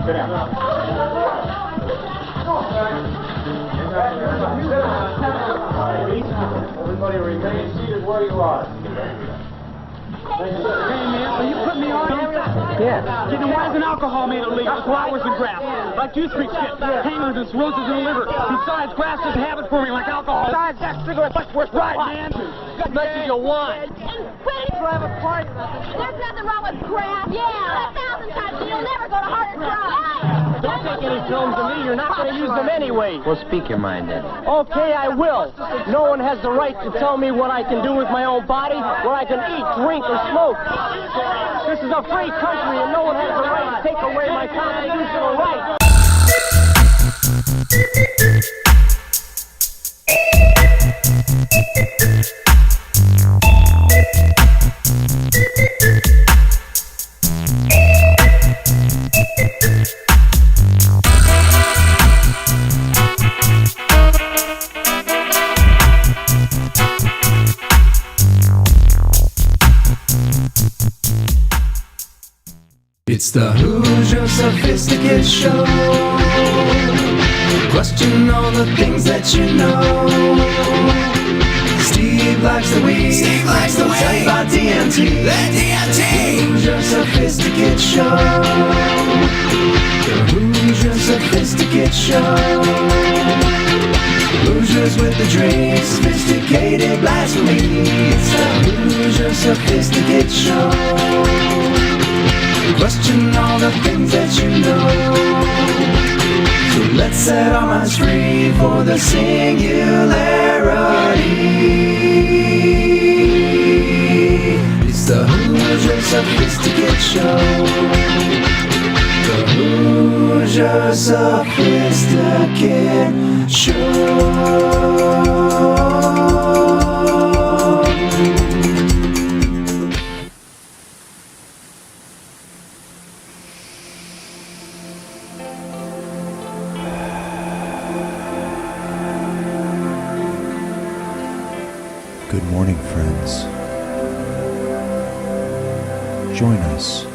Sit down. Everybody remain seated where you are. Hey man, so you put me on? Yeah. Then why isn't alcohol made illegal? Flowers and grass. Like juice freaks get hangers and cirrhosis in the liver. Besides, grass doesn't have it for me like alcohol. Besides, that cigarette much worse. Right, man. As much as you want. There's nothing wrong with grass. Yeah. 1,000 times you'll never go to harder drugs. Don't take any films of me. You're not going to use them anyway. Well, speak your mind then. Okay, I will. No one has the right to tell me what I can do with my own body, what I can eat, drink, or smoke. This is a free country, and no one has the right to take away my constitutional rights. It's the Hoosier Sophisticate Show. Question all the things that you know. Steve likes the weed. Steve likes the weed. Done by DMT. The DMT. Hoosier Sophisticate Show. The Hoosier Sophisticate Show. Hoosiers with the drink. Sophisticated blasphemy. It's the Hoosier Sophisticate Show. Question all the things that you know. So let's set our minds free for the singularity. It's the Hoosier Sophisticate Show. The Hoosier Sophisticate Show. Good morning, friends. Join us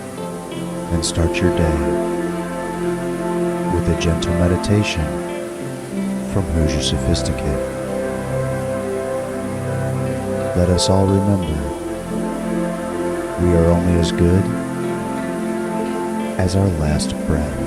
and start your day with a gentle meditation from Hoosier Sophisticate. Let us all remember, we are only as good as our last breath.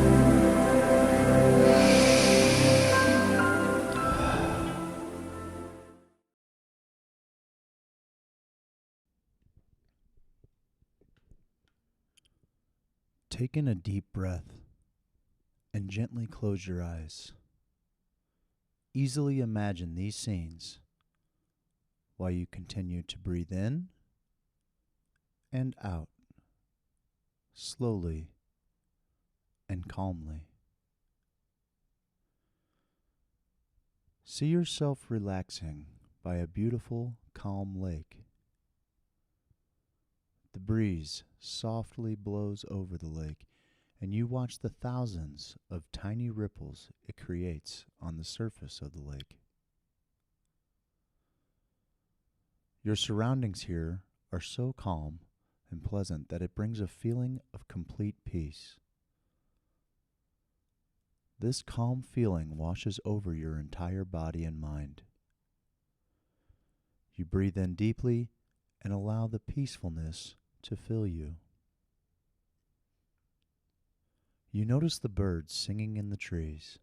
Take in a deep breath and gently close your eyes. Easily imagine these scenes while you continue to breathe in and out, slowly and calmly. See yourself relaxing by a beautiful, calm lake. The breeze softly blows over the lake, and you watch the thousands of tiny ripples it creates on the surface of the lake. Your surroundings here are so calm and pleasant that it brings a feeling of complete peace. This calm feeling washes over your entire body and mind. You breathe in deeply and allow the peacefulness to fill you. You notice the birds singing in the trees,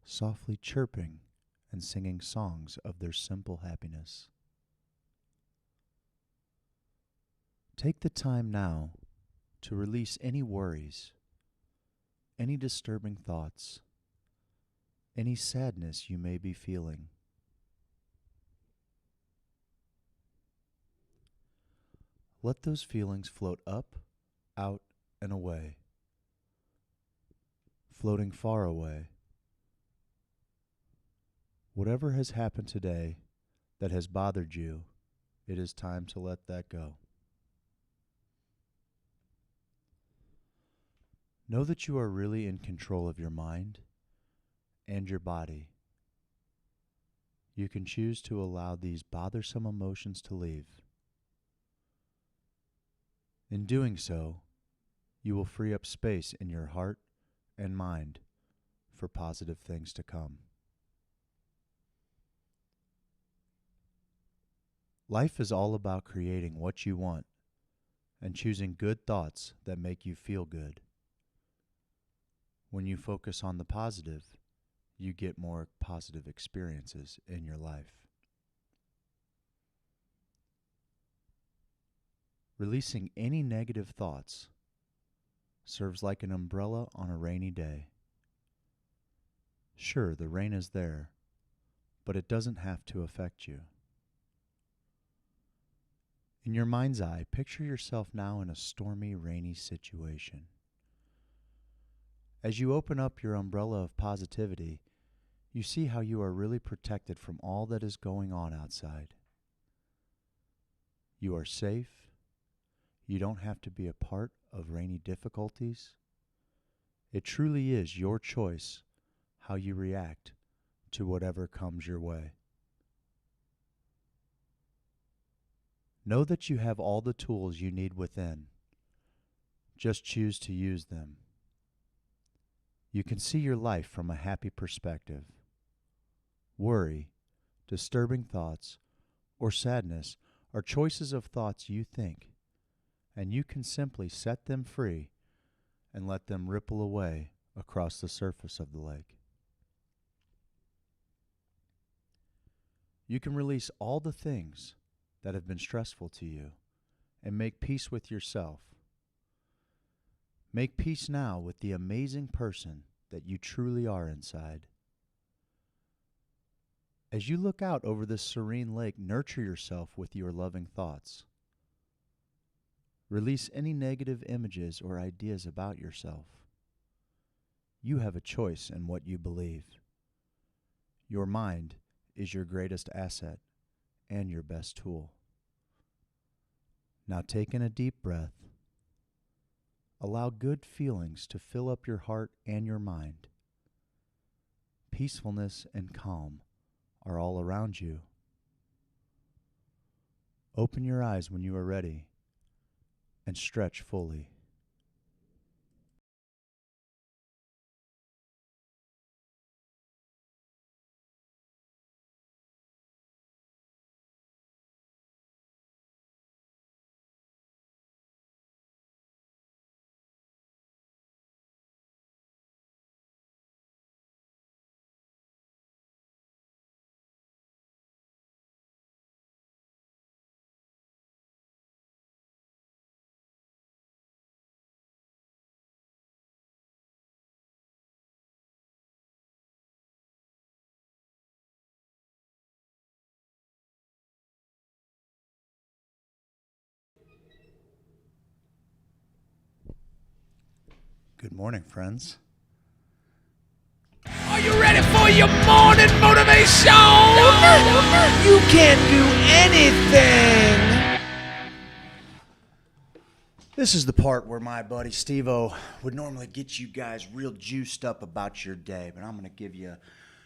softly chirping and singing songs of their simple happiness. Take the time now to release any worries, any disturbing thoughts, any sadness you may be feeling. Let those feelings float up, out, and away, floating far away. Whatever has happened today that has bothered you, it is time to let that go. Know that you are really in control of your mind and your body. You can choose to allow these bothersome emotions to leave. In doing so, you will free up space in your heart and mind for positive things to come. Life is all about creating what you want and choosing good thoughts that make you feel good. When you focus on the positive, you get more positive experiences in your life. Releasing any negative thoughts serves like an umbrella on a rainy day. Sure, the rain is there, but it doesn't have to affect you. In your mind's eye, picture yourself now in a stormy, rainy situation. As you open up your umbrella of positivity, you see how you are really protected from all that is going on outside. You are safe. You don't have to be a part of rainy difficulties. It truly is your choice how you react to whatever comes your way. Know that you have all the tools you need within. Just choose to use them. You can see your life from a happy perspective. Worry, disturbing thoughts, or sadness are choices of thoughts you think, and you can simply set them free and let them ripple away across the surface of the lake. You can release all the things that have been stressful to you and make peace with yourself. Make peace now with the amazing person that you truly are inside. As you look out over this serene lake, nurture yourself with your loving thoughts. Release any negative images or ideas about yourself. You have a choice in what you believe. Your mind is your greatest asset and your best tool. Now take in a deep breath. Allow good feelings to fill up your heart and your mind. Peacefulness and calm are all around you. Open your eyes when you are ready and stretch fully. Good morning, friends. Are you ready for your morning motivation? You can do anything. This is the part where my buddy Steve-O would normally get you guys real juiced up about your day, but I'm going to give you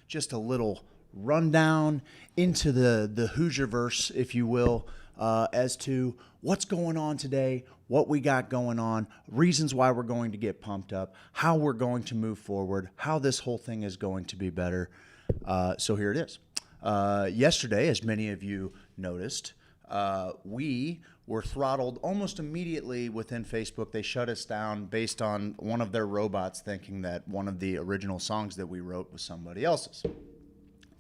just a little rundown into the Hoosierverse, if you will, as to what's going on today, what we got going on, reasons why we're going to get pumped up, how we're going to move forward, how this whole thing is going to be better. So here it is. Yesterday, as many of you noticed, we were throttled almost immediately within Facebook. They shut us down based on one of their robots thinking that one of the original songs that we wrote was somebody else's.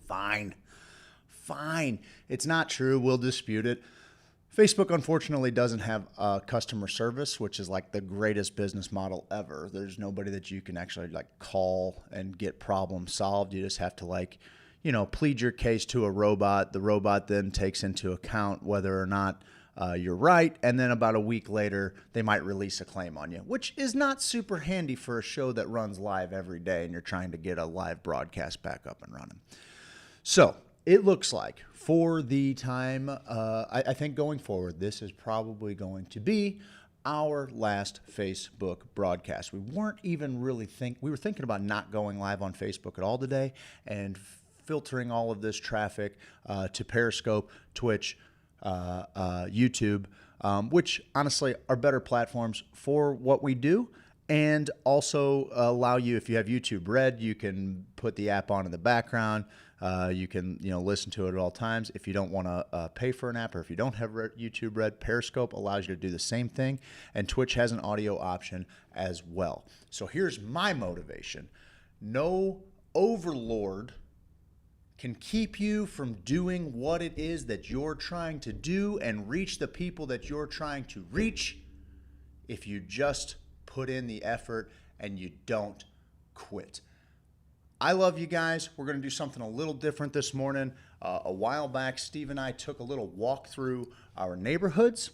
Fine. It's not true. We'll dispute it. Facebook, unfortunately, doesn't have customer service, which is like the greatest business model ever. There's nobody that you can actually call and get problems solved. You just have to plead your case to a robot. The robot then takes into account whether or not you're right, and then about a week later, they might release a claim on you, which is not super handy for a show that runs live every day and you're trying to get a live broadcast back up and running. So it looks like for the time, I think going forward, this is probably going to be our last Facebook broadcast. We weren't even really we were thinking about not going live on Facebook at all today and filtering all of this traffic to Periscope, Twitch, YouTube, which honestly are better platforms for what we do, and also allow you, if you have YouTube Red, you can put the app on in the background. You can listen to it at all times. If you don't want to pay for an app, or if you don't have YouTube Red, Periscope allows you to do the same thing, and Twitch has an audio option as well. So here's my motivation. No overlord can keep you from doing what it is that you're trying to do and reach the people that you're trying to reach if you just put in the effort and you don't quit. I love you guys. We're going to do something a little different this morning. A while back, Steve and I took a little walk through our neighborhoods.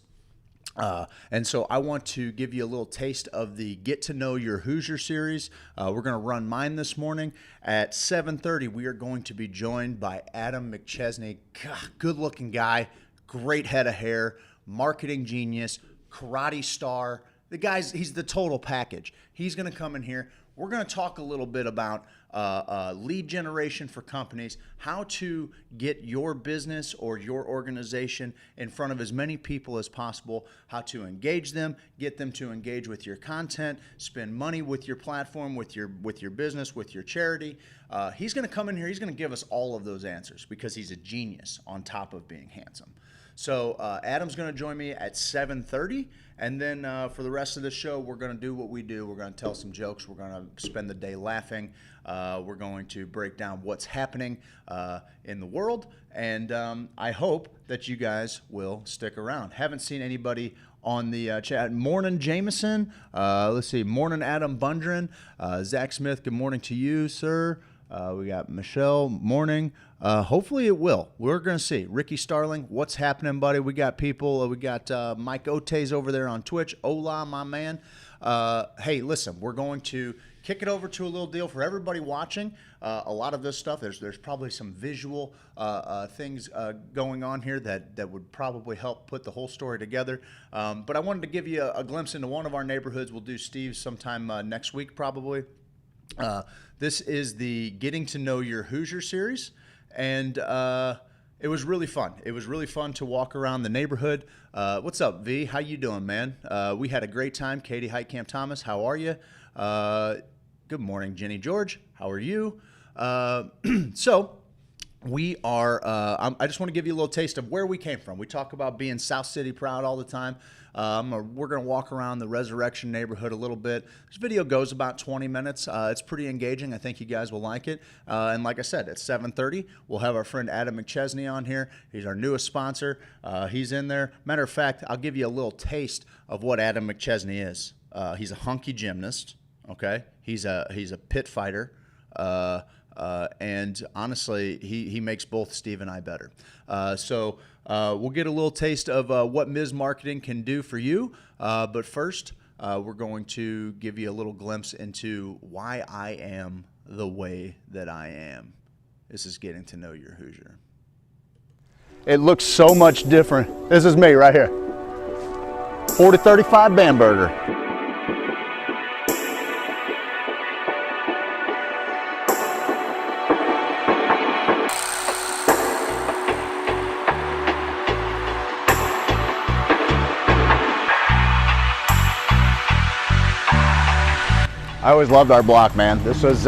And so I want to give you a little taste of the Get to Know Your Hoosier series. We're going to run mine this morning. At 7:30, we are going to be joined by Adam McChesney. God, good-looking guy, great head of hair, marketing genius, karate star. The guy's, he's the total package. He's going to come in here. We're going to talk a little bit about lead generation for companies, how to get your business or your organization in front of as many people as possible, how to engage them, get them to engage with your content, spend money with your platform, with your business, with your charity. He's going to come in here. He's going to give us all of those answers because he's a genius on top of being handsome. So Adam's going to join me at 7:30, and then for the rest of the show, we're going to do what we do. We're going to tell some jokes. We're going to spend the day laughing. We're going to break down what's happening in the world, and I hope that you guys will stick around. Haven't seen anybody on the chat. Morning, Jameson. Let's see. Morning, Adam Bundren. Zach Smith, good morning to you, sir. We got Michelle, morning. Hopefully it will. We're going to see. Ricky Starling, what's happening, buddy? We got people. We got Mike Otes over there on Twitch. Hola, my man. Hey, listen, we're going to kick it over to a little deal for everybody watching. A lot of this stuff, there's probably some visual things going on here that would probably help put the whole story together. But I wanted to give you a glimpse into one of our neighborhoods. We'll do Steve's sometime next week probably. This is the Getting to Know Your Hoosier series, and it was really fun. It was really fun to walk around the neighborhood. What's up, V? How you doing, man? We had a great time. Katie Heitkamp Thomas, how are you? Good morning, Jenny George. How are you? So we are, I just want to give you a little taste of where we came from. We talk about being South City proud all the time. We're going to walk around the Resurrection neighborhood a little bit. This video goes about 20 minutes. It's pretty engaging. I think you guys will like it. And like I said, at 7:30, we'll have our friend Adam McChesney on here. He's our newest sponsor. He's in there. Matter of fact, I'll give you a little taste of what Adam McChesney is. He's a hunky gymnast. Okay, he's a pit fighter. And honestly, he makes both Steve and I better. So we'll get a little taste of what Mizz Marketing can do for you. But first, we're going to give you a little glimpse into why I am the way that I am. This is Getting to Know Your Hoosier. It looks so much different. This is me right here. 4035 Bamberger. I always loved our block, man. This was,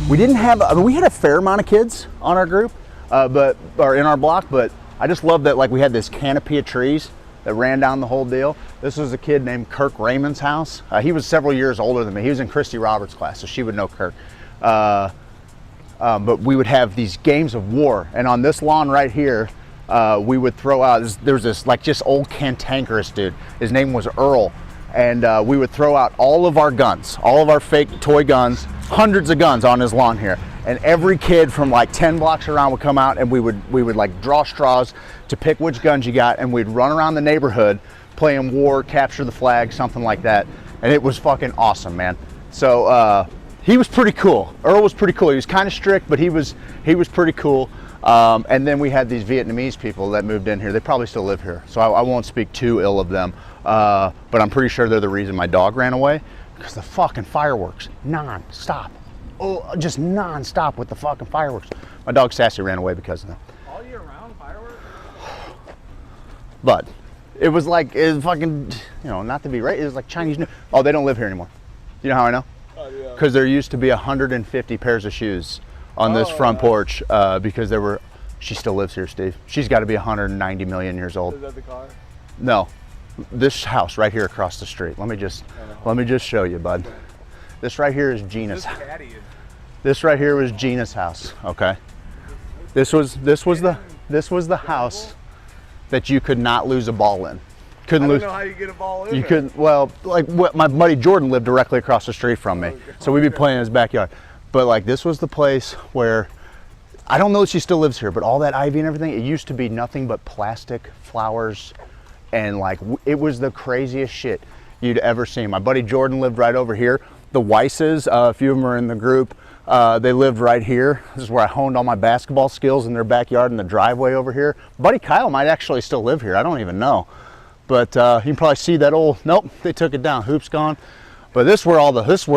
we didn't have, I mean, we had a fair amount of kids on our group, or in our block, but I just loved that, like, we had this canopy of trees that ran down the whole deal. This was a kid named Kirk Raymond's house. He was several years older than me. He was in Christy Roberts' class, so she would know Kirk. But we would have these games of war, and on this lawn right here, we would throw out, there was this, like, just old cantankerous dude. His name was Earl. And we would throw out all of our guns, all of our fake toy guns, hundreds of guns on his lawn here. And every kid from like 10 blocks around would come out, and we would like draw straws to pick which guns you got, and we'd run around the neighborhood playing war, capture the flag, something like that. And it was fucking awesome, man. So he was pretty cool. Earl was pretty cool. He was kind of strict, but he was pretty cool. And then we had these Vietnamese people that moved in here. They probably still live here, so I won't speak too ill of them. But I'm pretty sure they're the reason my dog ran away, because the fucking fireworks, non-stop. Oh, just non-stop with the fucking fireworks. My dog Sassy ran away because of them. All year round fireworks? But It was like, it was fucking, you know, not to be right, it was like Chinese New. Oh, they don't live here anymore. You know how I know? Because there used to be 150 pairs of shoes on this front porch because there were, she still lives here, Steve. She's got to be 190 million years old. Is that the car? No, this house right here across the street. Let me just show you, bud. This right here is Gina's. This right here was Gina's house. Okay. This was the house that you could not lose a ball in. Couldn't lose. I don't know how you get a ball in. You couldn't. Well, like what my buddy Jordan lived directly across the street from me, so we'd be playing in his backyard. But like this was the place where, I don't know if she still lives here, but all that ivy and everything, it used to be nothing but plastic, flowers, and like it was the craziest shit you'd ever seen. My buddy Jordan lived right over here. The Weisses, a few of them are in the group. They lived right here. This is where I honed all my basketball skills, in their backyard in the driveway over here. Buddy Kyle might actually still live here. I don't even know. But you can probably see that old, nope, they took it down, hoop's gone. But this is where this is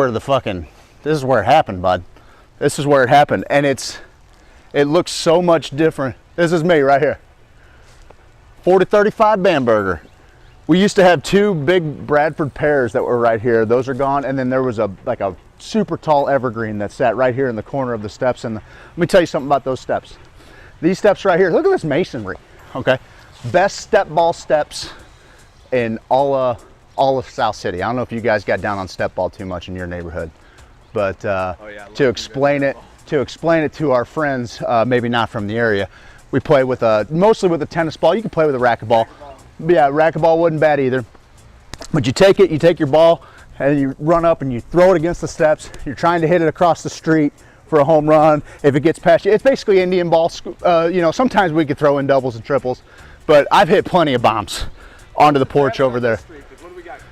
where it happened, bud. This is where it happened. And it looks so much different. This is me right here. 4035 Bamberger. We used to have 2 big Bradford pears that were right here. Those are gone. And then there was a super tall evergreen that sat right here in the corner of the steps. And let me tell you something about those steps. These steps right here, look at this masonry, okay? Best step ball steps in all of South City. I don't know if you guys got down on step ball too much in your neighborhood, but to explain it to our friends, maybe not from the area, we play with mostly with a tennis ball. You can play with a racquetball. Yeah, racquetball wasn't bad either. But you take your ball and you run up and you throw it against the steps. You're trying to hit it across the street for a home run. If it gets past you, it's basically Indian ball. You know, sometimes we could throw in doubles and triples, but I've hit plenty of bombs onto the porch over there.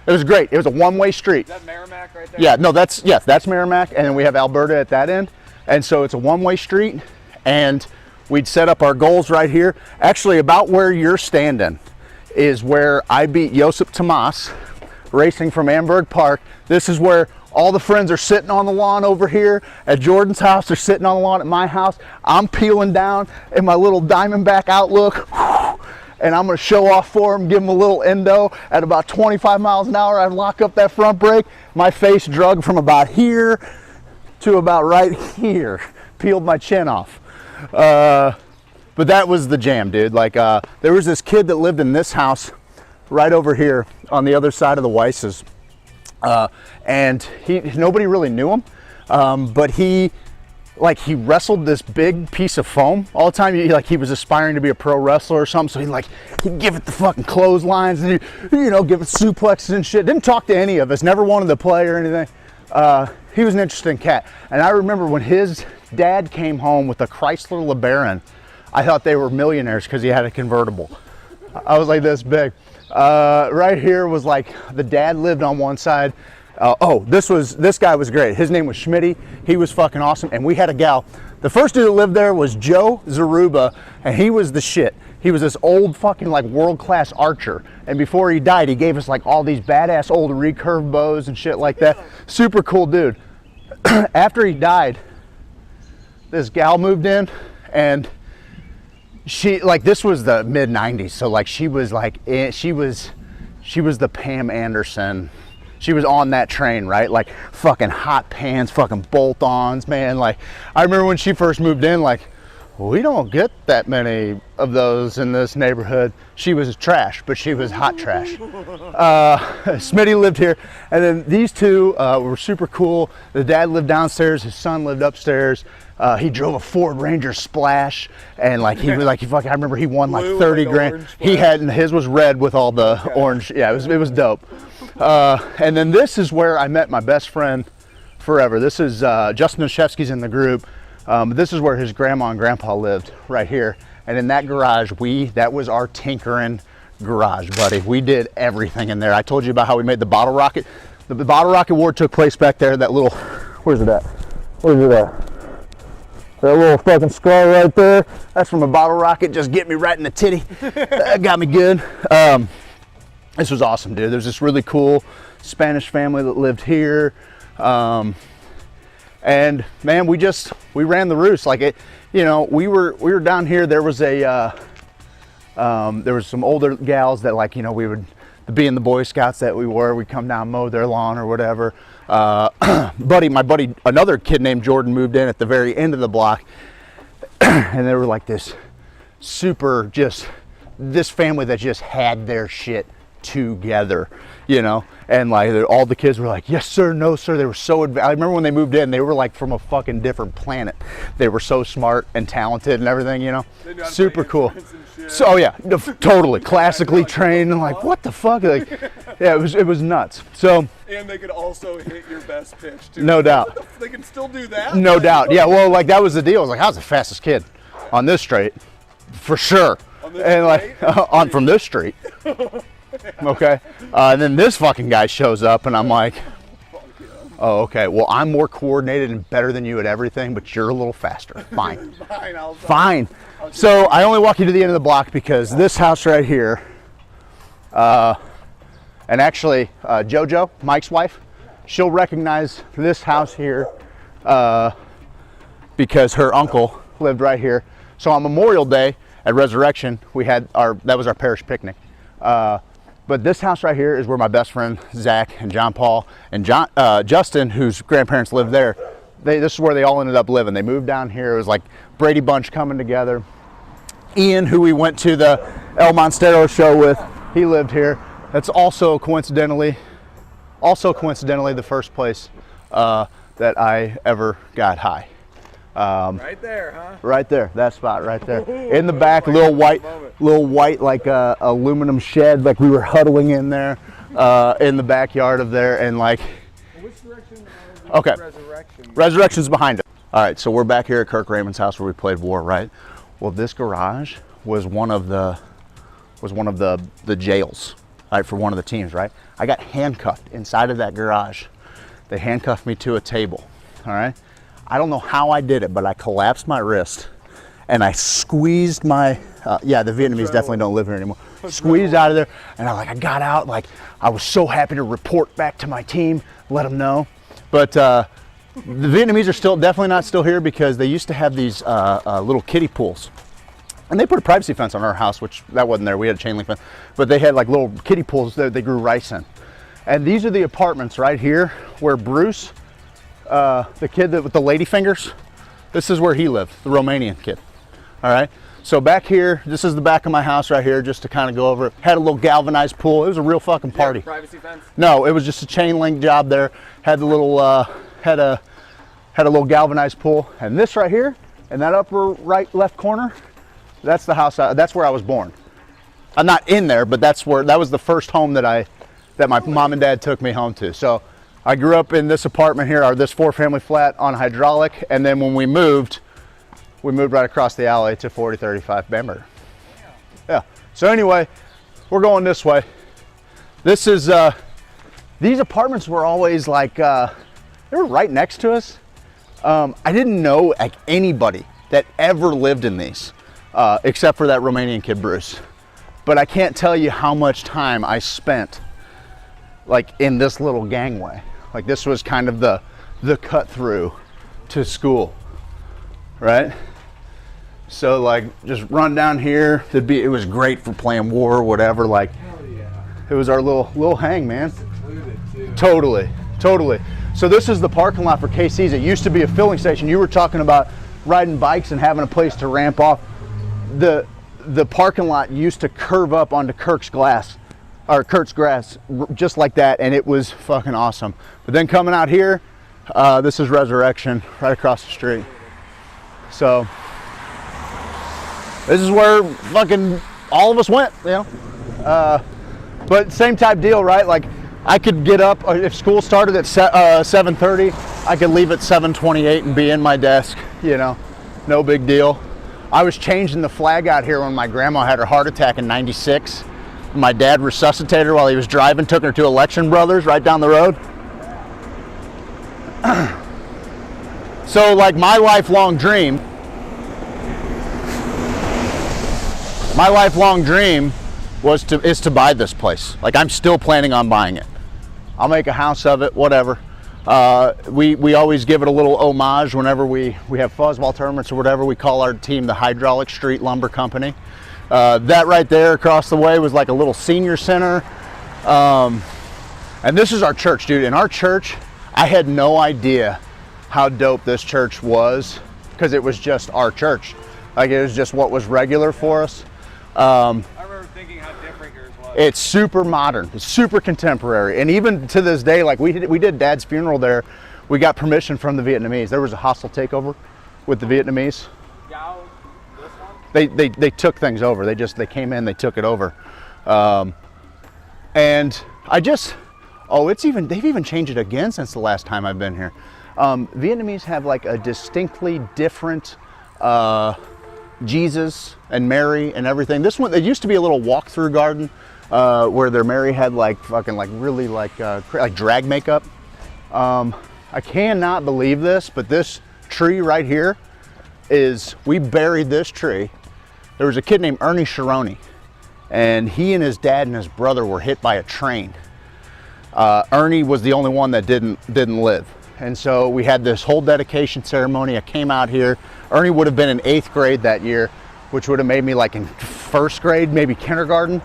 It was great. It was a one-way street. Is that Merrimack right there? Yeah, no, that's Merrimack, and then we have Alberta at that end. And so it's a one-way street, and we'd set up our goals right here. Actually, about where you're standing is where I beat Josip Tomas racing from Amberg Park. This is where all the friends are sitting on the lawn over here at Jordan's house. They're sitting on the lawn at my house. I'm peeling down in my little Diamondback Outlook. And I'm going to show off for him, give him a little endo. At about 25 miles an hour, I'd lock up that front brake. My face drug from about here to about right here. Peeled my chin off. But that was the jam, dude. Like, there was this kid that lived in this house right over here on the other side of the Weisses. And nobody really knew him, but he wrestled this big piece of foam all the time. He was aspiring to be a pro wrestler or something, so he'd give it the fucking clotheslines and give it suplexes and shit. Didn't talk to any of us, never wanted to play or anything. He was an interesting cat. And I remember when his dad came home with a Chrysler LeBaron, I thought they were millionaires because he had a convertible. I was like this big. Right here was like the dad lived on one side. This guy was great. His name was Schmitty. He was fucking awesome. And we had a gal. The first dude that lived there was Joe Zaruba, and he was the shit. He was this old fucking like world-class archer. And before he died, he gave us like all these badass old recurve bows and shit like that. Super cool dude. After he died, this gal moved in, and this was the mid 90s. So she was the Pam Anderson. She was on that train, right? Like fucking hot pants, fucking bolt-ons, man. Like I remember when she first moved in, we don't get that many of those in this neighborhood. She was trash, but she was hot trash. Smitty lived here, and then these two were super cool. The dad lived downstairs, his son lived upstairs. He drove a Ford Ranger Splash, and I remember he won like 30 grand. He had, and his was red with all the orange. Yeah, it was dope. And then this is where I met my best friend forever. This is Justin Nashevsky's in the group. This is where his grandma and grandpa lived, right here. And in that garage, that was our tinkering garage, buddy. We did everything in there. I told you about how we made the bottle rocket. The bottle rocket war took place back there. That little, where's it at? Where's it at? That little fucking scar right there. That's from a bottle rocket. Just get me right in the titty. That got me good. This was awesome, dude. There's this really cool Spanish family that lived here. And man, we ran the roost. We were down here. There was a There was some older gals that, like, you know, we would, being the Boy Scouts that we were, we'd come down, mow their lawn or whatever. My buddy, another kid named Jordan moved in at the very end of the block, and they were like this super, just this family that just had their shit together, you know, and like all the kids were like, yes sir, no sir. They were so I remember when they moved in, they were like from a fucking different planet. They were so smart and talented and everything, you know, super cool. So oh yeah, totally classically trained, and like, what the fuck, like, yeah, it was nuts. So, and they could also hit your best pitch too. No doubt. They can still do that. No doubt. Yeah, well, like that was the deal. I was like, I was the fastest kid on this straight, for sure. And like from this street. Okay, and then this fucking guy shows up, and I'm like, oh, okay. Well, I'm more coordinated and better than you at everything, but you're a little faster. Fine. Fine. So I only walk you to the end of the block because this house right here, and actually JoJo, Mike's wife, she'll recognize this house here because her uncle lived right here. So on Memorial Day at Resurrection, that was our parish picnic. But this house right here is where my best friend Zach and John Paul and Justin, whose grandparents lived there, this is where they all ended up living. They moved down here. It was like Brady Bunch coming together. Ian, who we went to the El Monstero show with, he lived here. That's also coincidentally the first place that I ever got high. Right there, huh? Right there, that spot right there. In the back, little white like aluminum shed, like we were huddling in there in the backyard of there, and like. Which direction? Okay. Resurrection. Resurrection's behind it. All right, so we're back here at Kirk Raymond's house where we played war, right? Well, this garage was one of the jails, right, for one of the teams, right? I got handcuffed inside of that garage. They handcuffed me to a table, all right? I don't know how I did it, but I collapsed my wrist and I squeezed my, yeah, the Vietnamese definitely don't live here anymore. Squeezed out of there, and I got out, like, I was so happy to report back to my team, let them know. But the Vietnamese are definitely not still here because they used to have these little kiddie pools. And they put a privacy fence on our house, which that wasn't there. We had a chain link fence. But they had like little kiddie pools that they grew rice in. And these are the apartments right here where Bruce, the kid with the lady fingers, this is where he lived, the Romanian kid. All right. So back here, this is the back of my house right here, just to kind of go over it. Had a little galvanized pool. It was a real fucking party. Privacy fence? No, it was just a chain link job there. Had the little, had a little galvanized pool. And this right here, in that upper right left corner, that's the house. That's where I was born. I'm not in there, but that was the first home that my mom and dad took me home to. So I grew up in this apartment here, or this 4-family flat on hydraulic, and then when we moved right across the alley to 4035 Bamberger. Yeah. So anyway, we're going this way. This is these apartments were always like they were right next to us. I didn't know like anybody that ever lived in these, except for that Romanian kid Bruce. But I can't tell you how much time I spent like in this little gangway. Like this was kind of the cut through to school, right? So like just run down here. It was great for playing war or whatever. Like it was our little hang, man. Totally. So this is the parking lot for KC's. It used to be a filling station. You were talking about riding bikes and having a place to ramp off. The parking lot used to curve up onto Kurt's grass, just like that, and it was fucking awesome. But then coming out here, this is Resurrection, right across the street. So this is where fucking all of us went, you know. But same type deal, right? Like I could get up if school started at 7:30. I could leave at 7:28 and be in my desk, you know, no big deal. I was changing the flag out here when my grandma had her heart attack in '96. My dad resuscitated her while he was driving, took her to Election Brothers right down the road. So like my lifelong dream is to buy this place. Like I'm still planning on buying it. I'll make a house of it, whatever. We always give it a little homage whenever we have fuzzball tournaments or whatever. We call our team the Hydraulic Street Lumber Company That right there across the way was like a little senior center. And this is our church, dude. In our church, I had no idea how dope this church was because it was just our church. Like it was just what was regular for us. I remember thinking how different yours was. It's super modern, it's super contemporary. And even to this day, like we did Dad's funeral there, we got permission from the Vietnamese. There was a hostile takeover with the Vietnamese. Gao, this one? They took things over. They came in, they took it over. And they've even changed it again since the last time I've been here. Vietnamese have like a distinctly different Jesus and Mary and everything. This one, it used to be a little walk-through garden where their Mary had like fucking like really like drag makeup. I cannot believe this, but this tree right here we buried this tree. There was a kid named Ernie Sharoni, and he and his dad and his brother were hit by a train. Ernie was the only one that didn't live. And so we had this whole dedication ceremony. I came out here. Ernie would have been in 8th grade that year, which would have made me like in 1st grade, maybe kindergarten.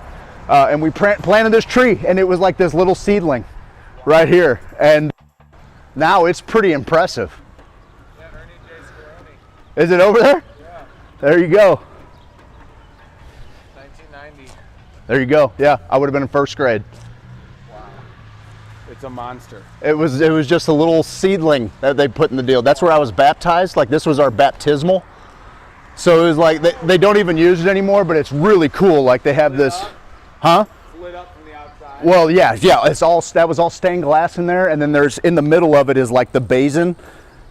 And we planted this tree, and it was like this little seedling right here. And now it's pretty impressive. Yeah, Ernie J. Scaroni. Is it over there? Yeah. There you go. 1990. There you go. Yeah, I would have been in 1st grade. It's a monster. It was just a little seedling that they put in the deal. That's where I was baptized. Like this was our baptismal. So it was like they don't even use it anymore, but it's really cool. Like they have this, huh? It's lit up from the outside. Well, yeah. That was all stained glass in there, and then there's in the middle of it is like the basin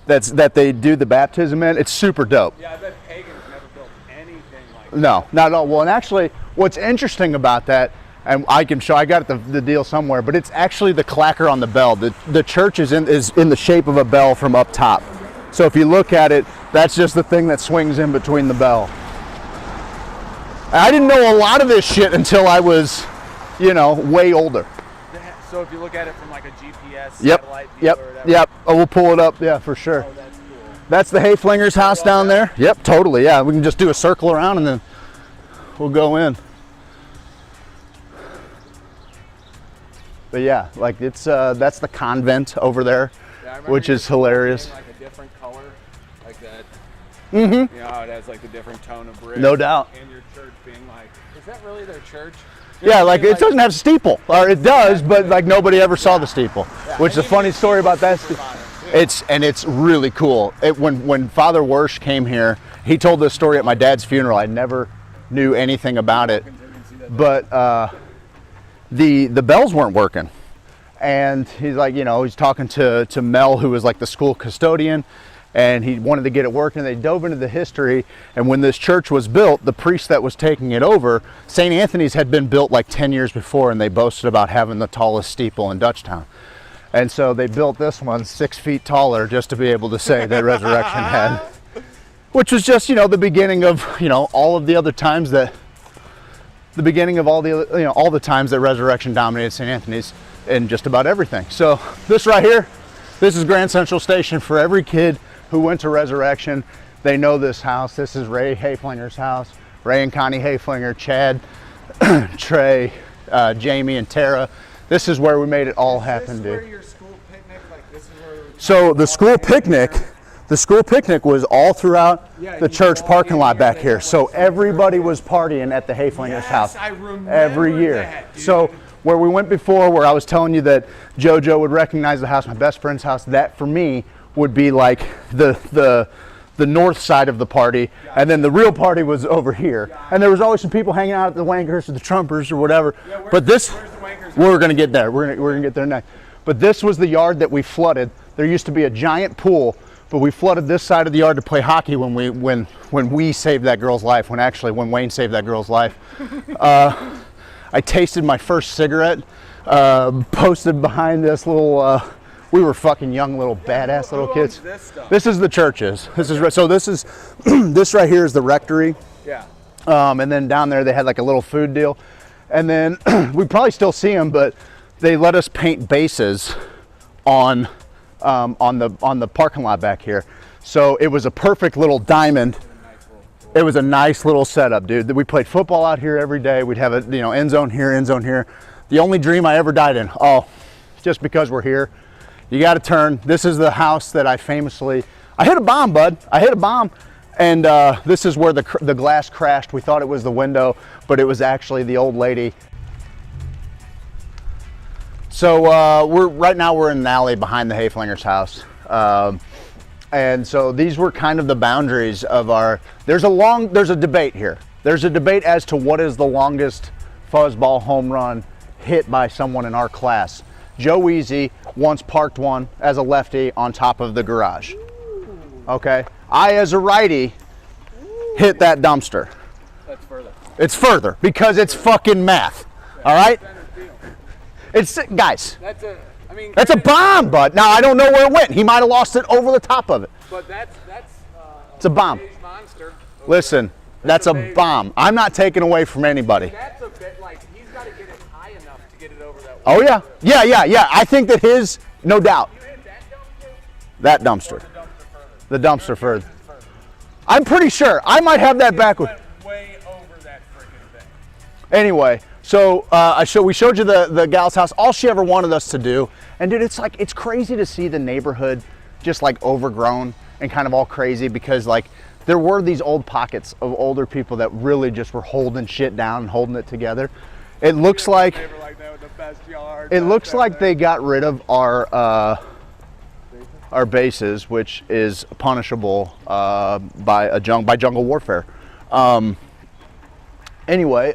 that they do the baptism in. It's super dope. Yeah, I bet pagans never built anything like that. No, not at all. Well, and actually, what's interesting about that, and I got the deal somewhere, but it's actually the clacker on the bell. The church is in the shape of a bell from up top. So if you look at it, that's just the thing that swings in between the bell. I didn't know a lot of this shit until I was, way older. So if you look at it from like a GPS Yep, satellite view or whatever. yep. Oh, we'll pull it up, yeah, for sure. Oh, that's cool. That's the Hayflinger's house down there. Yep, totally, yeah. We can just do a circle around and then we'll go in. But yeah, like it's that's the convent over there, Yeah, I which remember is hilarious. like a different color, like that. Mm-hmm. You know how it has like the different tone of brick. No doubt. And your church being like, is that really their church? Yeah, like it doesn't have steeple, or it does, but like nobody ever saw the steeple. Which is a funny story about that. It's really cool. When Father Wersch came here, he told this story at my dad's funeral. I never knew anything about it, but the bells weren't working, and he's like, he's talking to Mel, who was like the school custodian, and he wanted to get it working. They dove into the history, and when this church was built, the priest that was taking it over, St. Anthony's had been built like 10 years before, and they boasted about having the tallest steeple in Dutchtown. And so they built this one 6 feet taller just to be able to say that Resurrection had, which was just, the beginning of, all of the other times that, the beginning of all the times that Resurrection dominated St. Anthony's in just about everything. So this right here, this is Grand Central Station for every kid who went to Resurrection. They know this house. This is Ray Hayflinger's house. Ray and Connie Hayflinger, Chad, Trey, Jamie, and Tara. This is where we made it all happen, dude. Is this where your school picnic, like this is where So the school picnic was all throughout the church parking lot back here. So everybody was partying at the Hayflinger's house I remember every year. that, dude. So where we went before, where I was telling you that JoJo would recognize the house, my best friend's house, that for me would be like the north side of the party, and then the real party was over here. And there was always some people hanging out at the Wankers or the Trumpers or whatever. But this, where's the Wankers? we're gonna get there. We're gonna get there next. But this was the yard that we flooded. There used to be a giant pool, but we flooded this side of the yard to play hockey when we saved that girl's life. When Wayne saved that girl's life. I tasted my first cigarette, posted behind this little. We were fucking young little badass little kids. This stuff? This is the churches. This is this right here is the rectory. Yeah. And then down there they had like a little food deal, and then we probably still see them, but they let us paint bases on the parking lot back here. So it was a perfect little diamond. It was a nice little setup, dude. We played football out here every day. We'd have a, you know, end zone here, end zone here. The only dream I ever died in. Oh, just because we're here, you got to turn. This is the house that I hit a bomb, bud. I hit a bomb, and this is where the glass crashed. We thought it was the window, but it was actually the old lady. So right now we're in an alley behind the Hayflinger's house. And so these were kind of the boundaries of our, there's a debate here. There's a debate as to what is the longest fuzzball home run hit by someone in our class. Joe Easy once parked one as a lefty on top of the garage. Okay, I as a righty hit that dumpster. That's further. It's further because it's fucking math. All right, it's guys. That's a bomb, bud. Now I don't know where it went. He might have lost it over the top of it. But it's a bomb. Monster. Listen, that's a bomb. I'm not taking away from anybody. That's a bit like he's got to get it high enough to get it over that. Oh yeah, yeah. I think that his, no doubt. You hit that dumpster? That dumpster. Or The dumpster further. I'm pretty sure. I might have that backward. Way over that freaking thing. Anyway, so we showed you the gal's house. All she ever wanted us to do, and dude, it's crazy to see the neighborhood just like overgrown and kind of all crazy because like there were these old pockets of older people that really just were holding shit down and holding it together. It looks like they got rid of our bases, which is punishable by jungle warfare. Anyway,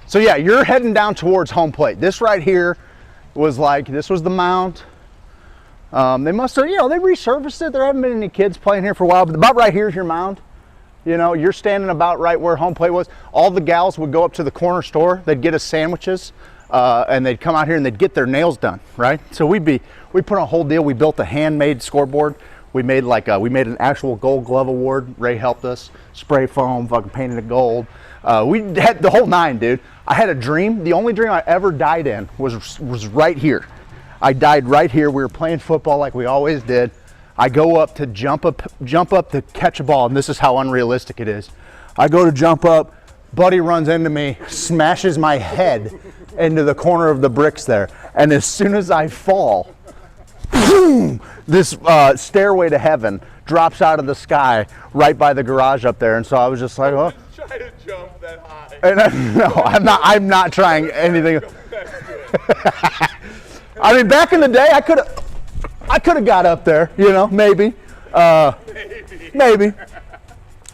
so yeah, you're heading down towards home plate. This right here was this was the mound. They must have, they resurfaced it. There haven't been any kids playing here for a while, but about right here is your mound. You know, you're standing about right where home plate was. All the gals would go up to the corner store. They'd get us sandwiches, and they'd come out here and they'd get their nails done, right? So we put on a whole deal. We built a handmade scoreboard. We made an actual Gold Glove Award. Ray helped us. Spray foam, fucking painted it gold. We had the whole nine, dude. I had a dream. The only dream I ever died in was right here. I died right here. We were playing football like we always did. I go up to jump up to catch a ball, and this is how unrealistic it is. I go to jump up, buddy runs into me, smashes my head into the corner of the bricks there, and as soon as I fall, boom, this stairway to heaven drops out of the sky right by the garage up there, and so I was just like, oh. Try to jump that high. And no, I'm not trying anything. I mean, back in the day, I could have got up there, maybe. Maybe.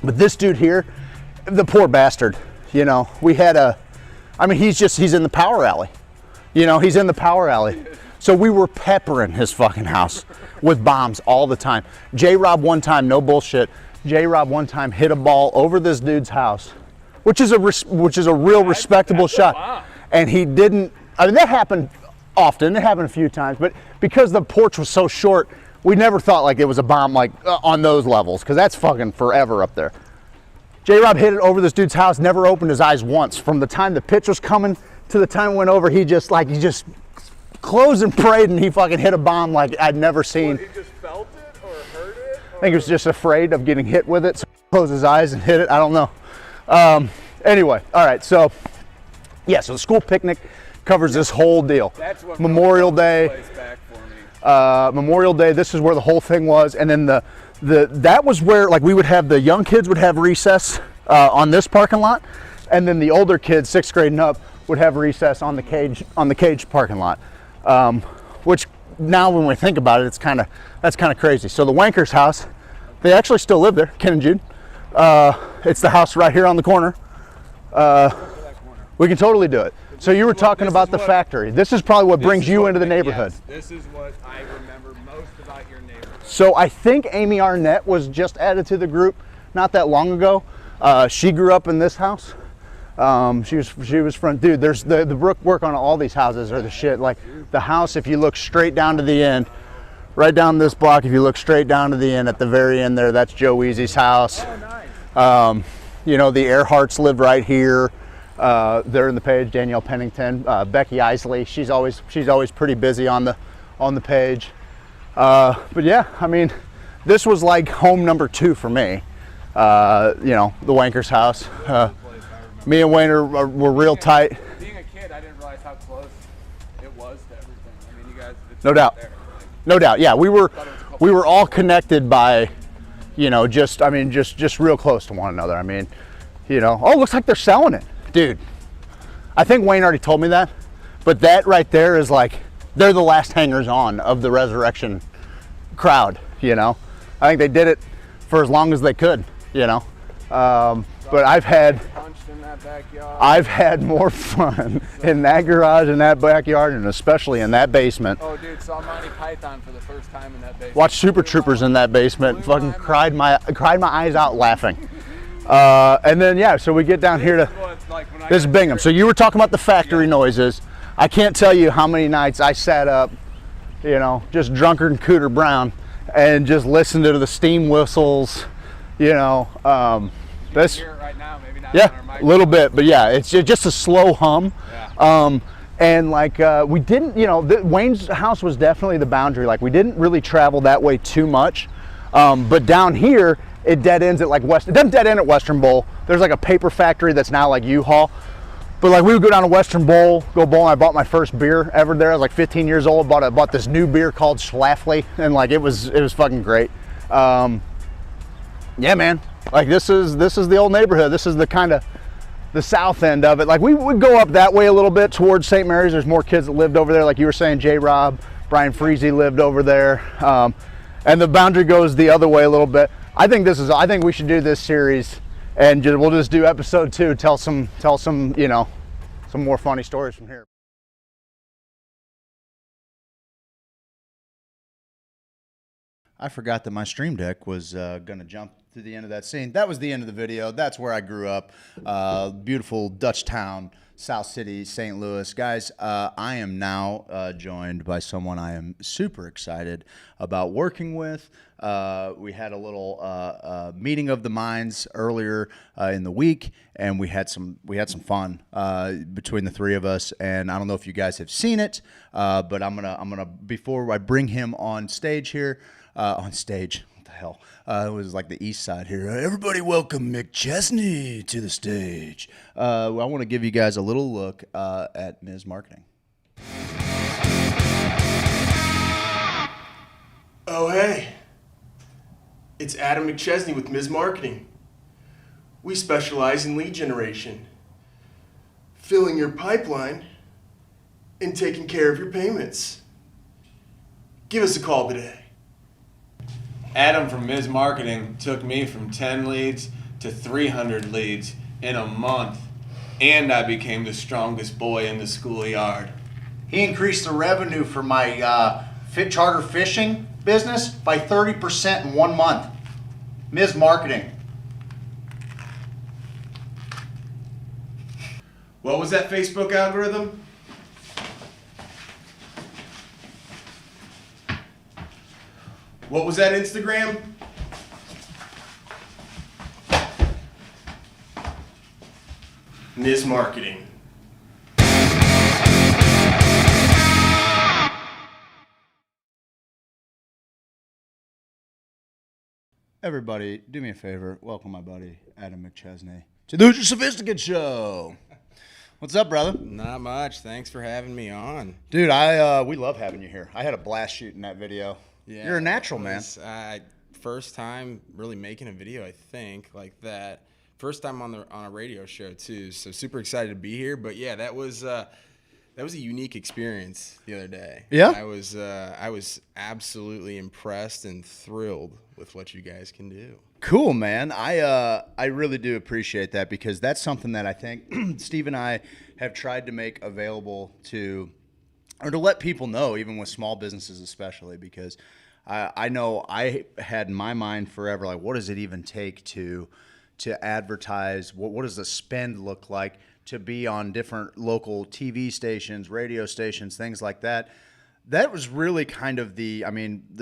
But this dude here, the poor bastard, we had he's in the power alley. He's in the power alley. So we were peppering his fucking house with bombs all the time. J-Rob one time, no bullshit, J-Rob one time hit a ball over this dude's house, which is a real respectable shot. And he didn't, that happened often, it happened a few times, but because the porch was so short, we never thought like it was a bomb on those levels, because that's fucking forever up there. J-Rob hit it over this dude's house, never opened his eyes once. From the time the pitch was coming to the time it went over, he just closed and prayed, and he fucking hit a bomb like I'd never seen. He just felt it or heard it? I think he was just afraid of getting hit with it, so he closed his eyes and hit it. I don't know. Anyway, all right, so yeah, so the school picnic covers this whole deal. That's what Memorial Day. Back for me. Memorial Day, this is where the whole thing was, and then that was where we would have the young kids would have recess on this parking lot, and then the older kids, 6th grade and up, would have recess on the cage parking lot. Which now when we think about it, that's kind of crazy. So the Wankers house, they actually still live there, Ken and Jude. It's the house right here on the corner. We can totally do it. So you were talking about the factory. This is probably what brings you into the neighborhood. Yes, this is what I remember most about your neighborhood. So I think Amy Arnett was just added to the group not that long ago. She grew up in this house. She was from, dude, there's the brickwork on all these houses are the shit. Like the house, if you look straight down to the end, right down this block, if you look straight down to the end, at the very end there, that's Joe Easy's house. Oh, nice. The Earharts live right here. They're in the page. Danielle Pennington, Becky Isley. She's always pretty busy on the page. But yeah, I mean, this was like home number 2 for me. you know, the Wanker's house. Me and Wayne were real tight. Being a kid, I didn't realize how close it was to everything. I mean, you guys. No doubt. No doubt. Yeah, we were all connected by, you know, just real close to one another. I mean, you know, oh, looks like they're selling it, dude. I think Wayne already told me that, but that right there is like, they're the last hangers on of the resurrection crowd, you know. I think they did it for as long as they could, you know. But I've had more fun in that garage, in that backyard, and especially in that basement. Oh, dude, saw Monty Python for the first time in that basement. Watched Super Troopers in that basement. Fucking cried my eyes out laughing. And then, yeah, so we get down here to, this is Bingham. So you were talking about the factory noises. I can't tell you how many nights I sat up, you know, just drunker than Cooter Brown, and just listened to the steam whistles, you know. This, hear it right now, maybe not yeah, on our a little bit, but yeah, it's just a slow hum. Yeah. And like, we didn't, you know, Wayne's house was definitely the boundary. Like, we didn't really travel that way too much. But down here, it dead ends at like it doesn't dead end at Western Bowl. There's like a paper factory that's now like U-Haul. But like, we would go down to Western Bowl, go bowling. I bought my first beer ever there. I was like 15 years old. Bought this new beer called Schlafly, and like, it was fucking great. Yeah, man. Like, this is the old neighborhood. This is the kind of the south end of it. Like, we would go up that way a little bit towards St. Mary's. There's more kids that lived over there. Like you were saying, J-Rob, Brian Freezy lived over there. And the boundary goes the other way a little bit. I think we should do this series, and we'll just do episode 2, tell some, you know, some more funny stories from here. I forgot that my stream deck was gonna jump to the end of that scene. That was the end of the video. That's where I grew up. Beautiful Dutch town, South City, St. Louis. Guys, I am now joined by someone I am super excited about working with. We had a little meeting of the minds earlier in the week, and we had some fun between the three of us. And I don't know if you guys have seen it, but I'm gonna before I bring him on stage here. On stage, what the hell? It was like the east side here. Everybody welcome McChesney to the stage. I want to give you guys a little look at Mizz Marketing. Oh, hey. It's Adam McChesney with Mizz Marketing. We specialize in lead generation, filling your pipeline, and taking care of your payments. Give us a call today. Adam from Mizz Marketing took me from 10 leads to 300 leads in a month, and I became the strongest boy in the schoolyard. He increased the revenue for my charter fishing business by 30% in 1 month. Mizz Marketing. What was that Facebook algorithm? What was that Instagram? Mizz Marketing. Everybody, do me a favor. Welcome my buddy, Adam McChesney, to the Hoosier Sophisticate Show. What's up, brother? Not much. Thanks for having me on. Dude, we love having you here. I had a blast shooting that video. Yeah, you're a natural, man. First time really making a video, I think, like that. First time on a radio show too. So super excited to be here. But yeah, that was a unique experience the other day. Yeah, I was absolutely impressed and thrilled with what you guys can do. Cool, man. I really do appreciate that, because that's something that I think Steve and I have tried to make available to let people know, even with small businesses especially, because I know I had in my mind forever, like, what does it even take to advertise? What does the spend look like to be on different local TV stations, radio stations, things like that? That was really kind of the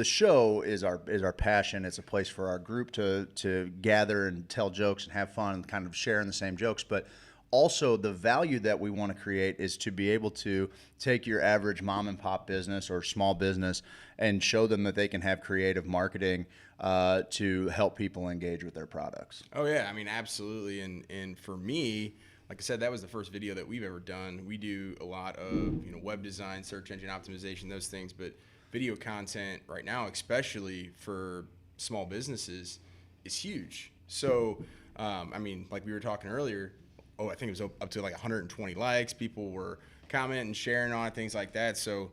show is our passion. It's a place for our group to gather and tell jokes and have fun and kind of share in the same jokes. But also the value that we want to create is to be able to take your average mom and pop business or small business and show them that they can have creative marketing to help people engage with their products. Oh yeah, I mean, absolutely. And for me, like I said, that was the first video that we've ever done. We do a lot of, you know, web design, search engine optimization, those things, but video content right now, especially for small businesses, is huge. So, I mean, like we were talking earlier, I think it was up to like 120 likes. People were commenting, sharing on it, things like that. So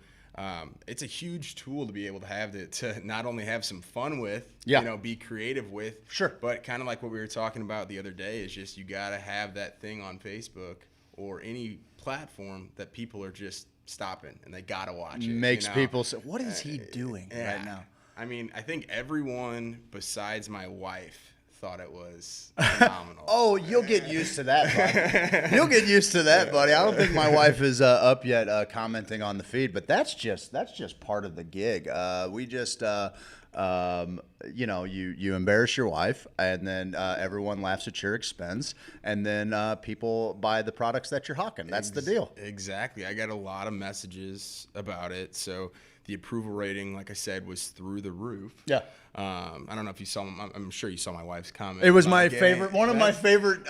it's a huge tool to be able to have to not only have some fun with, you know, be creative with, but kind of like what we were talking about the other day is just you got to have that thing on Facebook or any platform that people are just stopping and they got to watch it. Makes people say, what is he doing right now? I mean, I think everyone besides my wife thought it was phenomenal. Oh, you'll get used to that, buddy. You'll get used to that, buddy. I don't think my wife is up yet commenting on the feed, but that's just part of the gig. We just, you know, you embarrass your wife, and then everyone laughs at your expense, and then people buy the products that you're hawking. That's the deal. Exactly. I got a lot of messages about it, so the approval rating, like I said, was through the roof. Yeah. I don't know if you saw. I'm sure you saw my wife's comment. It was my favorite. One of my favorite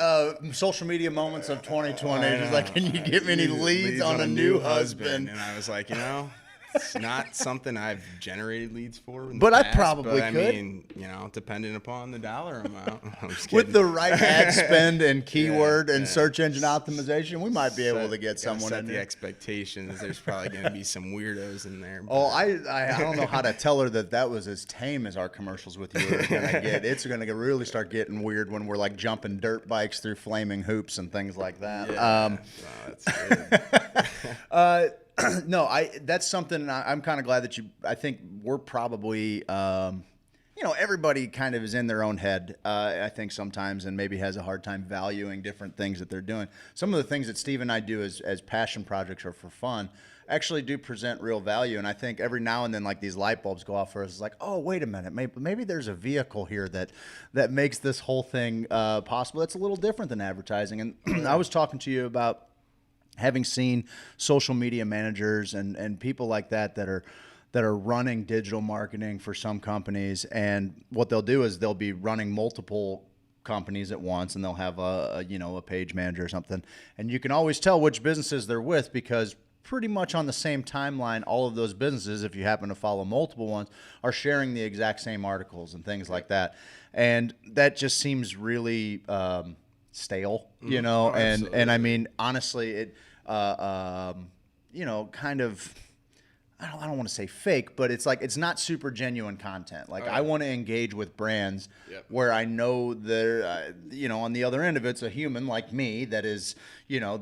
social media moments of 2020. It was like, "Can you give me any leads on a new husband?" And I was like, you know, it's not something I've generated leads for. But I past, probably but could. I mean, you know, depending upon the dollar amount. I'm just With kidding. the right ad spend and keyword and search engine optimization, we might be able to get someone set in the there. expectations. There's probably going to be some weirdos in there. Oh, I don't know how to tell her that was as tame as our commercials with you are going to get. It's going to really start getting weird when we're like jumping dirt bikes through flaming hoops and things like that. Yeah, that's good. No, that's something I'm kind of glad that I think we're probably, you know, everybody kind of is in their own head, I think sometimes, and maybe has a hard time valuing different things that they're doing. Some of the things that Steve and I do as passion projects or for fun actually do present real value. And I think every now and then, like, these light bulbs go off for us. It's like, oh, wait a minute, maybe there's a vehicle here that makes this whole thing possible. It's a little different than advertising. And I was talking to you about having seen social media managers and people like that are running digital marketing for some companies, and what they'll do is they'll be running multiple companies at once, and they'll have a page manager or something, and you can always tell which businesses they're with because pretty much on the same timeline, all of those businesses, if you happen to follow multiple ones, are sharing the exact same articles and things like that, and that just seems really stale, you know. And I mean, honestly, it you know, kind of, I don't want to say fake, but it's like, it's not super genuine content. Like, I want to engage with brands where I know they're, you know, on the other end of it's a human like me that is, you know,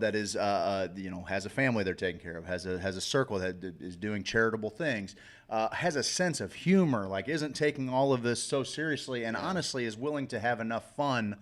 has a family they're taking care of, has a circle that is doing charitable things, has a sense of humor, like isn't taking all of this so seriously, and honestly is willing to have enough fun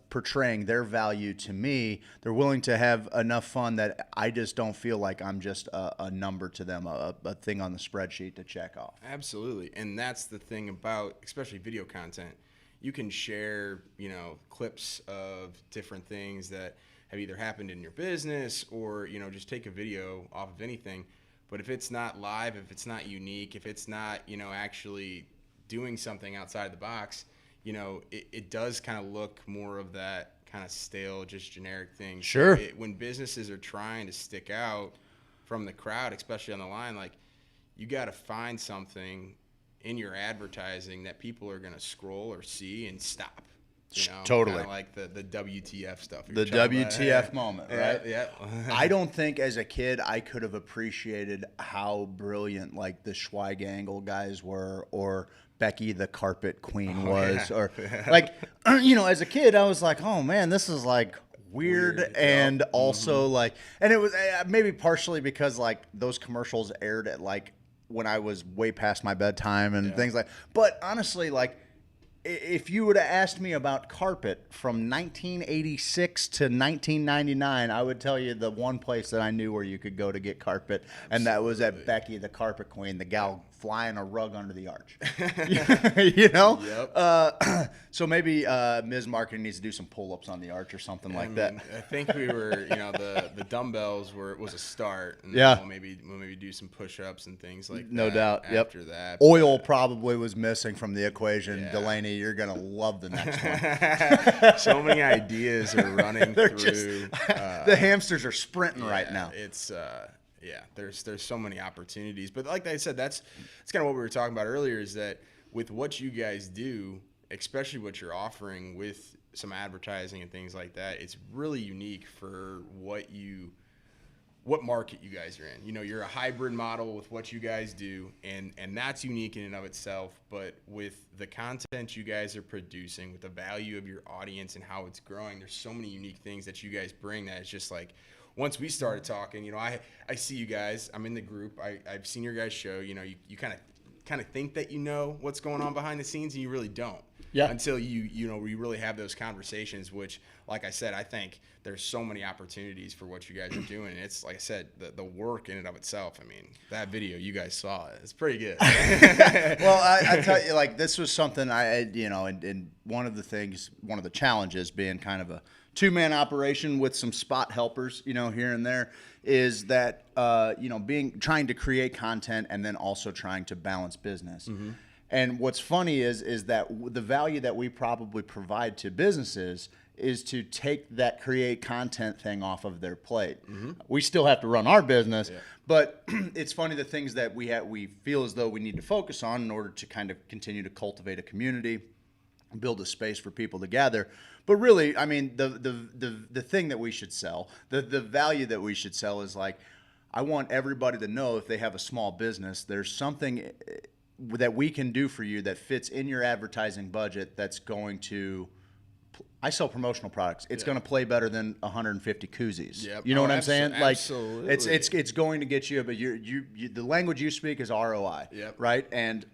portraying their value to me. They're willing to have enough fun that I just don't feel like I'm just a number to them, a thing on the spreadsheet to check off. Absolutely. And that's the thing about especially video content. You can share, you know, clips of different things that have either happened in your business or, you know, just take a video off of anything. But if it's not live, if it's not unique, if it's not, you know, actually doing something outside the box, you know, it does kind of look more of that kind of stale, just generic thing. Sure. So when businesses are trying to stick out from the crowd, especially on the line, like, you got to find something in your advertising that people are going to scroll or see and stop. You know, totally. Kind of like the WTF stuff. The WTF moment, right? Yeah. I don't think as a kid I could have appreciated how brilliant like the Schweigangle guys were, or Becky the carpet queen was, or like, you know, as a kid I was like, oh man, this is like weird and also like, and it was maybe partially because like those commercials aired at like when I was way past my bedtime and things like, but honestly, like, if you would have asked me about carpet from 1986 to 1999, I would tell you the one place that I knew where you could go to get carpet, and that was at Becky, the carpet queen, the gal flying a rug under the arch. You know? Yep. So maybe Mizz Marketing needs to do some pull-ups on the arch or something like that. I think we were, the dumbbells was a start. And Yeah. We'll maybe do some push-ups and things like that. No doubt. After that. Oil probably was missing from the equation. Yeah. Delaney, you're going to love the next one. So many ideas are running through. The hamsters are sprinting right now. It's there's so many opportunities. But like I said, that's kind of what we were talking about earlier, is that with what you guys do, especially what you're offering with some advertising and things like that, it's really unique for what market you guys are in. You're a hybrid model with what you guys do, and that's unique in and of itself. But with the content you guys are producing, with the value of your audience and how it's growing, there's so many unique things that you guys bring that it's just like, once we started talking, I see you guys, I'm in the group, I've seen your guys' show, you kind of think that you know what's going on behind the scenes, and you really don't. Yeah. Until you really have those conversations, which, like I said, I think there's so many opportunities for what you guys are doing. And it's, like I said, the work in and of itself. I mean, that video you guys saw, it's pretty good. Well, I tell you, like, this was something and one of the challenges being kind of a two-man operation with some spot helpers, here and there, is that, trying to create content and then also trying to balance business. Mm-hmm. And what's funny is that the value that we probably provide to businesses is to take that create content thing off of their plate. Mm-hmm. We still have to run our business, but it's funny the things that we feel as though we need to focus on in order to kind of continue to cultivate a community, build a space for people to gather. But really, I mean, the thing that we should sell, the value that we should sell is, like, I want everybody to know, if they have a small business, there's something that we can do for you that fits in your advertising budget that's going to, I sell promotional products. It's going to play better than 150 koozies. Yep. You know what I'm saying? Absolutely. Like, it's going to get you, but you the language you speak is ROI. Yep. Right? And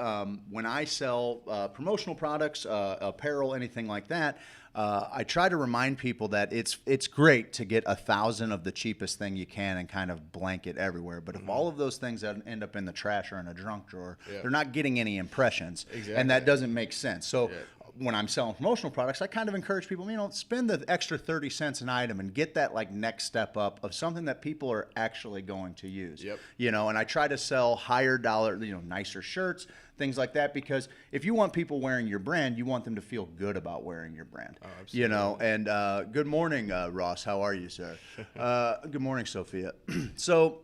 when I sell promotional products, apparel, anything like that, I try to remind people that it's great to get 1,000 of the cheapest thing you can and kind of blanket everywhere. But if all of those things that end up in the trash or in a junk drawer, they're not getting any impressions. Exactly. And that doesn't make sense. So when I'm selling promotional products, I kind of encourage people, spend the extra 30 cents an item and get that, like, next step up of something that people are actually going to use. Yep. And I try to sell higher dollar, nicer shirts, things like that, because if you want people wearing your brand, you want them to feel good about wearing your brand. Oh, absolutely. And good morning, Ross. How are you, sir? Good morning, Sophia. So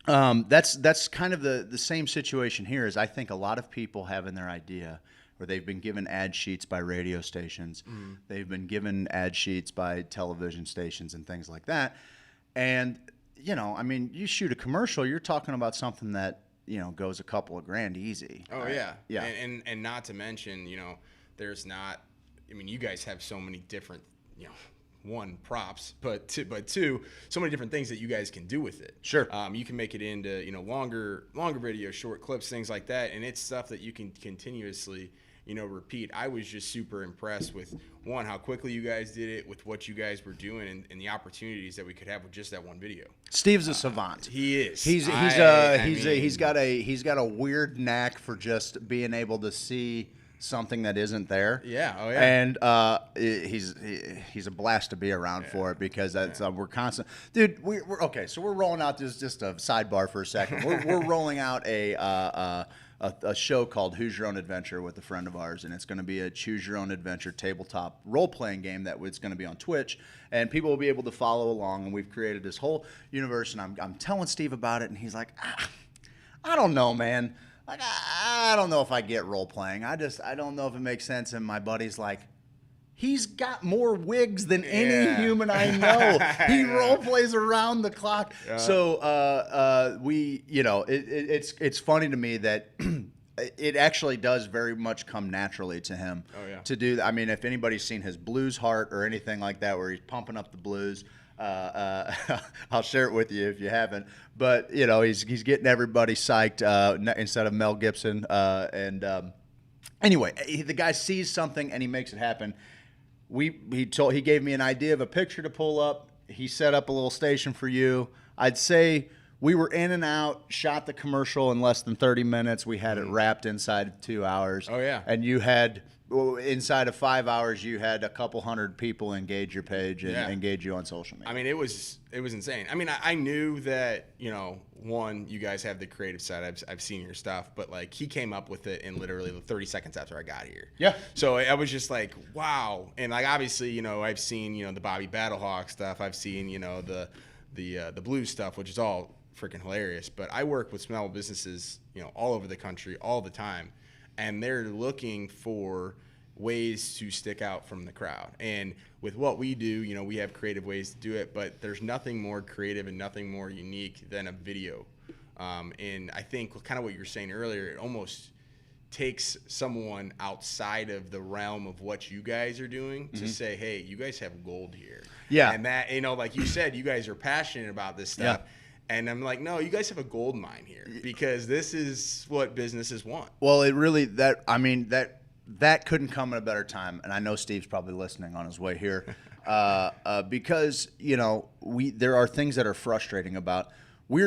that's kind of the same situation here. Is I think a lot of people have in their idea, or they've been given ad sheets by radio stations, they've been given ad sheets by television stations and things like that. And, you shoot a commercial, you're talking about something that, goes a couple of grand ezy. Oh, right? yeah. Yeah. And not to mention, there's not, you guys have so many different, one, props, but two, so many different things that you guys can do with it. Sure. You can make it into, longer videos, short clips, things like that. And it's stuff that you can continuously, repeat. I was just super impressed with, one, how quickly you guys did it, with what you guys were doing, and the opportunities that we could have with just that one video. Steve's a savant. He is. He's got a weird knack for just being able to see something that isn't there. Yeah. Oh yeah. And he's a blast to be around for it, because that's we're constant, dude. We're okay. So we're rolling out this, just a sidebar for a second. We're rolling out a show called Choose Your Own Adventure with a friend of ours, and it's going to be a choose your own adventure tabletop role-playing game that it's going to be on Twitch, and people will be able to follow along. And we've created this whole universe, and I'm telling Steve about it, and he's like, I don't know, man. Like, I don't know if I get role-playing. I don't know if it makes sense. And my buddy's like, he's got more wigs than any human I know. He role plays around the clock. Yeah. So it's funny to me that it actually does very much come naturally to him to do that. I mean, if anybody's seen his blues heart or anything like that, where he's pumping up the blues, I'll share it with you if you haven't. But he's getting everybody psyched instead of Mel Gibson, and Anyway, the guy sees something and he makes it happen. He gave me an idea of a picture to pull up. He set up a little station for you. I'd say we were in and out, shot the commercial in less than 30 minutes. We had it wrapped inside of 2 hours. Oh, yeah. And you had, inside of 5 hours, you had a couple hundred people engage your page and engage you on social media. I mean, it was insane. I mean, I knew that, one, you guys have the creative side. I've seen your stuff, but like he came up with it in literally 30 seconds after I got here. Yeah. So I was just like, wow. And like, obviously, I've seen, the Bobby Battlehawk stuff. I've seen, the blues stuff, which is all freaking hilarious. But I work with small businesses, all over the country all the time, and they're looking for ways to stick out from the crowd. And with what we do, we have creative ways to do it, but there's nothing more creative and nothing more unique than a video. And I think kind of what you were saying earlier, it almost takes someone outside of the realm of what you guys are doing to say, hey, you guys have gold here. Yeah. And that, like you said, you guys are passionate about this stuff. Yeah. And I'm like, no, you guys have a gold mine here because this is what businesses want. Well, it really, that couldn't come at a better time. And I know Steve's probably listening on his way here because, there are things that are frustrating about we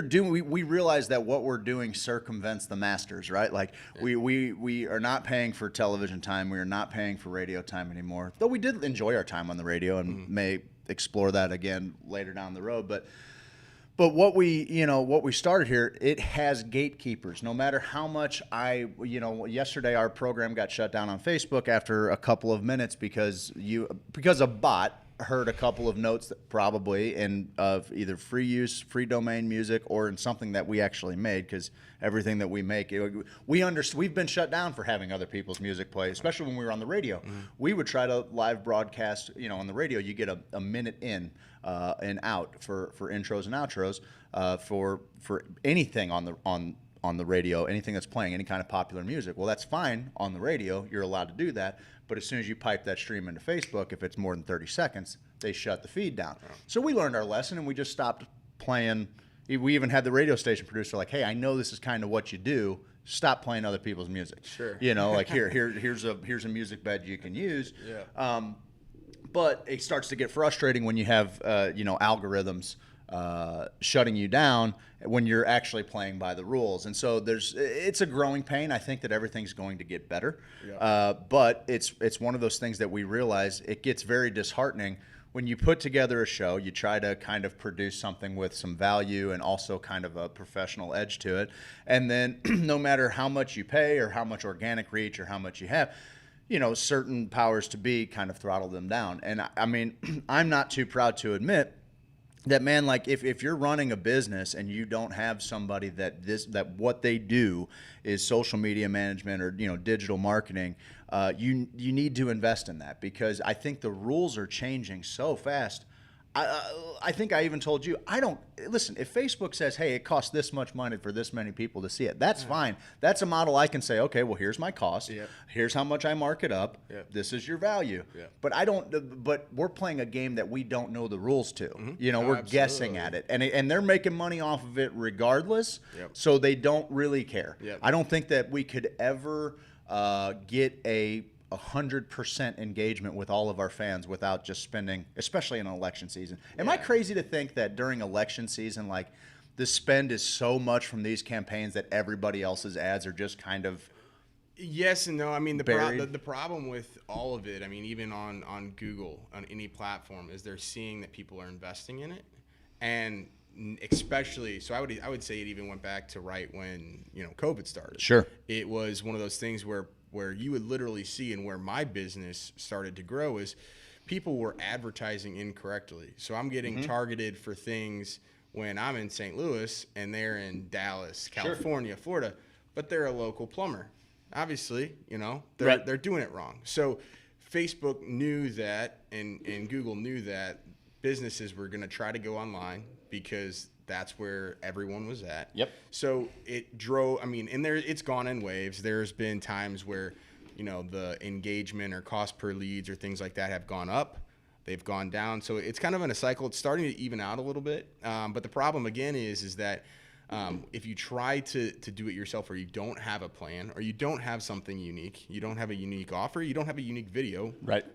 realize that what we're doing circumvents the masters, right? Like we are not paying for television time. We are not paying for radio time anymore, though we did enjoy our time on the radio and may explore that again later down the road. But what we started here, it has gatekeepers. No matter how much yesterday our program got shut down on Facebook after a couple of minutes because a bot heard a couple of notes that probably of either free domain music or in something that we actually made, because everything that we make, we've been shut down for having other people's music play, especially when we were on the radio. We would try to live broadcast, on the radio, you get a minute in and out for intros and outros for anything on the radio, anything that's playing, any kind of popular music. Well, that's fine on the radio. You're allowed to do that. But as soon as you pipe that stream into Facebook, if it's more than 30 seconds, they shut the feed down. Oh. So we learned our lesson and we just stopped playing. We even had the radio station producer like, hey, I know this is kind of what you do. Stop playing other people's music. Sure. Like here's a music bed you can use. Yeah. But it starts to get frustrating when you have algorithms shutting you down when you're actually playing by the rules. And so it's a growing pain. I think that everything's going to get better. Yeah. But it's one of those things that we realize it gets very disheartening when you put together a show, you try to kind of produce something with some value and also kind of a professional edge to it. And then no matter how much you pay or how much organic reach or how much you have, certain powers to be kind of throttle them down. And I mean, I'm not too proud to admit that, man, like if you're running a business and you don't have somebody that what they do is social media management or digital marketing, you need to invest in that, because I think the rules are changing so fast. I think I even told you, listen, if Facebook says, hey, it costs this much money for this many people to see it, that's fine. That's a model I can say, okay, well, here's my cost. Yep. Here's how much I mark it up. Yep. This is your value. Yep. But we're playing a game that we don't know the rules to. Mm-hmm. We're guessing at it. And they're making money off of it regardless, so they don't really care. Yep. I don't think that we could ever get a 100% engagement with all of our fans without just spending, especially in an election season. Am I crazy to think that during election season, like, the spend is so much from these campaigns that everybody else's ads are just kind of yes and no? I mean, the problem with all of it, I mean, even on Google, on any platform, is they're seeing that people are investing in it, and especially, so I would say it even went back to right when COVID started. Sure, it was one of those things where you would literally see, and where my business started to grow, is people were advertising incorrectly. So I'm getting targeted for things when I'm in St. Louis and they're in Dallas, California, Florida, but they're a local plumber. Obviously, they're doing it wrong. So Facebook knew that, and Google knew that businesses were going to try to go online because that's where everyone was at. Yep. So it drove, and it's gone in waves. There's been times where, the engagement or cost per leads or things like that have gone up. They've gone down. So it's kind of in a cycle. It's starting to even out a little bit. But the problem again is that If you try to do it yourself, or you don't have a plan, or you don't have something unique, you don't have a unique offer, you don't have a unique video, right?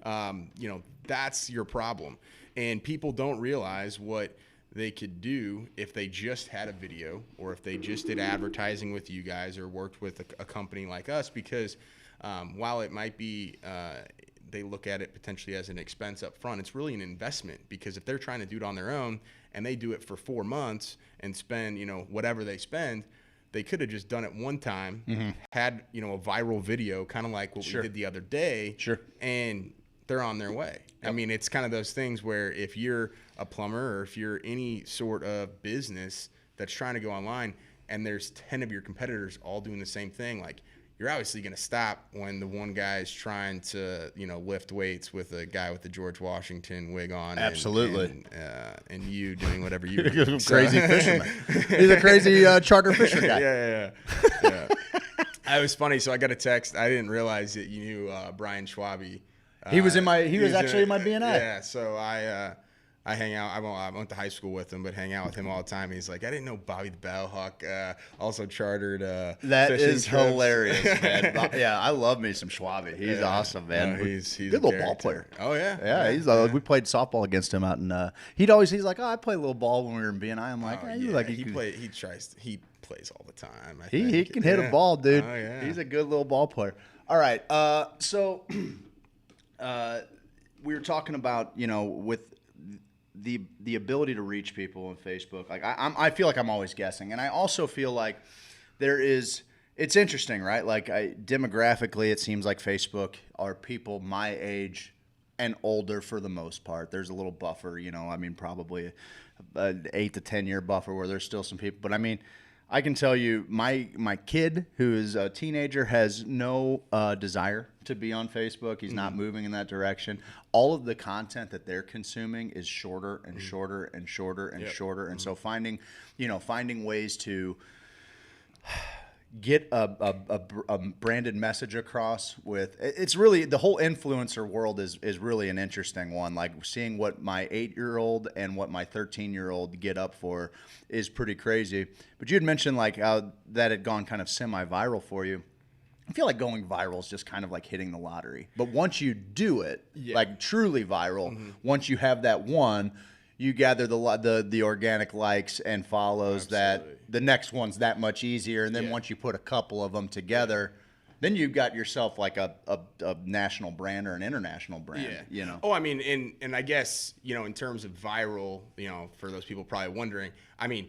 You know, that's your problem. And people don't realize what they could do if they just had a video, or if they just did advertising with you guys, or worked with a company like us, because while it might be, they look at it potentially as an expense up front, it's really an investment, because if they're trying to do it on their own and they do it for 4 months and spend, you know, whatever they spend, they could have just done it one time, had, you know, a viral video, kind of like what we did the other day, and they're on their way. I mean, it's kind of those things where if you're a plumber, or if you're any sort of business that's trying to go online, and there's 10 of your competitors all doing the same thing, like, you're obviously going to stop when the one guy's trying to, you know, lift weights with a guy with the George Washington wig on. Absolutely. And you doing whatever you do. Crazy fisherman. He's a crazy charter fisher guy. Yeah. It was funny. So I got a text. I didn't realize that you knew Brian Schwabe. He was actually in my BNI. Yeah. So I hang out. I went to high school with him, but hang out with him all the time. He's like, I didn't know Bobby the Bellhawk also chartered. That is trips. Hilarious, man. Yeah, I love me some Schwabe. He's awesome, man. He's good little ball player. Oh yeah. Yeah. He's we played softball against him out in. He's like, oh, I play a little ball when we were in BNI. I'm like, he plays all the time. He can hit a ball, dude. Oh yeah. He's a good little ball player. All right. So we were talking about, you know, with the ability to reach people on Facebook. Like I feel like I'm always guessing, and I also feel like it's interesting, right? Like demographically, it seems like Facebook are people my age and older for the most part. There's a little buffer, you know. I mean, probably an 8 to 10 year buffer where there's still some people, but I mean, I can tell you, my kid, who is a teenager, has no desire to be on Facebook. He's not moving in that direction. All of the content that they're consuming is shorter and shorter and shorter and shorter. And so finding ways to get a branded message across with, it's really, the whole influencer world is really an interesting one. Like seeing what my 8-year-old and what my 13-year-old get up for is pretty crazy. But you had mentioned like how that had gone kind of semi-viral for you. I feel like going viral is just kind of like hitting the lottery. But once you do it, like truly viral, once you have that one, you gather the organic likes and follows. Absolutely. That the next one's that much easier. And then once you put a couple of them together, then you've got yourself like a national brand or an international brand. Yeah. You know. Oh, I mean, and I guess, you know, in terms of viral, you know, for those people probably wondering, I mean,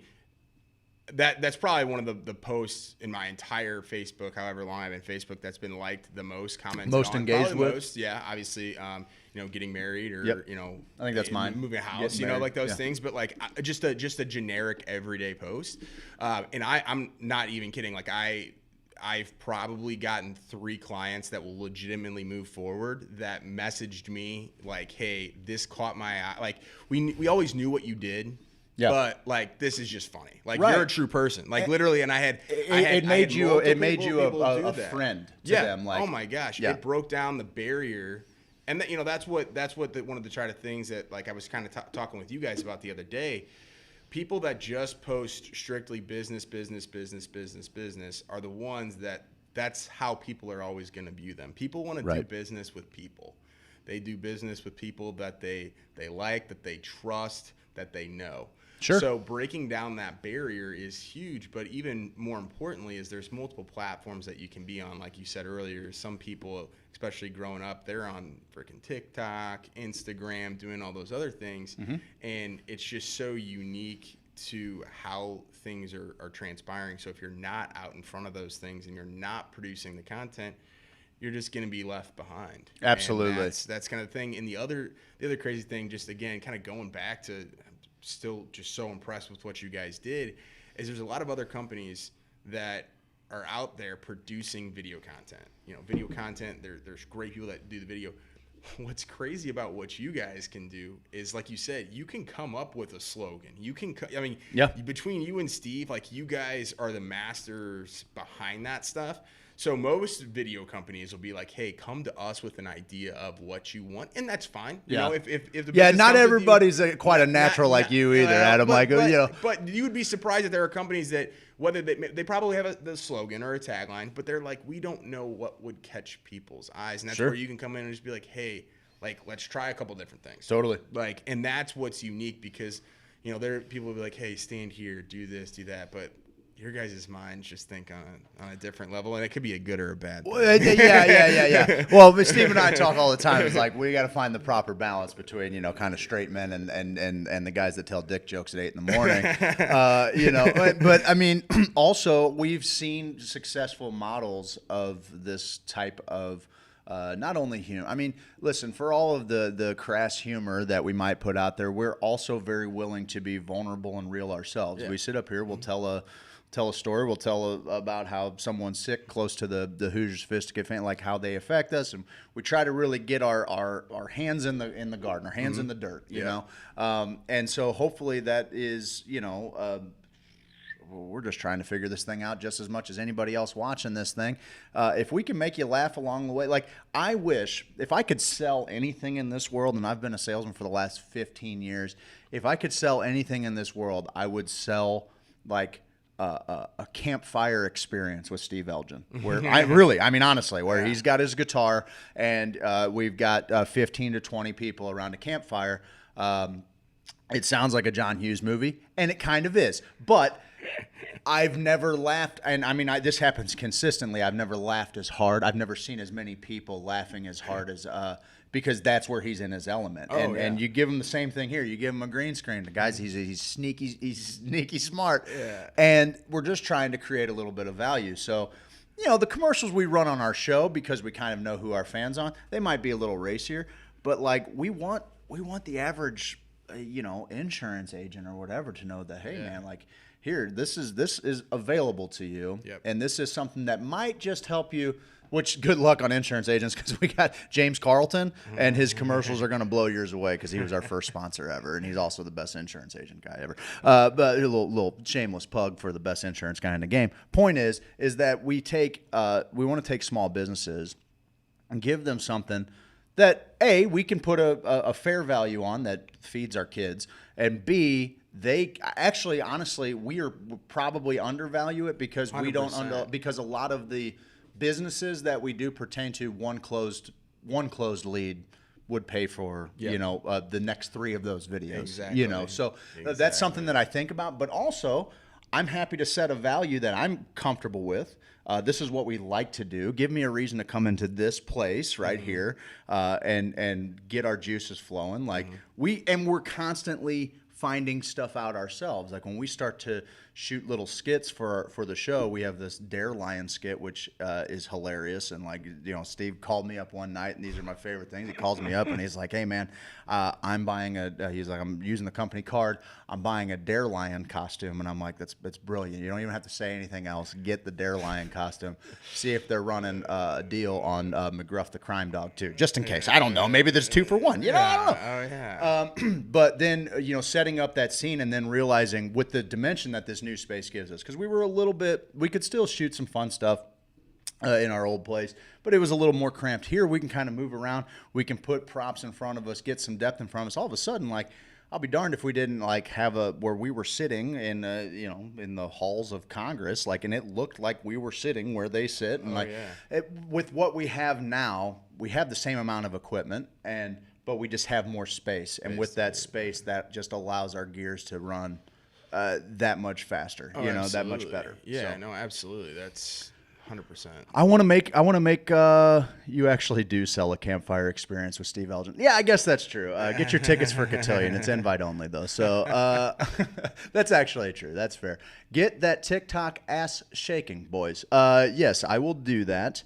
that's probably one of the posts in my entire Facebook, however long I've been Facebook, that's been liked the most, commented most on. Engaged with. Most, yeah, obviously, you know, getting married or you know, I think that's mine. Moving a house, you know, like those things. But like just a generic everyday post, and I'm not even kidding. Like I've probably gotten 3 clients that will legitimately move forward that messaged me like, hey, this caught my eye. Like we always knew what you did. Yeah. But like this is just funny. Like you're a true person. Like literally, and it made you a friend to them. Like, oh my gosh, it broke down the barrier, and that, you know, that's what one of the try to things that like I was kind of talking with you guys about the other day. People that just post strictly business are the ones that's how people are always going to view them. People want to do business with people. They do business with people that they like, that they trust, that they know. Sure. So breaking down that barrier is huge, but even more importantly is there's multiple platforms that you can be on. Like you said earlier, some people, especially growing up, they're on freaking TikTok, Instagram, doing all those other things. And it's just so unique to how things are transpiring. So if you're not out in front of those things and you're not producing the content, you're just going to be left behind. Absolutely. And that's kind of the thing. And the other crazy thing, just again, kind of going back to, I'm still just so impressed with what you guys did, is there's a lot of other companies that are out there producing video content. You know, video content, there's great people that do the video. What's crazy about what you guys can do is, like you said, you can come up with a slogan. You can, I mean, between you and Steve, like you guys are the masters behind that stuff. So most video companies will be like, "Hey, come to us with an idea of what you want," and that's fine. You know, if the business not comes with everybody's you, quite a natural like you either, Adam. But you would be surprised that there are companies that whether they probably have the slogan or a tagline, but they're like, we don't know what would catch people's eyes, and that's where you can come in and just be like, "Hey, like let's try a couple different things." Totally. Like, and that's what's unique because there people will be like, "Hey, stand here, do this, do that," but your guys' minds just think on a different level, and it could be a good or a bad thing. Yeah. Well, Steve and I talk all the time. It's like we got to find the proper balance between kind of straight men and the guys that tell dick jokes at 8 in the morning. But I mean, also we've seen successful models of this type of. Not only humor. I mean, listen, for all of the crass humor that we might put out there, we're also very willing to be vulnerable and real ourselves. We sit up here, we'll tell a story. We'll tell about how someone's sick close to the Hoosier Sophisticate fan, like how they affect us, and we try to really get our hands in the garden, our hands in the dirt, you know. And so hopefully that is, we're just trying to figure this thing out just as much as anybody else watching this thing. If we can make you laugh along the way, like I wish if I could sell anything in this world, and I've been a salesman for the last 15 years, if I could sell anything in this world, I would sell like a campfire experience with Steve Elgin, where honestly, where he's got his guitar and we've got 15 to 20 people around a campfire. It sounds like a John Hughes movie, and it kind of is, but I've never laughed, and I mean, this happens consistently. I've never laughed as hard. I've never seen as many people laughing as hard as because that's where he's in his element. And you give him the same thing here. You give him a green screen. The guy's he's sneaky smart. Yeah. And we're just trying to create a little bit of value. So, the commercials we run on our show, because we kind of know who our fans are, they might be a little racier, but like we want the average insurance agent or whatever to know that, hey man, like here, this is available to you, and this is something that might just help you. Which good luck on insurance agents, because we got James Carlton, and his commercials are going to blow yours away because he was our first sponsor ever, and he's also the best insurance agent guy ever. But a little shameless plug for the best insurance guy in the game. Point is that we want to take small businesses and give them something that A, we can put a fair value on that feeds our kids, and B, they actually, honestly, we are probably undervalue it because 100%. We don't because a lot of the businesses that we do pertain to one closed lead would pay for the next 3 of those videos. Exactly. So that's something that I think about. But also, I'm happy to set a value that I'm comfortable with. This is what we like to do. Give me a reason to come into this place right here and get our juices flowing. Like we're constantly finding stuff out ourselves. Like when we start to shoot little skits for the show, we have this Dare Lion skit, which is hilarious. And Steve called me up one night, and these are my favorite things. He calls me up and he's like, "Hey man, I'm buying I'm using the company card. I'm buying a Dare Lion costume." And I'm like, that's brilliant. You don't even have to say anything else. Get the Dare Lion costume. See if they're running a deal on McGruff the Crime Dog too, just in case. I don't know. Maybe there's 2 for 1. I don't know. Oh yeah. But then setting up that scene and then realizing with the dimension that this new space gives us, because we could still shoot some fun stuff in our old place, but it was a little more cramped. Here we can kind of move around, we can put props in front of us, get some depth in front of us. All of a sudden, like, I'll be darned if we didn't have where we were sitting in in the halls of Congress, and it looked like we were sitting where they sit, and with what we have now, we have the same amount of equipment, but we just have more space, and with that space, that just allows our gears to run that much faster, that much better. Yeah, so. No, absolutely. That's 100%. I want to make you actually do sell a campfire experience with Steve Elgin. Yeah, I guess that's true. Get your tickets for Cotillion. It's invite only though. So that's actually true. That's fair. Get that TikTok ass shaking, boys. Yes, I will do that.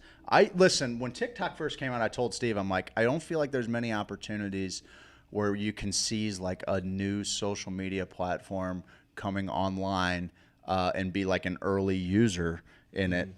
Listen, when TikTok first came out, I told Steve, I'm like, I don't feel like there's many opportunities where you can seize like a new social media platform coming online and be like an early user in it,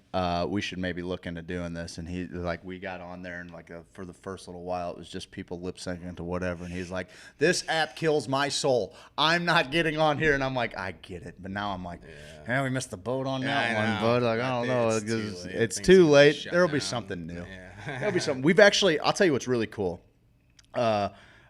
we should maybe look into doing this. And he like, we got on there and like for the first little while, it was just people lip syncing to whatever. And he's like, this app kills my soul. I'm not getting on here. And I'm like, I get it. But now I'm like, we missed the boat on that one. But like, I don't know. It's too late. There'll be something new. There'll be something. We've actually, I'll tell you what's really cool.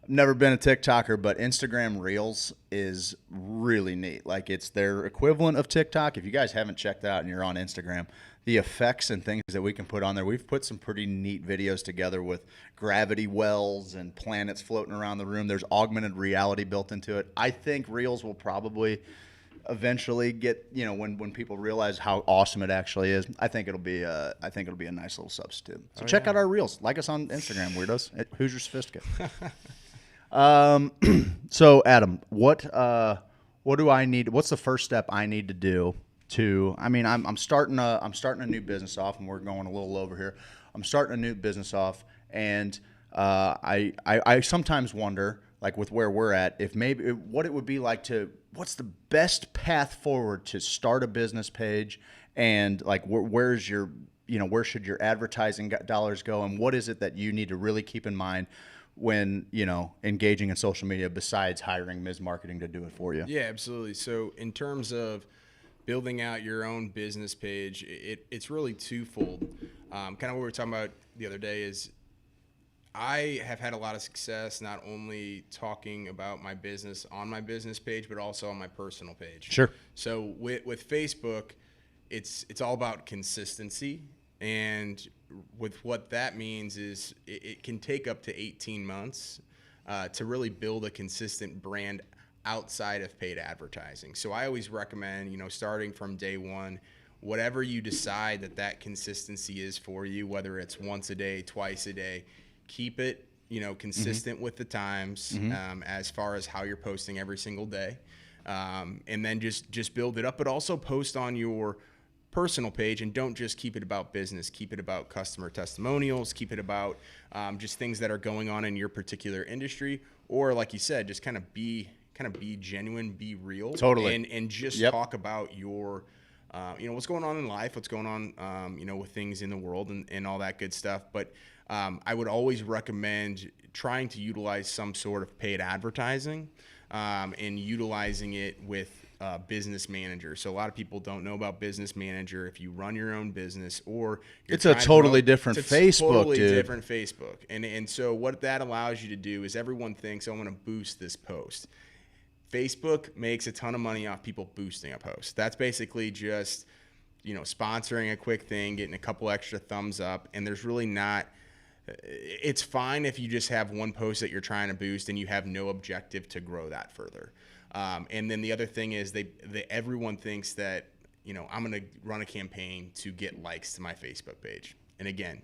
Never been a TikToker, but Instagram Reels is really neat. Like, it's their equivalent of TikTok. If you guys haven't checked that out and you're on Instagram, the effects and things that we can put on there, we've put some pretty neat videos together with gravity wells and planets floating around the room. There's augmented reality built into it. I think Reels will probably eventually get, you know, when people realize how awesome it actually is, I think it'll be a nice little substitute. So check out our Reels. Like us on Instagram, weirdos, at Hoosier Sophisticate. So Adam, what do I need? What's the first step I need to do to, I mean, I'm starting a new business off, and we're going a little over here. I'm starting a new business off, and I sometimes wonder, like with where we're at, if maybe what it would be like to, what's the best path forward to start a business page, and like where's your, you know, where should your advertising dollars go, and what is it that you need to really keep in mind when, you know, engaging in social media besides hiring Mizz Marketing to do it for you? Yeah, absolutely. So in terms of building out your own business page, it's really twofold. Kind of what we were talking about the other day is I have had a lot of success not only talking about my business on my business page, but also on my personal page. Sure. So with Facebook, it's all about consistency. And with what that means is it can take up to 18 months to really build a consistent brand outside of paid advertising. So I always recommend, you know, starting from day one, whatever you decide that consistency is for you, whether it's once a day, twice a day, keep it, you know, consistent with the times as far as how you're posting every single day. And then just build it up, but also post on your personal page, and don't just keep it about business. Keep it about customer testimonials. Keep it about just things that are going on in your particular industry, or like you said, just kind of be genuine, be real, totally, and just talk about your, you know, what's going on in life, what's going on, you know, with things in the world and all that good stuff. But I would always recommend trying to utilize some sort of paid advertising, and utilizing it with Business Manager. So a lot of people don't know about Business Manager. If you run your own business, or it's a totally different Facebook, totally dude. different Facebook. And so what that allows you to do is everyone thinks, I want to boost this post. Facebook makes a ton of money off people boosting a post. That's basically just, you know, sponsoring a quick thing, getting a couple extra thumbs up, and there's really not. It's fine if you just have one post that you're trying to boost and you have no objective to grow that further. And then the other thing is everyone thinks that, you know, I'm going to run a campaign to get likes to my Facebook page. And again,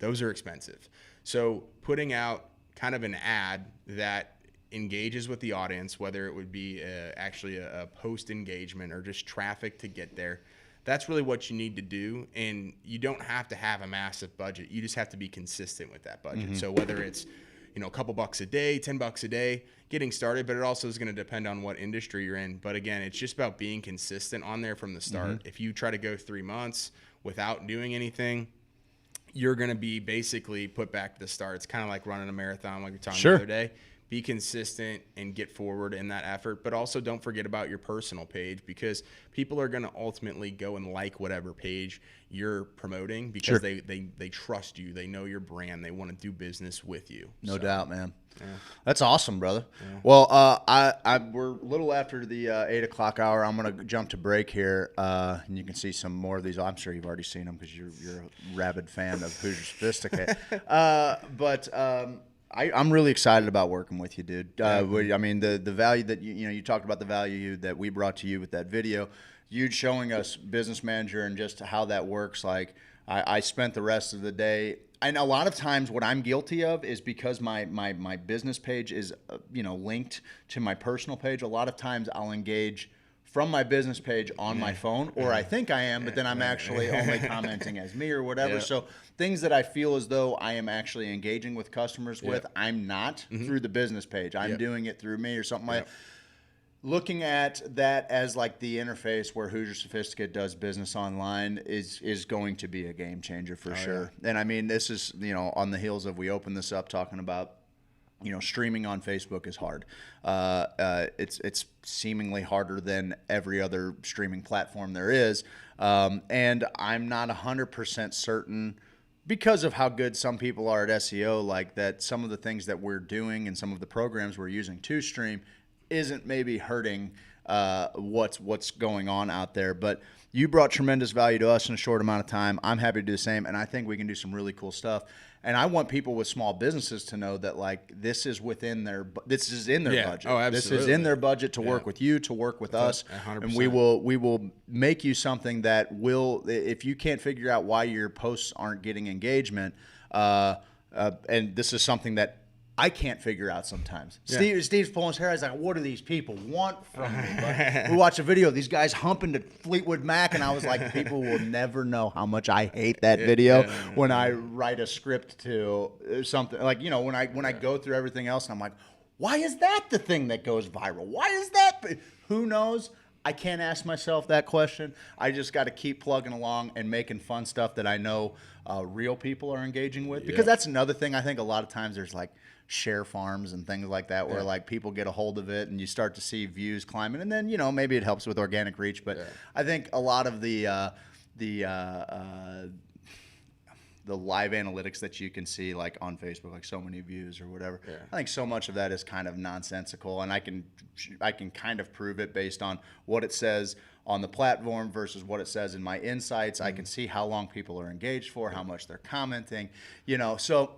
those are expensive. So putting out kind of an ad that engages with the audience, whether it would be actually a post engagement or just traffic to get there, that's really what you need to do. And you don't have to have a massive budget. You just have to be consistent with that budget. So whether it's, you know, a couple bucks a day, $10 a day, getting started, but it also is going to depend on what industry you're in. But again, it's just about being consistent on there from the start. If you try to go 3 months without doing anything, you're going to be basically put back to the start. It's kind of like running a marathon, like we were talking the other day. Be consistent and get forward in that effort, but also don't forget about your personal page, because people are going to ultimately go and like whatever page you're promoting, because they trust you, they know your brand, they want to do business with you. No doubt, man. Yeah. That's awesome, brother. Yeah. Well, we're a little after the 8 o'clock hour. I'm going to jump to break here, and you can see some more of these. I'm sure you've already seen them because you're a rabid fan of Hoosier Sophisticate. I'm really excited about working with you, dude. I mean, the value that you talked about, the value that we brought to you with that video, you showing us Business Manager and just how that works. Like, I spent the rest of the day. And a lot of times what I'm guilty of is because my business page is, linked to my personal page. A lot of times I'll engage from my business page on my phone, or I think I am, but then I'm actually only commenting as me or whatever. Yep. So things that I feel as though I am actually engaging with customers with, I'm not through the business page. I'm doing it through me or something like that. looking at that as like the interface where Hoosier Sophisticate does business online is going to be a game changer for sure. Yeah. And I mean, this is, you know, on the heels of, we opened this up talking about, you know, streaming on Facebook is hard. It's seemingly harder than every other streaming platform there is. And I'm not 100% certain, because of how good some people are at SEO, like that some of the things that we're doing and some of the programs we're using to stream isn't maybe hurting what's going on out there. But you brought tremendous value to us in a short amount of time. I'm happy to do the same, and I think we can do some really cool stuff. And I want people with small businesses to know that, like, this is in their budget. Oh, absolutely. This is in their budget to work with you, to work with us, 100%. and we will make you something that will. If you can't figure out why your posts aren't getting engagement, and this is something that I can't figure out sometimes. Yeah. Steve's pulling his hair. He's like, what do these people want from me? But we watched a video of these guys humping to Fleetwood Mac, and I was like, people will never know how much I hate that video when I write a script to something. Like, you know, when I go through everything else, and I'm like, why is that the thing that goes viral? Why is that? Who knows? I can't ask myself that question. I just got to keep plugging along and making fun stuff that I know real people are engaging with. Because that's another thing. I think a lot of times there's like share farms and things like that where like people get a hold of it and you start to see views climbing, and then, you know, maybe it helps with organic reach. But I think a lot of the live analytics that you can see, like on Facebook, like so many views or whatever, I think so much of that is kind of nonsensical, and I can kind of prove it based on what it says on the platform versus what it says in my insights. I can see how long people are engaged for, how much they're commenting, you know. So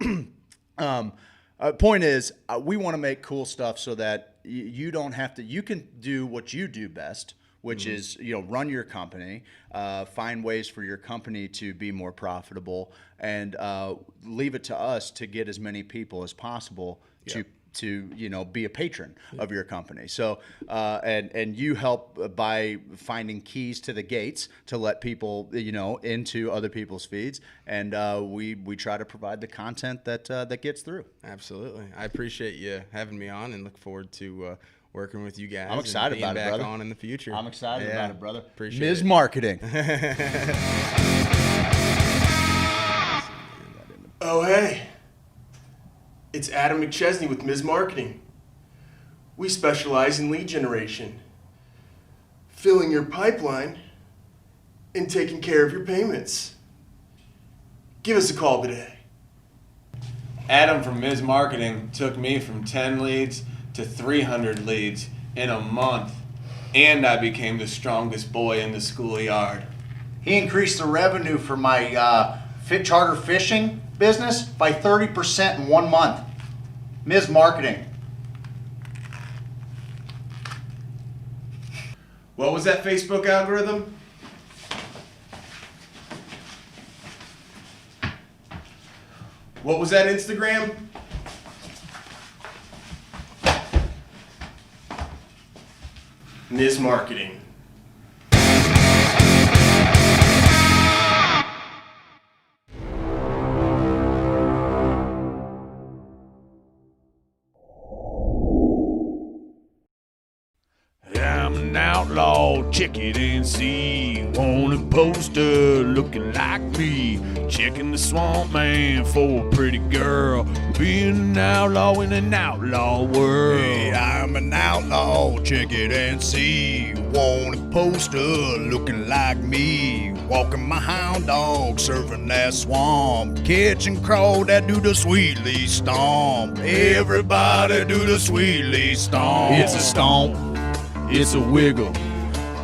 point is, we want to make cool stuff so that you don't have to. You can do what you do best, which is, you know, run your company, find ways for your company to be more profitable, and leave it to us to get as many people as possible to you know, be a patron of your company. So and you help by finding keys to the gates to let people, you know, into other people's feeds, and we try to provide the content that gets through. Absolutely. I appreciate you having me on, and look forward to working with you guys. I'm excited about it, brother. On in the future. I'm excited about it, brother. Appreciate it. Mizz Marketing. Oh, hey. It's Adam McChesney with Mizz Marketing. We specialize in lead generation, filling your pipeline, and taking care of your payments. Give us a call today. Adam from Mizz Marketing took me from 10 leads to 300 leads in a month, and I became the strongest boy in the schoolyard. He increased the revenue for my charter fishing business by 30% in 1 month. Mizz Marketing. What was that Facebook algorithm? What was that Instagram? Mizz Marketing. I'm an outlaw, check it and see. Want a poster looking like me. Checking the swamp man for a pretty girl. Being an outlaw in an outlaw world. Hey, I'm an outlaw, check it and see. Want a poster looking like me. Walking my hound dog, surfing that swamp. Catching crow that do the sweetly stomp. Everybody do the sweetly stomp. It's a stomp. It's a wiggle,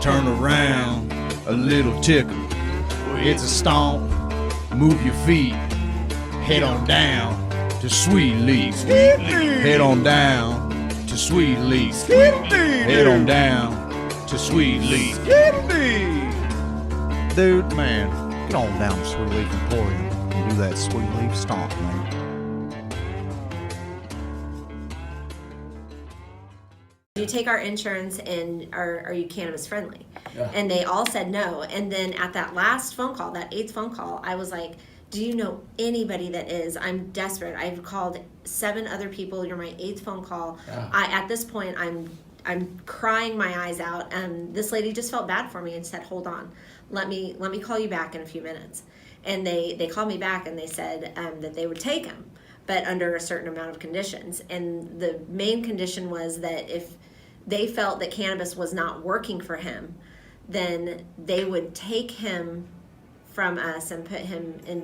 turn around, a little tickle. It's a stomp, move your feet, head on down to Sweet Leaf. Head on down to Sweet Leaf. Head on down to Sweet Leaf. Dude, man, get on down to Sweet Leaf Emporium and do that Sweet Leaf stomp, man. Do you take our insurance, and are you cannabis friendly? And they all said no. And then at that last phone call, that 8th phone call, I was like, do you know anybody that is? I'm desperate. I've called 7 other people. You're my 8th phone call. At this point, I'm I'm crying my eyes out, and this lady just felt bad for me and said, hold on, let me call you back in a few minutes. And they called me back, and they said that they would take him, but under a certain amount of conditions. And the main condition was that if they felt that cannabis was not working for him, then they would take him from us and put him in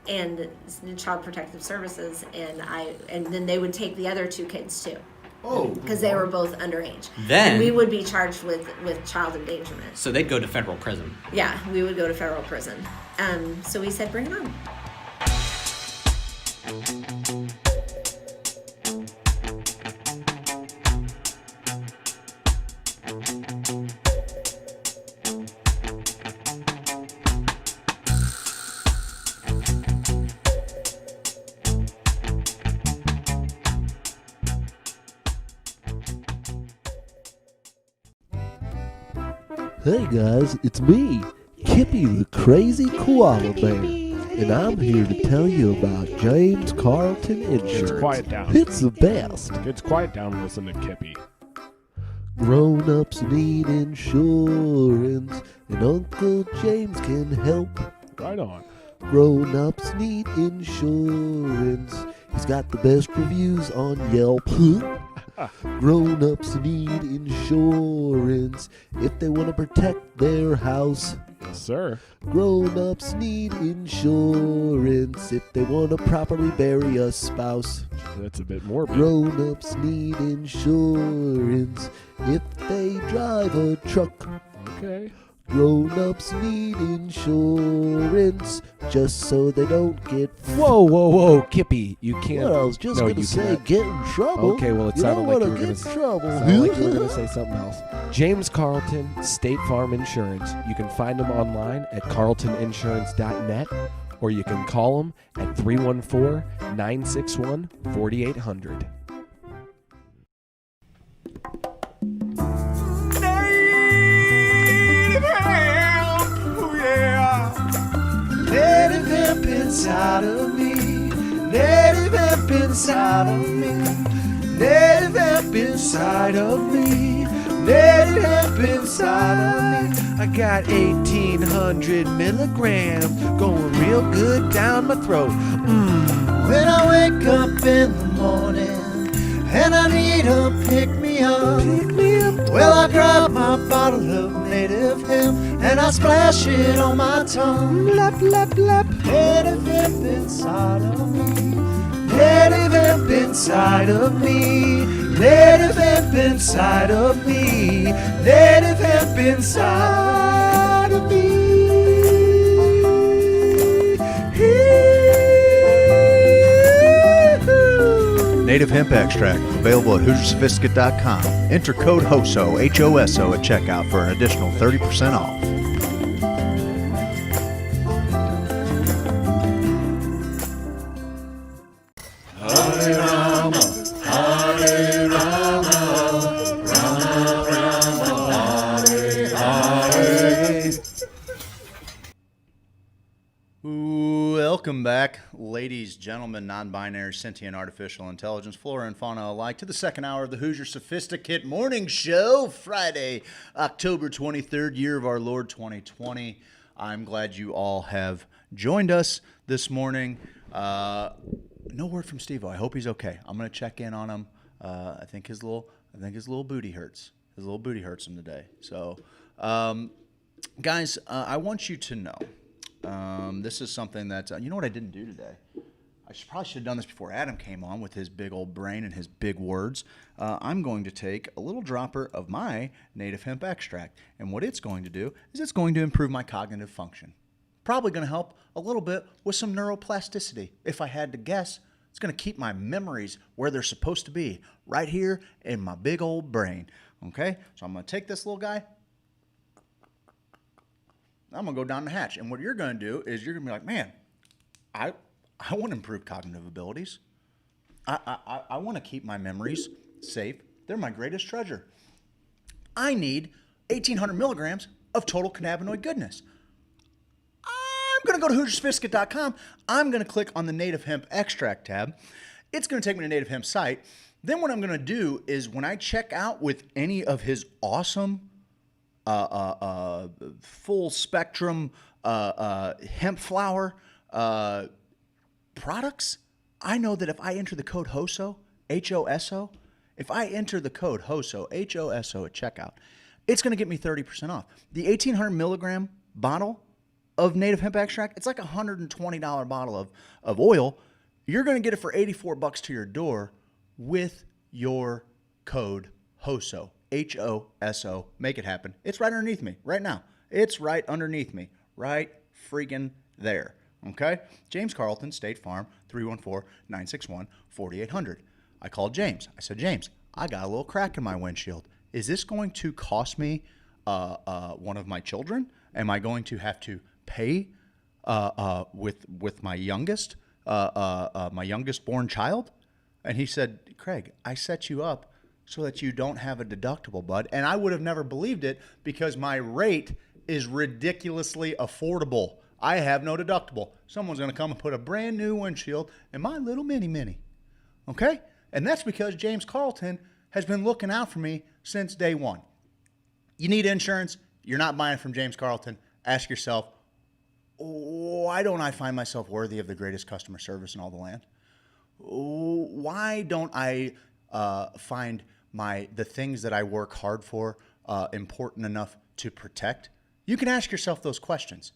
and Child Protective Services, and then they would take the other 2 kids too. Oh, because they were both underage. Then and we would be charged with child endangerment. So they'd go to federal prison. Yeah, we would go to federal prison. So we said, bring it on. Hey guys, it's me, Kippy the Crazy Koala Bear, and I'm here to tell you about James Carlton Insurance. Kids, quiet down. It's the best. Kids, quiet down and listen to Kippy. Grown-ups need insurance, and Uncle James can help. Right on. Grown-ups need insurance. He's got the best reviews on Yelp. Grown-ups need insurance if they want to protect their house. Yes, sir. Grown-ups need insurance if they want to properly bury a spouse. That's a bit morbid. Grown-ups need insurance if they drive a truck. Okay. Grown-ups need insurance just so they don't get... Whoa, Kippy, you can't... Well, I was just going to say get in trouble. Okay, well, it you sounded don't like you wanna were going get to... in trouble. Sounded like you were going to say something else. James Carlton, State Farm Insurance. You can find him online at carltoninsurance.net, or you can call him at 314-961-4800. Native hemp inside of me. Native hemp inside of me. Native hemp inside of me. Native hemp inside of me. I got 1,800 milligrams going real good down my throat. When I wake up in the morning and I need a pick-me-up, well, I grab my bottle of native hemp and I splash it on my tongue. Lap, lap, lap. Native hemp inside of me. Native hemp inside of me. Native hemp inside of me. Native hemp inside of me. Native hemp extract, available at HoosierSophisticate.com. Enter code HOSO, H-O-S-O, at checkout for an additional 30% off. Hare Rama, Hare Rama, Rama Rama, Hare Hare. Welcome back, ladies, gentlemen, non-binary, sentient, artificial intelligence, flora and fauna alike, to the second hour of the Hoosier Sophisticate Morning Show, Friday, October 23rd, year of our Lord 2020. I'm glad you all have joined us this morning. No word from Steve-O. I hope he's okay. I'm going to check in on him. I think his little booty hurts. His little booty hurts him today. So, guys, I want you to know. This is something that, you know what I didn't do today? I probably should have done this before Adam came on with his big old brain and his big words. I'm going to take a little dropper of my native hemp extract, and what it's going to do is it's going to improve my cognitive function. Probably going to help a little bit with some neuroplasticity. If I had to guess, it's going to keep my memories where they're supposed to be, right here in my big old brain. Okay, so I'm going to take this little guy. I'm going to go down the hatch. And what you're going to do is you're going to be like, man, I want to improve cognitive abilities. I want to keep my memories safe. They're my greatest treasure. I need 1,800 milligrams of total cannabinoid goodness. I'm going to go to HoosierSophisticate.com. I'm going to click on the Native Hemp Extract tab. It's going to take me to Native Hemp site. Then what I'm going to do is when I check out with any of his awesome full spectrum hemp flower products, I know that if I enter the code HOSO, H-O-S-O, if I enter the code HOSO, H-O-S-O at checkout, it's going to get me 30% off. The 1,800 milligram bottle of native hemp extract, it's like a $120 bottle of oil. You're going to get it for $84 to your door with your code HOSO, H-O-S-O. Make it happen. It's right underneath me right now. It's right underneath me, right freaking there. Okay? James Carlton, State Farm, 314-961-4800. I called James. I said, James, I got a little crack in my windshield. Is this going to cost me one of my children? Am I going to have to pay with my youngest born child? And he said, Craig, I set you up so that you don't have a deductible, bud. And I would have never believed it because my rate is ridiculously affordable. I have no deductible. Someone's going to come and put a brand new windshield in my little mini. Okay? And that's because James Carlton has been looking out for me since day one. You need insurance. You're not buying from James Carlton. Ask yourself, why don't I find myself worthy of the greatest customer service in all the land? Why don't I find the things that I work hard for important enough to protect? You can ask yourself those questions.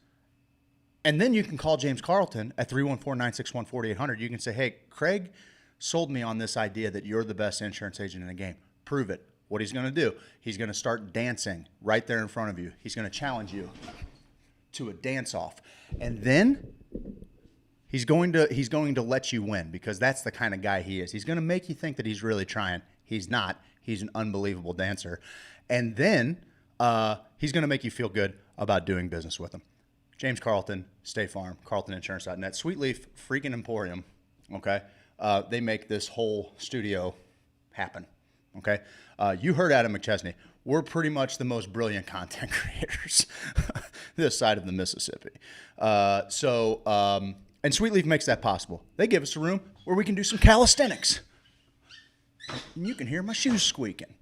And then you can call James Carlton at 314-961-4800. You can say, hey, Craig sold me on this idea that you're the best insurance agent in the game. Prove it. What he's going to do, he's going to start dancing right there in front of you. He's going to challenge you to a dance-off. And then he's going to let you win because that's the kind of guy he is. He's going to make you think that he's really trying. He's not. He's an unbelievable dancer. And then he's going to make you feel good about doing business with him. James Carlton, State Farm, CarltonInsurance.net, Sweetleaf freaking Emporium, okay? They make this whole studio happen, okay? You heard Adam McChesney. We're pretty much the most brilliant content creators this side of the Mississippi. And Sweetleaf makes that possible. They give us a room where we can do some calisthenics. And you can hear my shoes squeaking,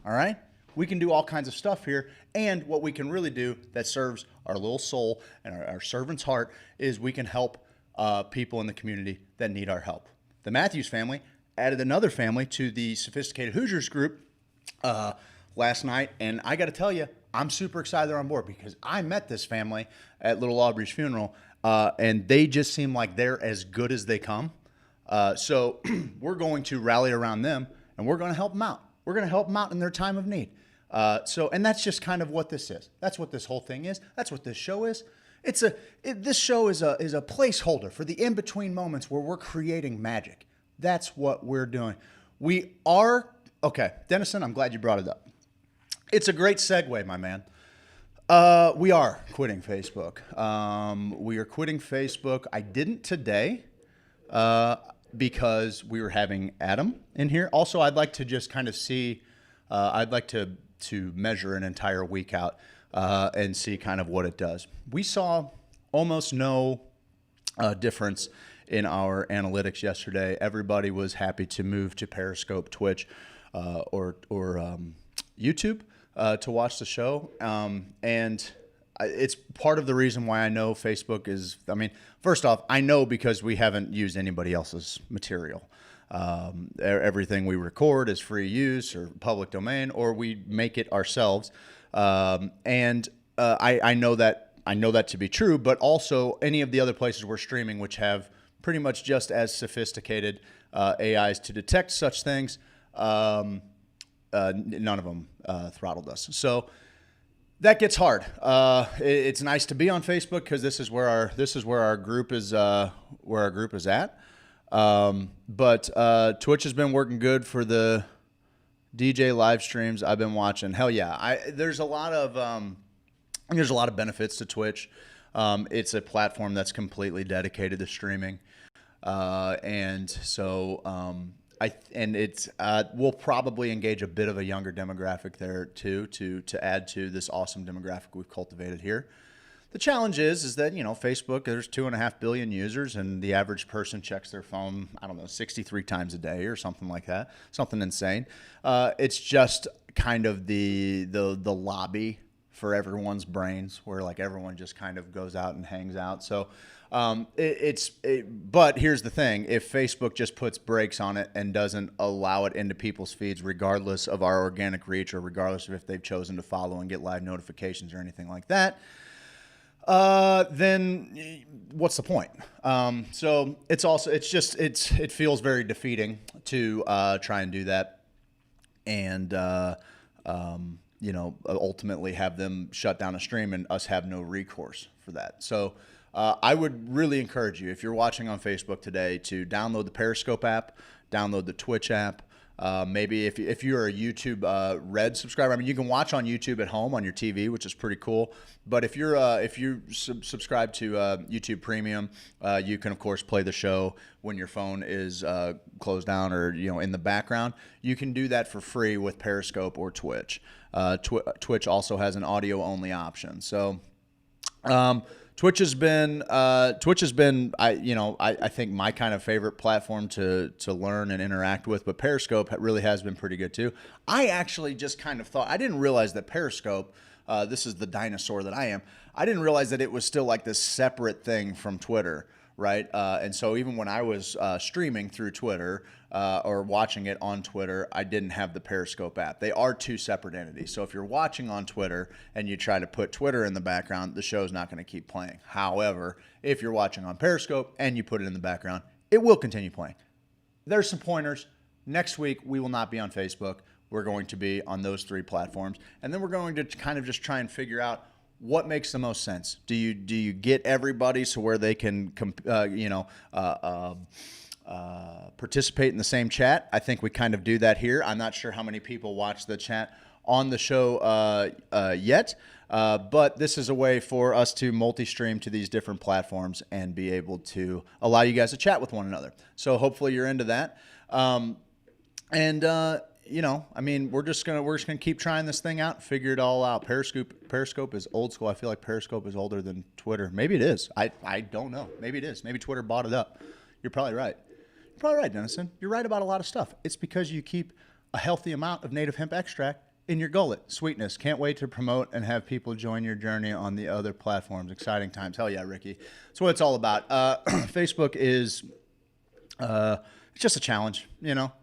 all right? We can do all kinds of stuff here, and what we can really do that serves our little soul and our servant's heart is we can help people in the community that need our help. The Matthews family added another family to the Sophisticated Hoosiers group last night, and I got to tell you, I'm super excited they're on board because I met this family at Little Aubrey's funeral, and they just seem like they're as good as they come. So we're going to rally around them, and we're going to help them out. We're going to help them out in their time of need. And that's just kind of what this is. That's what this whole thing is. That's what this show is. This show is a placeholder for the in-between moments where we're creating magic. That's what we're doing. We are, okay, Dennison, I'm glad you brought it up. It's a great segue, my man. We are quitting Facebook. We are quitting Facebook. I didn't today because we were having Adam in here. Also, I'd like to just kind of see, I'd like to measure an entire week out and see kind of what it does. We saw almost no difference in our analytics yesterday. Everybody was happy to move to Periscope, Twitch, or YouTube to watch the show. And it's part of the reason why I know Facebook is, I mean, first off, I know because we haven't used anybody else's material. Everything we record is free use or public domain, or we make it ourselves. I know that to be true, but also any of the other places we're streaming, which have pretty much just as sophisticated AIs to detect such things, none of them throttled us. So that gets hard. It's nice to be on Facebook because this is where our group is at. But Twitch has been working good for the DJ live streams I've been watching. Hell yeah. There's a lot of benefits to Twitch. It's a platform that's completely dedicated to streaming. We'll probably engage a bit of a younger demographic there too, to add to this awesome demographic we've cultivated here. The challenge is that, Facebook, there's 2.5 billion users, and the average person checks their phone, 63 times a day or something like that, something insane. It's just kind of the lobby for everyone's brains, where like everyone just kind of goes out and hangs out. So but here's the thing: if Facebook just puts brakes on it and doesn't allow it into people's feeds, regardless of our organic reach or regardless of if they've chosen to follow and get live notifications or anything like that, then what's the point? So it feels very defeating to try and do that, and ultimately have them shut down a stream and us have no recourse for that. So I would really encourage you, if you're watching on Facebook today, to download the Periscope app, download the Twitch app. Maybe if you're a YouTube Red subscriber, you can watch on YouTube at home on your TV, which is pretty cool. But if you subscribe to YouTube Premium, you can of course play the show when your phone is closed down or in the background. You can do that for free with Periscope or Twitch. Twitch also has an audio only option. So. Twitch has been I think my kind of favorite platform to learn and interact with, but Periscope really has been pretty good too. I actually just kind of thought, I didn't realize that Periscope, this is the dinosaur that I am, I didn't realize that it was still like this separate thing from Twitter, right? And so even when I was streaming through Twitter or watching it on Twitter, I didn't have the Periscope app. They are two separate entities. So if you're watching on Twitter and you try to put Twitter in the background, the show's not going to keep playing. However, if you're watching on Periscope and you put it in the background, it will continue playing. There's some pointers. Next week, we will not be on Facebook. We're going to be on those three platforms. And then we're going to kind of just try and figure out what makes the most sense. Do you get everybody so where they can participate in the same chat? I think we kind of do that here. I'm not sure how many people watch the chat on the show yet, but this is a way for us to multi-stream to these different platforms and be able to allow you guys to chat with one another. So hopefully you're into that. We're just gonna keep trying this thing out, figure it all out. Periscope is old school. I feel like Periscope is older than Twitter. Maybe it is. I don't know. Maybe it is. Maybe Twitter bought it up. You're probably right. You're probably right, Dennison. You're right about a lot of stuff. It's because you keep a healthy amount of native hemp extract in your gullet. Sweetness. Can't wait to promote and have people join your journey on the other platforms. Exciting times. Hell yeah, Ricky. That's what it's all about. Facebook is... it's just a challenge,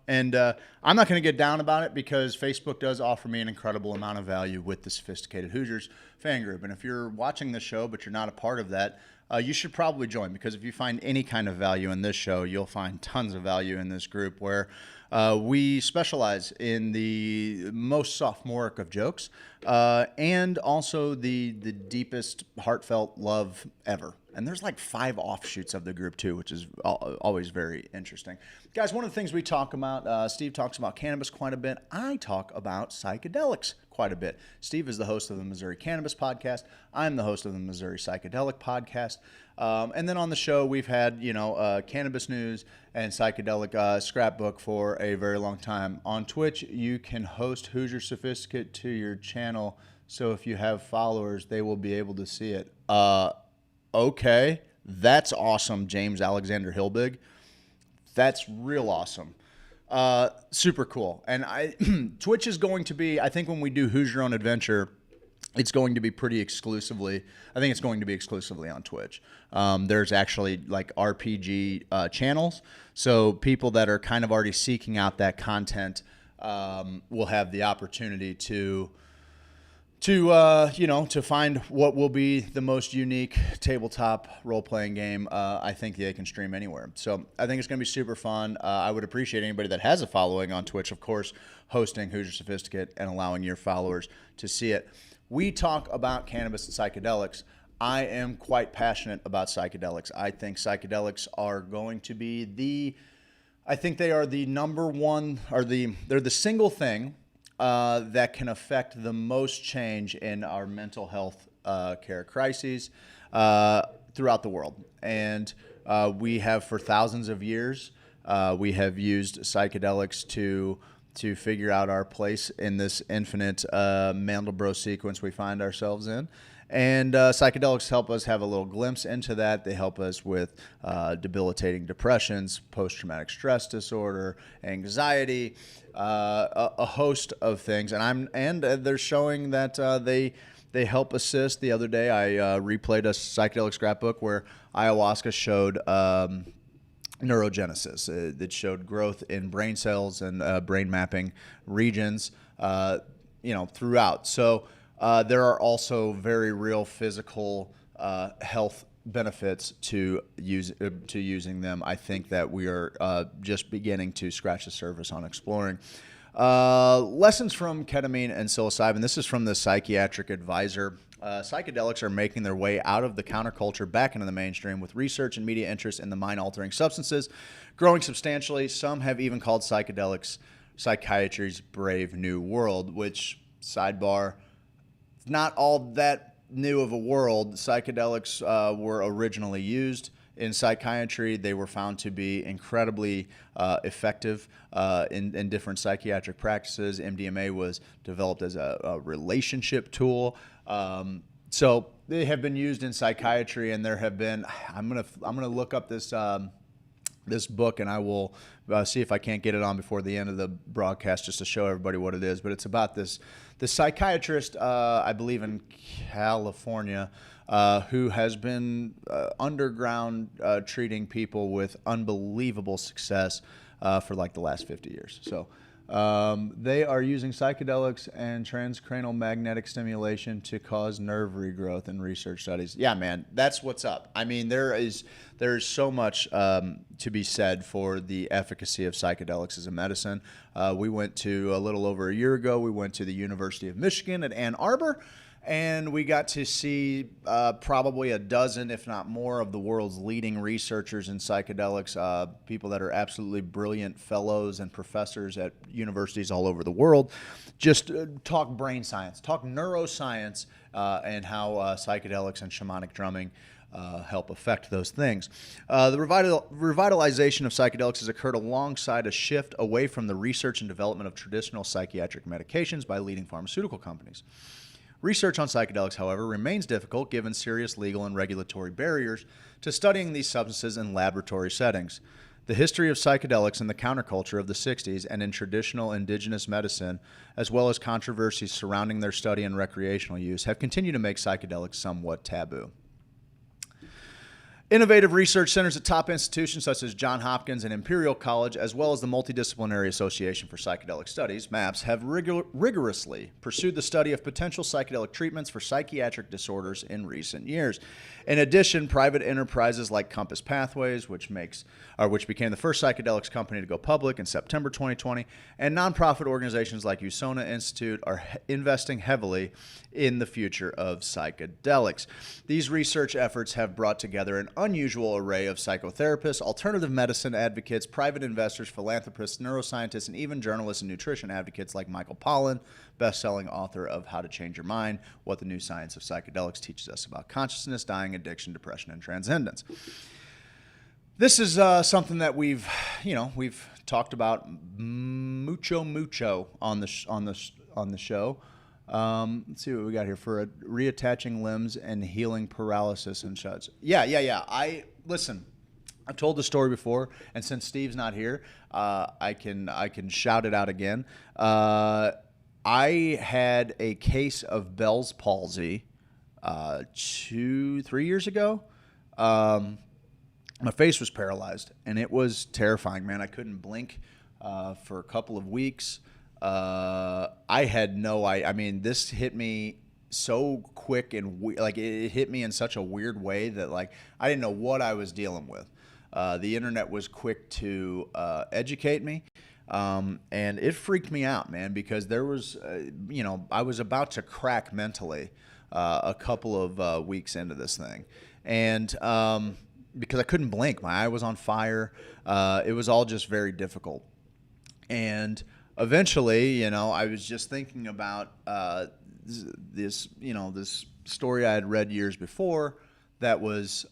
and I'm not going to get down about it because Facebook does offer me an incredible amount of value with the Sophisticated Hoosiers fan group. And if you're watching the show but you're not a part of that, you should probably join, because if you find any kind of value in this show, you'll find tons of value in this group where we specialize in the most sophomoric of jokes and also the deepest heartfelt love ever. And there's like 5 offshoots of the group too, which is always very interesting. Guys, one of the things we talk about, Steve talks about cannabis quite a bit. I talk about psychedelics quite a bit. Steve is the host of the Missouri Cannabis Podcast. I'm the host of the Missouri Psychedelic Podcast. And then on the show, we've had, cannabis news and psychedelic scrapbook for a very long time. On Twitch, you can host Hoosier Sophisticate to your channel. So if you have followers, they will be able to see it. Okay, that's awesome, James Alexander Hilbig. That's real awesome. Super cool. And Twitch is going to be, I think when we do Hoosier on Adventure, it's going to be pretty exclusively, I think it's going to be exclusively on Twitch. There's actually like RPG channels, so people that are kind of already seeking out that content will have the opportunity to find what will be the most unique tabletop role-playing game I think they can stream anywhere. So I think it's going to be super fun. I would appreciate anybody that has a following on Twitch, of course, hosting Hoosier Sophisticate and allowing your followers to see it. We talk about cannabis and psychedelics. I am quite passionate about psychedelics. I think psychedelics are going to be I think they are the number one, or they're the single thing that can affect the most change in our mental health care crises throughout the world. And we have, for thousands of years, we have used psychedelics to to figure out our place in this infinite Mandelbrot sequence we find ourselves in. And psychedelics help us have a little glimpse into that. They help us with debilitating depressions, post-traumatic stress disorder, anxiety, a host of things. And they're showing that they help assist. The other day, I replayed a psychedelic scrapbook where ayahuasca showed neurogenesis. It showed growth in brain cells and brain mapping regions, throughout. So there are also very real physical health benefits to using them. I think that we are just beginning to scratch the surface on exploring. Lessons from ketamine and psilocybin. This is from the Psychiatric Advisor. Psychedelics are making their way out of the counterculture back into the mainstream, with research and media interest in the mind-altering substances growing substantially. Some have even called psychedelics psychiatry's brave new world, which, sidebar, not all that new of a world. Psychedelics were originally used in psychiatry. They were found to be incredibly effective in different psychiatric practices. MDMA was developed as a relationship tool. So they have been used in psychiatry, and there have been. I'm gonna look up this this book, and I will see if I can't get it on before the end of the broadcast, just to show everybody what it is. But it's about this psychiatrist, I believe in California, who has been underground treating people with unbelievable success for like the last 50 years. So they are using psychedelics and transcranial magnetic stimulation to cause nerve regrowth in research studies. Yeah, man, that's what's up. I mean, there is so much to be said for the efficacy of psychedelics as a medicine. We went to, a little over a year ago, we went to the University of Michigan at Ann Arbor, and we got to see probably a dozen, if not more, of the world's leading researchers in psychedelics, people that are absolutely brilliant fellows and professors at universities all over the world. Just talk brain science, talk neuroscience, and how psychedelics and shamanic drumming help affect those things. The revitalization of psychedelics has occurred alongside a shift away from the research and development of traditional psychiatric medications by leading pharmaceutical companies. Research on psychedelics, however, remains difficult given serious legal and regulatory barriers to studying these substances in laboratory settings. The history of psychedelics in the counterculture of the 60s and in traditional indigenous medicine, as well as controversies surrounding their study and recreational use, have continued to make psychedelics somewhat taboo. Innovative research centers at top institutions such as Johns Hopkins and Imperial College, as well as the Multidisciplinary Association for Psychedelic Studies, MAPS, have rigorously pursued the study of potential psychedelic treatments for psychiatric disorders in recent years. In addition, private enterprises like Compass Pathways, which became the first psychedelics company to go public in September 2020, and nonprofit organizations like USONA Institute are investing heavily in the future of psychedelics. These research efforts have brought together an unusual array of psychotherapists, alternative medicine advocates, private investors, philanthropists, neuroscientists, and even journalists and nutrition advocates like Michael Pollan, best-selling author of How to Change Your Mind, What the New Science of Psychedelics Teaches Us About Consciousness, Dying, Addiction, Depression, and Transcendence. This is something that we've talked about mucho on the show. Let's see what we got here for reattaching limbs and healing paralysis and such. Yeah. I've told the story before, and since Steve's not here, I can shout it out again. I had a case of Bell's palsy 2-3 years ago. My face was paralyzed, and it was terrifying, man. I couldn't blink for a couple of weeks. I mean, this hit me so quick and it hit me in such a weird way that I didn't know what I was dealing with. The internet was quick to educate me, and it freaked me out, man, because there was, I was about to crack mentally a couple of weeks into this thing, and because I couldn't blink, my eye was on fire. It was all just very difficult, and eventually, I was just thinking about this story I had read years before that was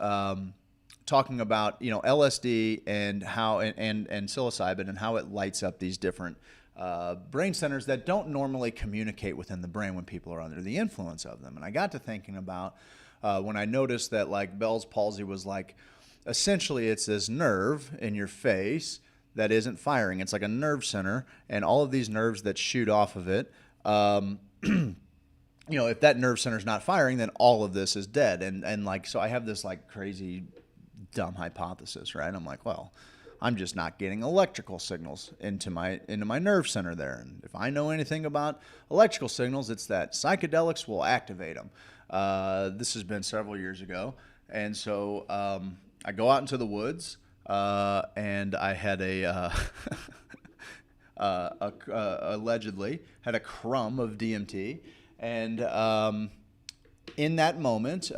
talking about LSD and how and psilocybin and how it lights up these different brain centers that don't normally communicate within the brain when people are under the influence of them. And I got to thinking about when I noticed that like Bell's palsy was like, essentially it's this nerve in your face that isn't firing. It's like a nerve center, and all of these nerves that shoot off of it, you know, if that nerve center is not firing, then all of this is dead. And like, so I have this like crazy dumb hypothesis, right? I'm like, well, I'm just not getting electrical signals into my nerve center there. And if I know anything about electrical signals, it's that psychedelics will activate them. This has been several years ago. And so I go out into the woods, and I had allegedly had a crumb of DMT. And in that moment,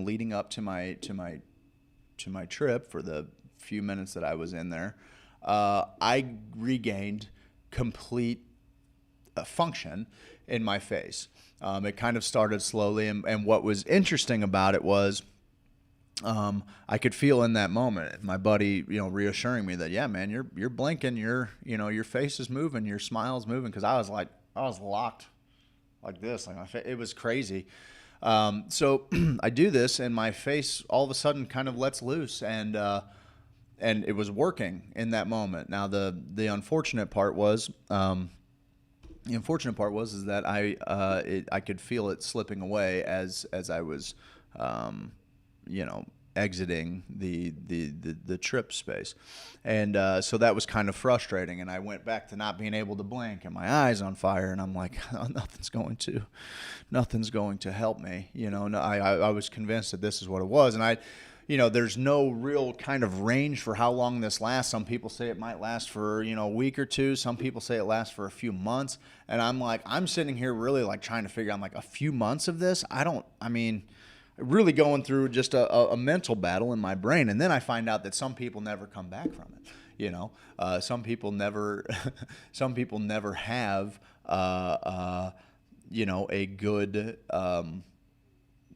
leading up to my trip, for the few minutes that I was in there, I regained complete function in my face. It kind of started slowly, and what was interesting about it was I could feel in that moment my buddy, you know, reassuring me that, yeah, man, you're blinking, your face is moving, your smile's moving, because I was locked like this, like it was crazy. So I do this, and my face all of a sudden kind of lets loose, and it was working in that moment. Now the unfortunate part was is that I could feel it slipping away as I was exiting the trip space. And so that was kind of frustrating, and I went back to not being able to blink, and my eyes on fire, and I'm like, oh, nothing's going to help me. I was convinced that this is what it was, and there's no real kind of range for how long this lasts. Some people say it might last for, a week or two. Some people say it lasts for a few months. And I'm sitting here really like trying to figure out, like, a few months of this. Really going through just a mental battle in my brain. And then I find out that some people never come back from it. Some people never have, a good,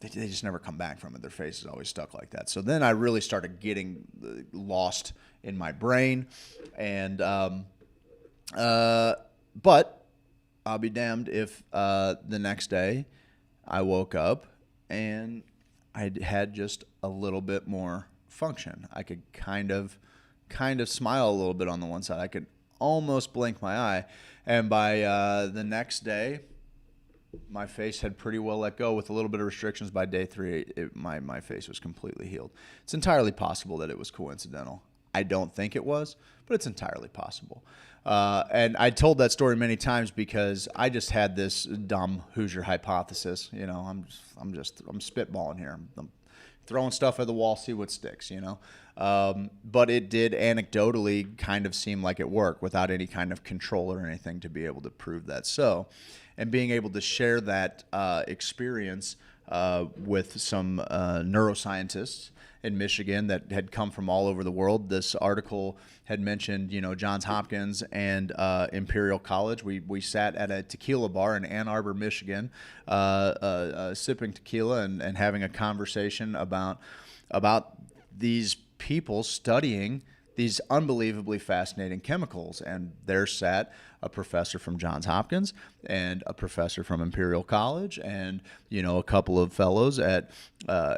they just never come back from it. Their face is always stuck like that. So then I really started getting lost in my brain. And, but I'll be damned if the next day I woke up and I had just a little bit more function. I could kind of smile a little bit on the one side. I could almost blink my eye. And by the next day, my face had pretty well let go with a little bit of restrictions. By day 3, my face was completely healed. It's entirely possible that it was coincidental. I don't think it was, but it's entirely possible. And I told that story many times because I just had this dumb Hoosier hypothesis. I'm spitballing here. I'm throwing stuff at the wall, see what sticks. But it did anecdotally kind of seem like it worked without any kind of control or anything to be able to prove that so. And being able to share that experience with some neuroscientists in Michigan that had come from all over the world. This article had mentioned, Johns Hopkins and Imperial College. We sat at a tequila bar in Ann Arbor, Michigan, sipping tequila and having a conversation about these people studying these unbelievably fascinating chemicals. And there sat a professor from Johns Hopkins and a professor from Imperial College and, a couple of fellows at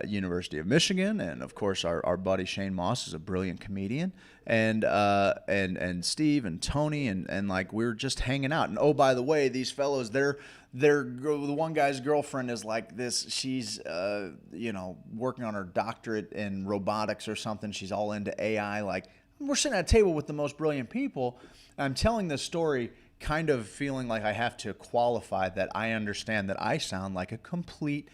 University of Michigan. And, of course, our buddy Shane Moss is a brilliant comedian. And Steve and Tony and like we were just hanging out. And, oh, by the way, these fellows, the one guy's girlfriend is like this. She's, working on her doctorate in robotics or something. She's all into AI. Like, we're sitting at a table with the most brilliant people. I'm telling this story kind of feeling like I have to qualify that I understand that I sound like a complete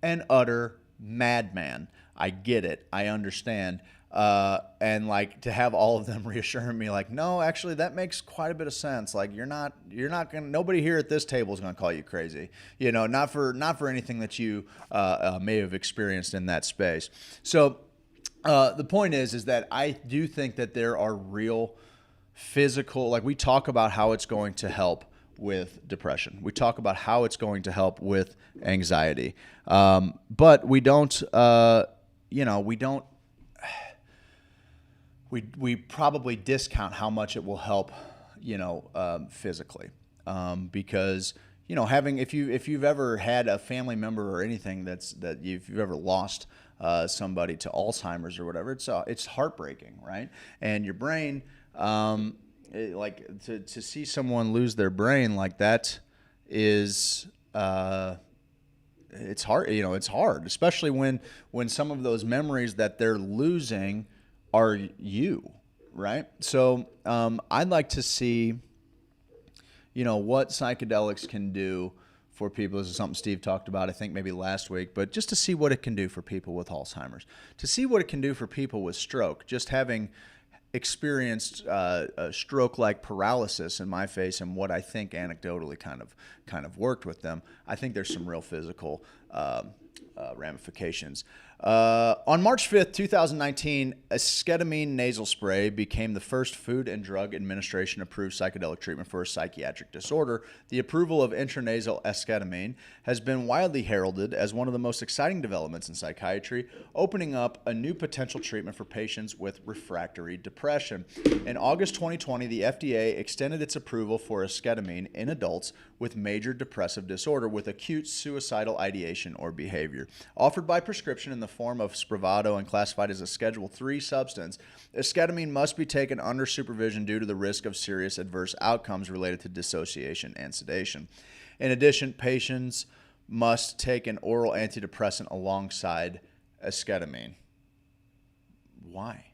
and utter madman. I get it. I understand. And like to have all of them reassuring me like, no, actually that makes quite a bit of sense. Like you're not going to, nobody here at this table is going to call you crazy, not for anything that you, may have experienced in that space. So, the point is that I do think that there are real physical, like we talk about how it's going to help with depression. We talk about how it's going to help with anxiety. But we don't we probably discount how much it will help, physically, because if you've ever had a family member or anything that you've ever lost somebody to Alzheimer's or whatever, it's heartbreaking, right? And your brain, to see someone lose their brain like that is. It's hard, it's hard, especially when some of those memories that they're losing are you, right? So I'd like to see, what psychedelics can do for people. This is something Steve talked about, I think maybe last week, but just to see what it can do for people with Alzheimer's, to see what it can do for people with stroke, just having experienced a stroke-like paralysis in my face and what I think anecdotally kind of worked with them. I think there's some real physical ramifications. On March 5th, 2019, esketamine nasal spray became the first Food and Drug Administration approved psychedelic treatment for a psychiatric disorder. The approval of intranasal esketamine has been widely heralded as one of the most exciting developments in psychiatry, opening up a new potential treatment for patients with refractory depression. In August 2020, the FDA extended its approval for esketamine in adults with major depressive disorder with acute suicidal ideation or behavior. Offered by prescription in the form of Spravato and classified as a Schedule III substance, esketamine must be taken under supervision due to the risk of serious adverse outcomes related to dissociation and sedation. In addition, patients must take an oral antidepressant alongside esketamine. Why?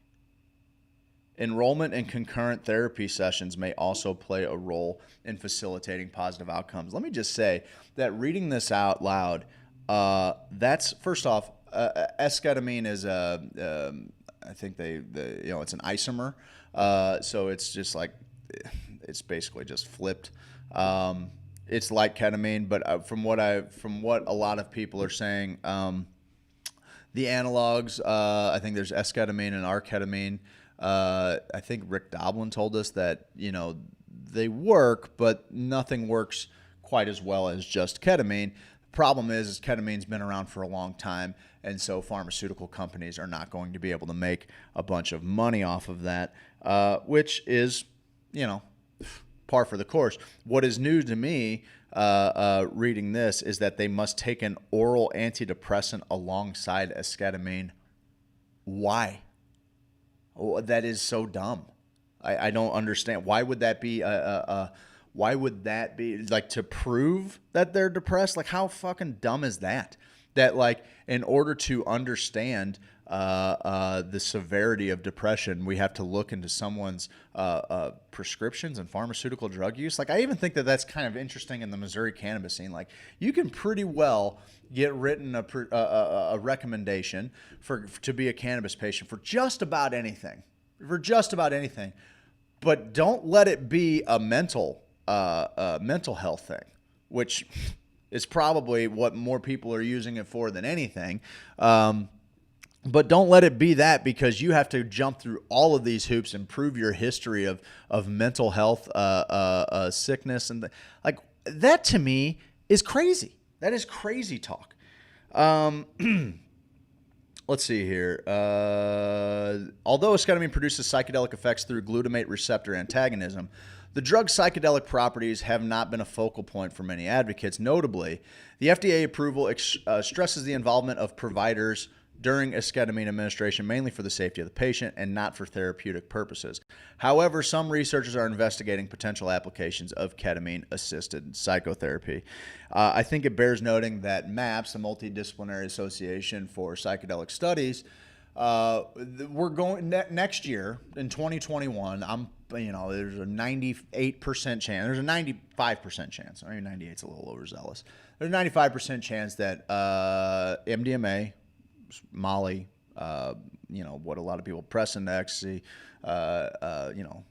Enrollment in concurrent therapy sessions may also play a role in facilitating positive outcomes. Let me just say that reading this out loud, that's first off, esketamine is I think it's an isomer, so it's just like it's basically just flipped. It's like ketamine, but from what a lot of people are saying, the analogs, I think there's esketamine and arketamine. I think Rick Doblin told us that they work, but nothing works quite as well as just ketamine. Problem is ketamine's been around for a long time, and so pharmaceutical companies are not going to be able to make a bunch of money off of that, which is, par for the course. What is new to me reading this is that they must take an oral antidepressant alongside esketamine. Why? Oh, that is so dumb. I don't understand. Why would that be why would that be, like, to prove that they're depressed? Like, how fucking dumb is that? That, like, in order to understand the severity of depression, we have to look into someone's prescriptions and pharmaceutical drug use. Like, I even think that that's kind of interesting in the Missouri cannabis scene. Like, you can pretty well get written a recommendation to be a cannabis patient for just about anything. But don't let it be a mental health thing, which is probably what more people are using it for than anything. But don't let it be that, because you have to jump through all of these hoops and prove your history of mental health sickness. And like that to me is crazy. That is crazy talk. Let's see here. Although esketamine produces psychedelic effects through glutamate receptor antagonism, the drug's psychedelic properties have not been a focal point for many advocates. Notably, the FDA approval stresses the involvement of providers during esketamine administration, mainly for the safety of the patient and not for therapeutic purposes. However, some researchers are investigating potential applications of ketamine-assisted psychotherapy. I think it bears noting that MAPS, the Multidisciplinary Association for Psychedelic Studies, we're going next year in 2021. There's a 98% chance. There's a 95% chance. Maybe 98's a little overzealous. There's a 95% chance that MDMA, Molly, what a lot of people press into ecstasy, methylene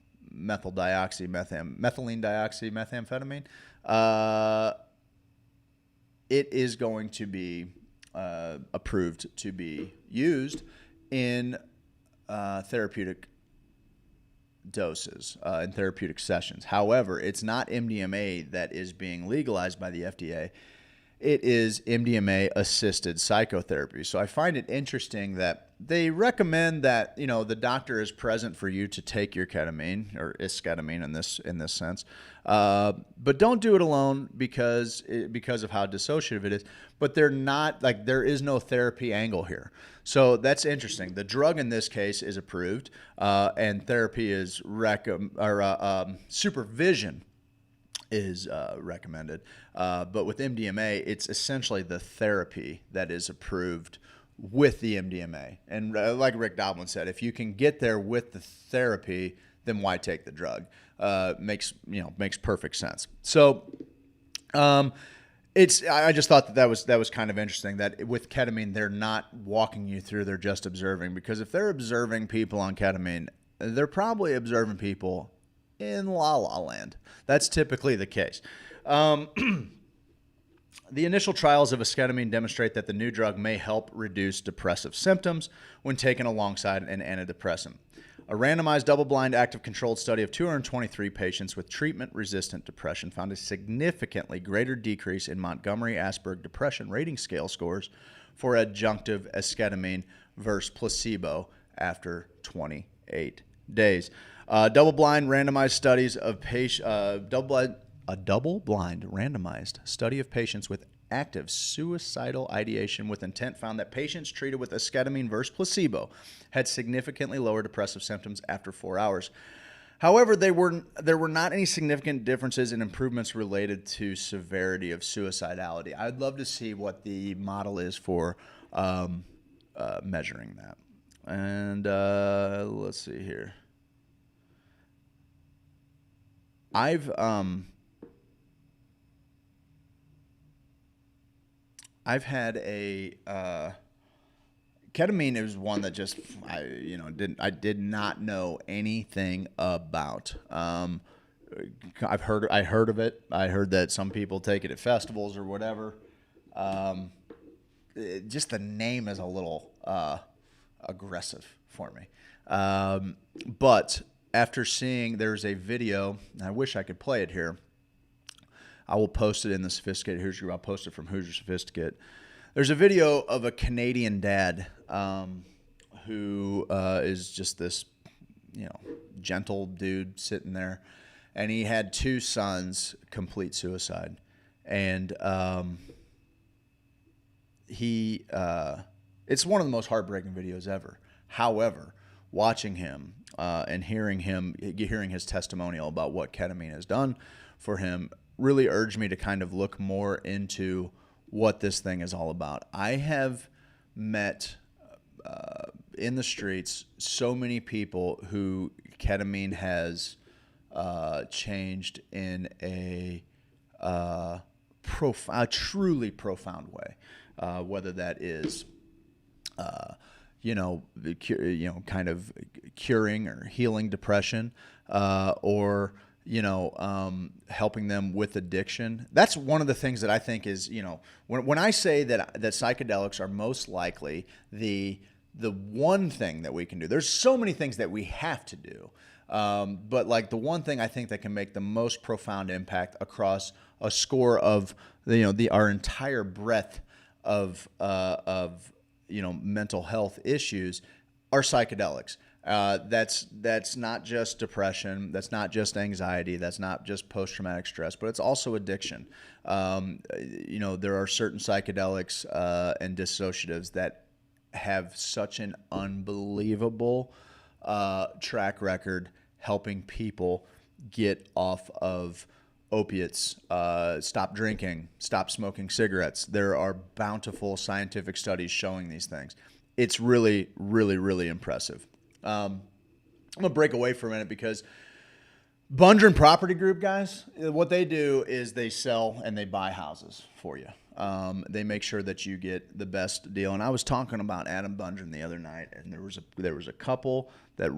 dioxy, methamphetamine, it is going to be approved to be used in therapeutic doses, in therapeutic sessions. However, it's not MDMA that is being legalized by the FDA. it is MDMA assisted psychotherapy. So I find it interesting that they recommend that, you know, the doctor is present for you to take your ketamine or esketamine in this sense. But don't do it alone because of how dissociative it is. But they're not, like, there is no therapy angle here. So that's interesting. The drug in this case is approved, and therapy is supervision is recommended. But with MDMA, it's essentially the therapy that is approved with the MDMA. And like Rick Doblin said, if you can get there with the therapy, then why take the drug? Makes perfect sense. So I just thought that was kind of interesting that with ketamine, they're not walking you through, they're just observing. Because if they're observing people on ketamine, they're probably observing people in La La Land. That's typically the case. The initial trials of esketamine demonstrate that the new drug may help reduce depressive symptoms when taken alongside an antidepressant. A randomized double-blind active controlled study of 223 patients with treatment-resistant depression found a significantly greater decrease in Montgomery-Åsberg Depression Rating Scale scores for adjunctive esketamine versus placebo after 28 days. Double-blind randomized studies of a double-blind randomized study of patients with active suicidal ideation with intent found that patients treated with esketamine versus placebo had significantly lower depressive symptoms after 4 hours. However, there were not any significant differences in improvements related to severity of suicidality. I'd love to see what the model is for measuring that. And let's see here. I've had a ketamine is one that just I did not know anything about. I heard of it. I heard that some people take it at festivals or whatever. Just the name is a little aggressive for me. But after seeing, there's a video, and I wish I could play it here. I will post it in the Sophisticated Hoosier Group. I'll post it from Hoosier Sophisticate. There's a video of a Canadian dad who is just this, gentle dude sitting there, and he had 2 sons complete suicide, and it's one of the most heartbreaking videos ever. However, watching him and hearing his testimonial about what ketamine has done for him really urged me to kind of look more into what this thing is all about. I have met in the streets so many people who ketamine has changed in a truly profound way, whether that is kind of curing or healing depression, or helping them with addiction. That's one of the things that I think is, when I say that psychedelics are most likely the one thing that we can do. There's so many things that we have to do, but like the one thing I think that can make the most profound impact across a score of our entire breadth of mental health issues are psychedelics. That's not just depression. That's not just anxiety. That's not just post-traumatic stress, but it's also addiction. There are certain psychedelics and dissociatives that have such an unbelievable track record helping people get off of opiates, stop drinking, stop smoking cigarettes. There are bountiful scientific studies showing these things. It's really, really, really impressive. I'm going to break away for a minute because Bundren Property Group, guys, what they do is they sell and they buy houses for you. They make sure that you get the best deal. And I was talking about Adam Bundren the other night, and there was a couple that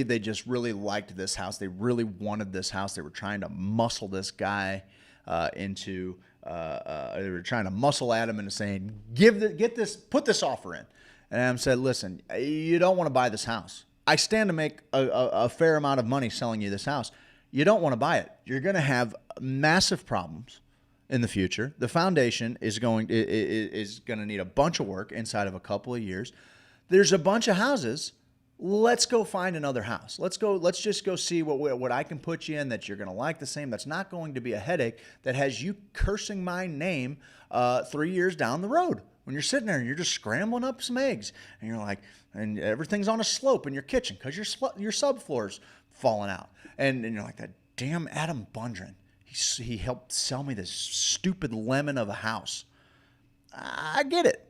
they just really liked this house. They really wanted this house. They were trying to muscle this guy they were trying to muscle Adam into saying, put this offer in. And Adam said, listen, you don't want to buy this house. I stand to make a fair amount of money selling you this house. You don't want to buy it. You're going to have massive problems, in the future. The foundation is going to need a bunch of work inside of a couple of years. There's a bunch of houses. Let's go find another house. Let's just go see what I can put you in that you're going to like the same. That's not going to be a headache that has you cursing my name 3 years down the road. When you're sitting there and you're just scrambling up some eggs and you're like, and everything's on a slope in your kitchen because your subfloor's falling out. And you're like, that damn Adam Bundren. He helped sell me this stupid lemon of a house. I get it.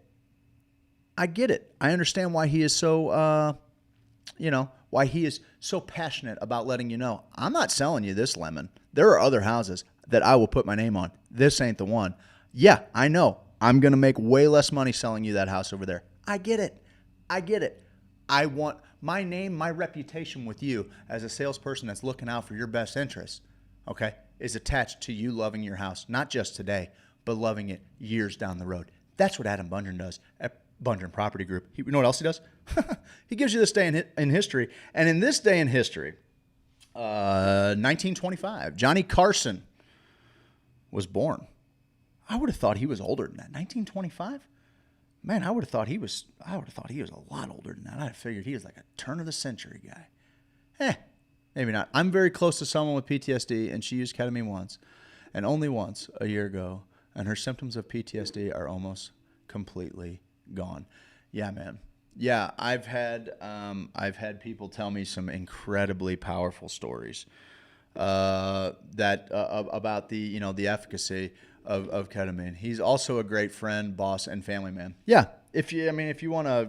I understand why he is so, why he is so passionate about letting you know, I'm not selling you this lemon. There are other houses that I will put my name on. This ain't the one. Yeah, I know. I'm going to make way less money selling you that house over there. I get it. I want my name, my reputation with you as a salesperson that's looking out for your best interests, okay, is attached to you loving your house, not just today, but loving it years down the road. That's what Adam Bundren does at Bundren Property Group. You know what else he does? He gives you this day in history. And in this day in history, 1925, Johnny Carson was born. I would have thought he was older than that. 1925? Man, I would have thought he was a lot older than that. I figured he was like a turn of the century guy. Maybe not. I'm very close to someone with PTSD, and she used ketamine once, and only once a year ago, and her symptoms of PTSD are almost completely gone. Yeah, man. Yeah, I've had people tell me some incredibly powerful stories about the efficacy of ketamine. He's also a great friend, boss, and family man. Yeah, if you want to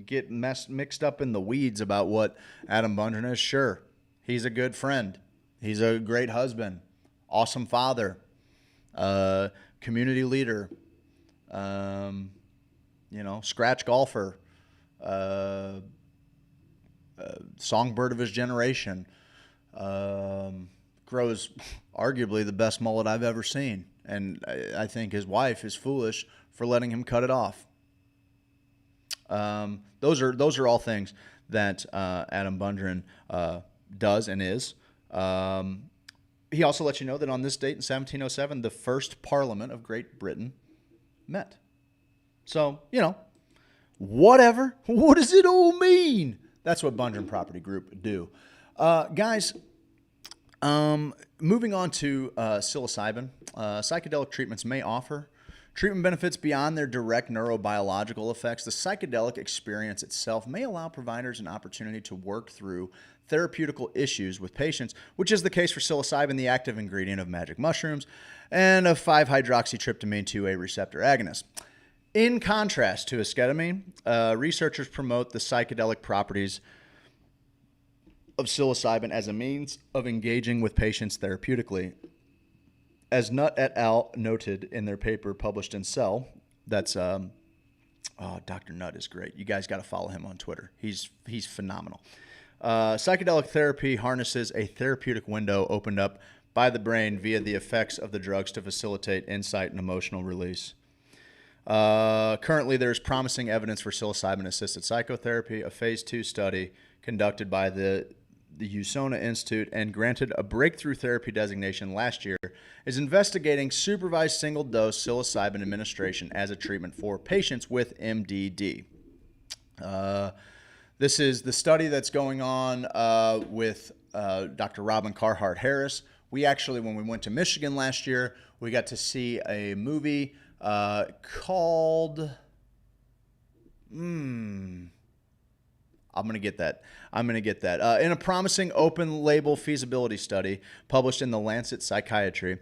get mixed up in the weeds about what Adam Bundren is, sure. He's a good friend. He's a great husband, awesome father, community leader, scratch golfer, songbird of his generation, grows arguably the best mullet I've ever seen. And I think his wife is foolish for letting him cut it off. Those are all things that Adam Bundren does and is. He also lets you know that on this date in 1707, the first Parliament of Great Britain met. So, whatever. What does it all mean? That's what Bundren Property Group do. Guys, moving on to psilocybin. Psychedelic treatments may offer treatment benefits beyond their direct neurobiological effects. The psychedelic experience itself may allow providers an opportunity to work through therapeutical issues with patients, which is the case for psilocybin, the active ingredient of magic mushrooms, and a 5-hydroxytryptamine 2A receptor agonist. In contrast to esketamine, researchers promote the psychedelic properties of psilocybin as a means of engaging with patients therapeutically. As Nutt et al. Noted in their paper published in Cell, that's Dr. Nutt is great. You guys got to follow him on Twitter. He's phenomenal. Psychedelic therapy harnesses a therapeutic window opened up by the brain via the effects of the drugs to facilitate insight and emotional release. Currently, there's promising evidence for psilocybin-assisted psychotherapy. A phase 2 study conducted by the USONA Institute and granted a breakthrough therapy designation last year is investigating supervised single-dose psilocybin administration as a treatment for patients with MDD. This is the study that's going on with Dr. Robin Carhart Harris. We actually, when we went to Michigan last year, we got to see a movie called... I'm going to get that. In a promising open-label feasibility study published in the Lancet Psychiatry,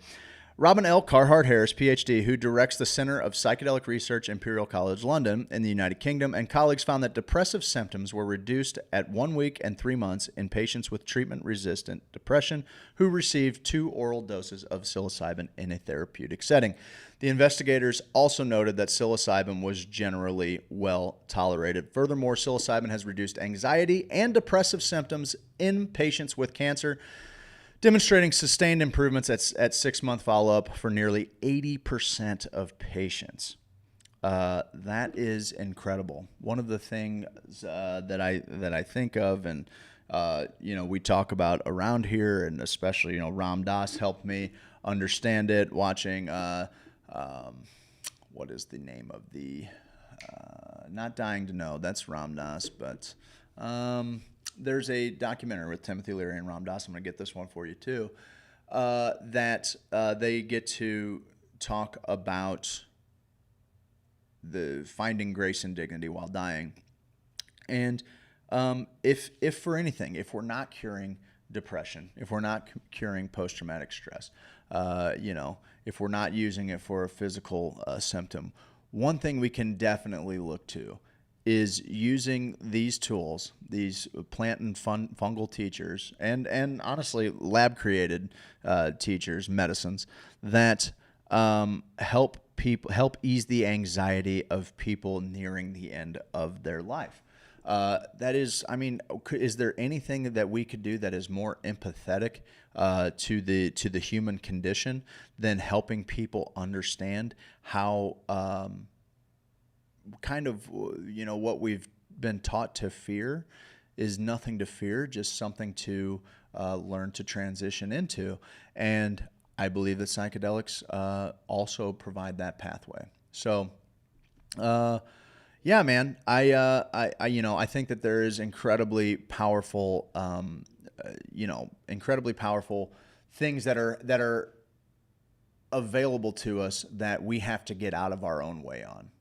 Robin L. Carhart Harris, Ph.D., who directs the Center of Psychedelic Research, Imperial College London in the United Kingdom, and colleagues found that depressive symptoms were reduced at 1 week and 3 months in patients with treatment-resistant depression who received 2 oral doses of psilocybin in a therapeutic setting. The investigators also noted that psilocybin was generally well tolerated. Furthermore, psilocybin has reduced anxiety and depressive symptoms in patients with cancer, demonstrating sustained improvements at 6-month follow-up for nearly 80% of patients. That is incredible. One of the things that I think of, and we talk about around here, and especially Ram Dass helped me understand it, watching, what is the name of the, not Dying to Know, that's Ram Dass, but there's a documentary with Timothy Leary and Ram Dass, I'm going to get this one for you too, that they get to talk about the finding grace and dignity while dying. And if for anything, if we're not curing depression, if we're not curing post-traumatic stress, if we're not using it for a physical symptom, one thing we can definitely look to is using these tools, these plant and fungal teachers, and honestly lab-created teachers, medicines that help ease the anxiety of people nearing the end of their life. That is, I mean, is there anything that we could do that is more empathetic to the human condition than helping people understand how kind of, what we've been taught to fear is nothing to fear, just something to learn to transition into. And I believe that psychedelics also provide that pathway. So, yeah, man, I think that there is incredibly powerful, incredibly powerful things that are available to us that we have to get out of our own way on.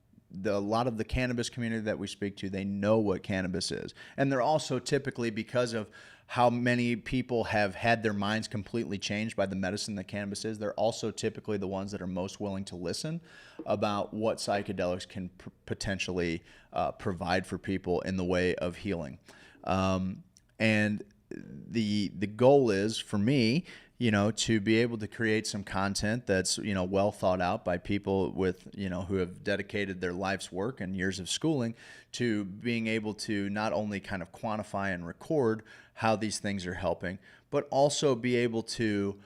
A lot of the cannabis community that we speak to, they know what cannabis is. And they're also typically, because of how many people have had their minds completely changed by the medicine that cannabis is, they're also typically the ones that are most willing to listen about what psychedelics can potentially provide for people in the way of healing. And the goal is, for me, to be able to create some content that's, well thought out by people with, who have dedicated their life's work and years of schooling to being able to not only kind of quantify and record how these things are helping, but also be able to,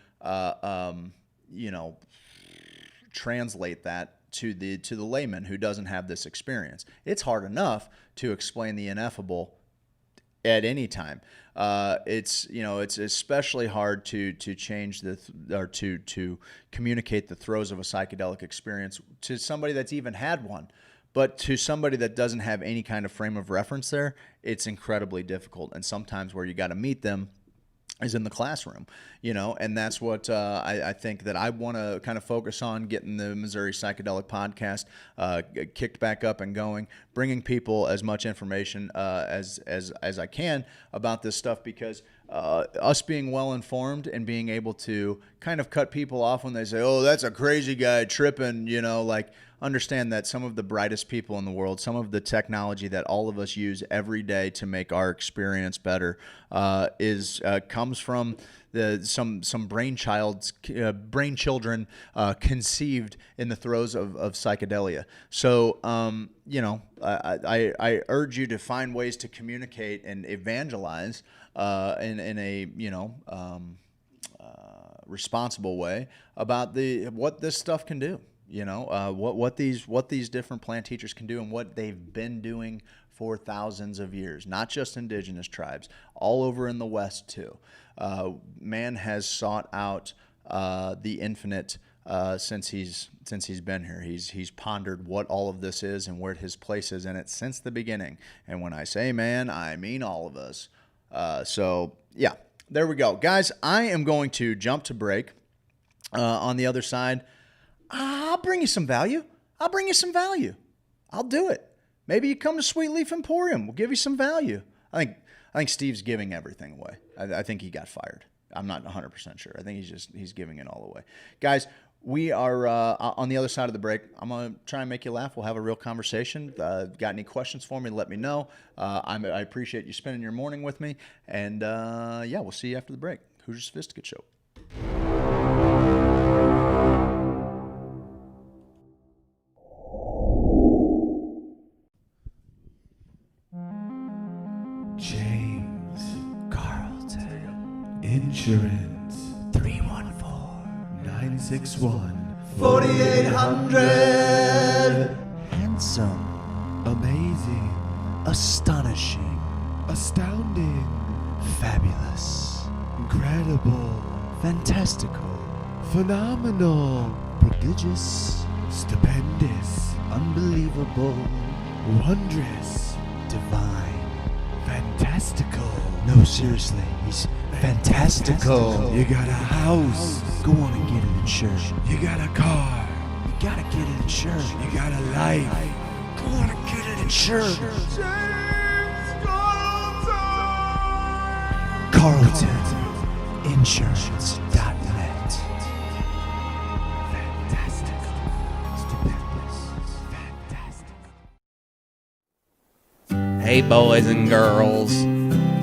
translate that to the layman who doesn't have this experience. It's hard enough to explain the ineffable at any time. It's especially hard to change to communicate the throes of a psychedelic experience to somebody that's even had one. But to somebody that doesn't have any kind of frame of reference there, it's incredibly difficult. And sometimes where you got to meet them is in the classroom, and that's what I think that I want to kind of focus on, getting the Missouri Psychedelic Podcast kicked back up and going, bringing people as much information as I can about this stuff, because us being well informed and being able to kind of cut people off when they say, oh, that's a crazy guy tripping, understand that some of the brightest people in the world, some of the technology that all of us use every day to make our experience better comes from some brainchildren conceived in the throes of psychedelia. So, I urge you to find ways to communicate and evangelize in a responsible way about what this stuff can do. What these different plant teachers can do and what they've been doing for thousands of years, not just indigenous tribes, all over in the West too. Man has sought out the infinite since he's been here. He's pondered what all of this is and where his place is in it since the beginning. And when I say man, I mean all of us. So yeah, there we go, guys. I am going to jump to break. On the other side, I'll bring you some value. I'll do it. Maybe you come to Sweet Leaf Emporium. We'll give you some value. I think Steve's giving everything away. I think he got fired. I'm not 100% sure. I think he's giving it all away. Guys, we are on the other side of the break. I'm going to try and make you laugh. We'll have a real conversation. Got any questions for me, let me know. I appreciate you spending your morning with me. And yeah, we'll see you after the break. Hoosier Sophisticate Show. Insurance 314-961-4800. Handsome, amazing, astonishing, astounding, fabulous, incredible, fantastical, Phenomenal. Prodigious. Stupendous. Unbelievable. Wondrous. Divine. Fantastical. No, seriously, he's fantastical. You got a house. Go on and get it insured. You got a car. You gotta get it insured. You got a life. Go on and get it insured. CarltonInsurance.net. Fantastical. Stupendous. Fantastic. Hey boys and girls,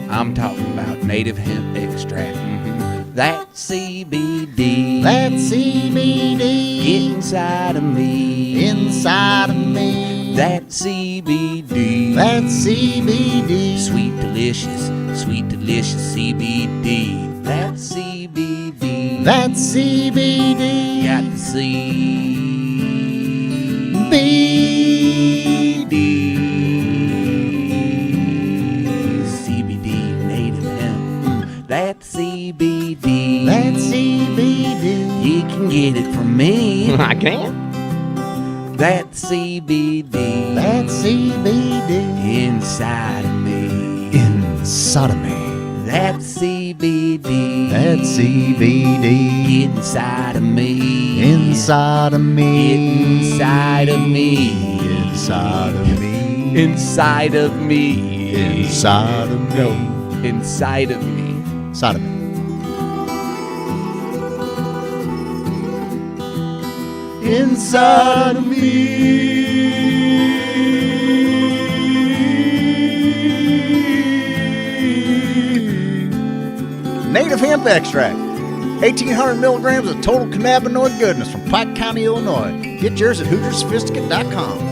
I'm talking about native hemp extract. That CBD. That CBD. Get inside of me. Inside of me. That CBD. That CBD. Sweet delicious CBD. That CBD. That CBD. Got the CBD. CBD native hemp. That CBD. That CBD. You can get it from me. I can. That CBD. That CBD. Inside of me. Inside of me. That CBD. That CBD. Inside of me. Inside of me. Inside of me. Inside of me. Inside of me. Inside of me. No. Inside of me. Inside of me. Inside of me. Native hemp extract. 1,800 milligrams of total cannabinoid goodness from Pike County, Illinois. Get yours at HoosierSophisticate.com.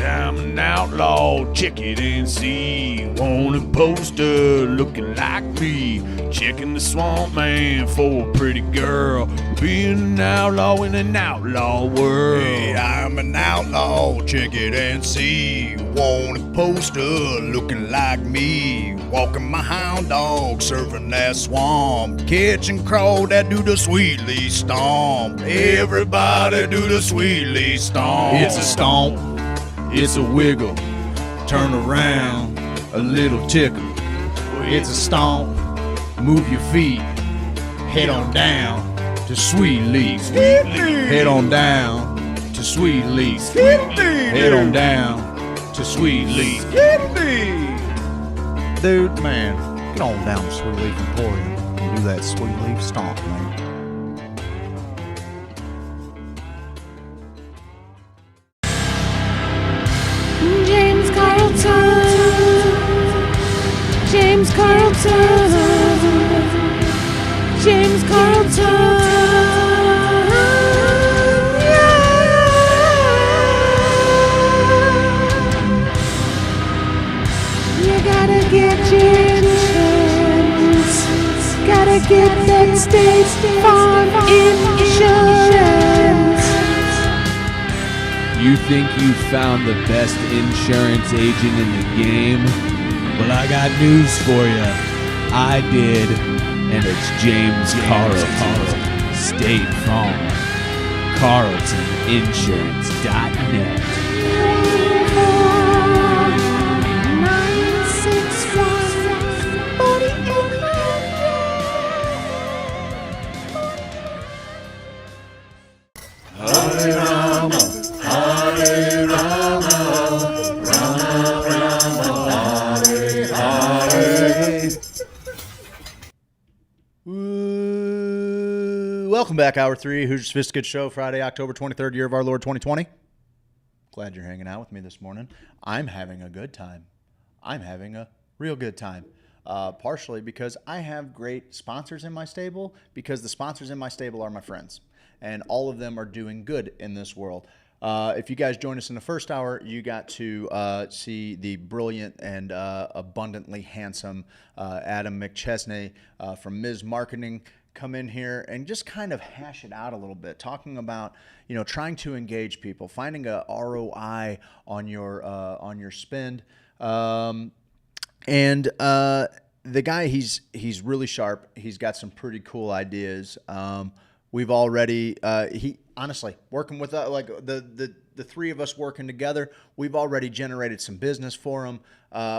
I'm an outlaw, check it and see. Wanted poster looking like me. Checking the swamp man for a pretty girl. Being an outlaw in an outlaw world. Hey, I'm an outlaw, check it and see. Wanted poster looking like me. Walking my hound dog, serving that swamp. Catching crow that do the sweetly stomp. Everybody do the sweetly stomp. It's a stomp, it's a wiggle, turn around, a little tickle. It's a stomp, move your feet, head on down to Sweet Leaf. Head on down to Sweet Leaf. Head on down to Sweet Leaf. Dude, man, get on down to Sweet Leaf Emporium and do that Sweet Leaf stomp, man. James Carlton. James Carlton. James Carlton. You gotta get your insurance. Gotta get that State Farm insurance. You think you found the best insurance agent in the game? Well, I got news for you. I did, and it's James Carlton. State Farm. CarltonInsurance.net. 961 Hare Rama, Hare Rama, Rama Rama, Hare Hare. Welcome back, Hour 3, Hoosier Sophisticate Show, Friday, October 23rd, year of our Lord 2020. Glad you're hanging out with me this morning. I'm having a good time. I'm having a real good time. Partially because I have great sponsors in my stable, because the sponsors in my stable are my friends. And all of them are doing good in this world. If you guys joined us in the first hour, you got to see the brilliant and abundantly handsome Adam McChesney from Mizz Marketing come in here and just kind of hash it out a little bit, talking about, you know, trying to engage people, finding a ROI on your spend. The guy, he's really sharp. He's got some pretty cool ideas. We've already, honestly, working with like the three of us working together, we've already generated some business for him.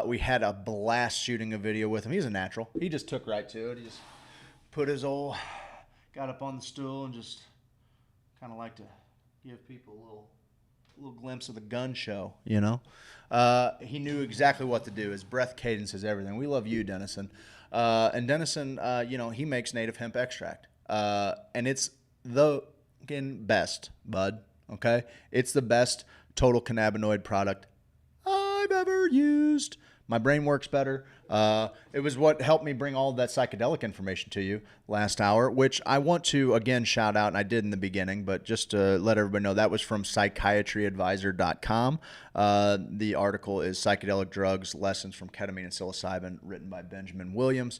We had a blast shooting a video with him. He's a natural. He just took right to it. He just got up on the stool and just kind of like to give people a little glimpse of the gun show, you know. He knew exactly what to do. His breath cadence is everything. We love you, Dennison. And Dennison, you know, he makes native hemp extract. And it's the best, bud. Okay? It's the best total cannabinoid product I've ever used. My brain works better. It was what helped me bring all of that psychedelic information to you last hour, which I want to, again, shout out, and I did in the beginning, but just to let everybody know, that was from psychiatryadvisor.com. The article is Psychedelic Drugs, Lessons from Ketamine and Psilocybin, written by Benjamin Williams.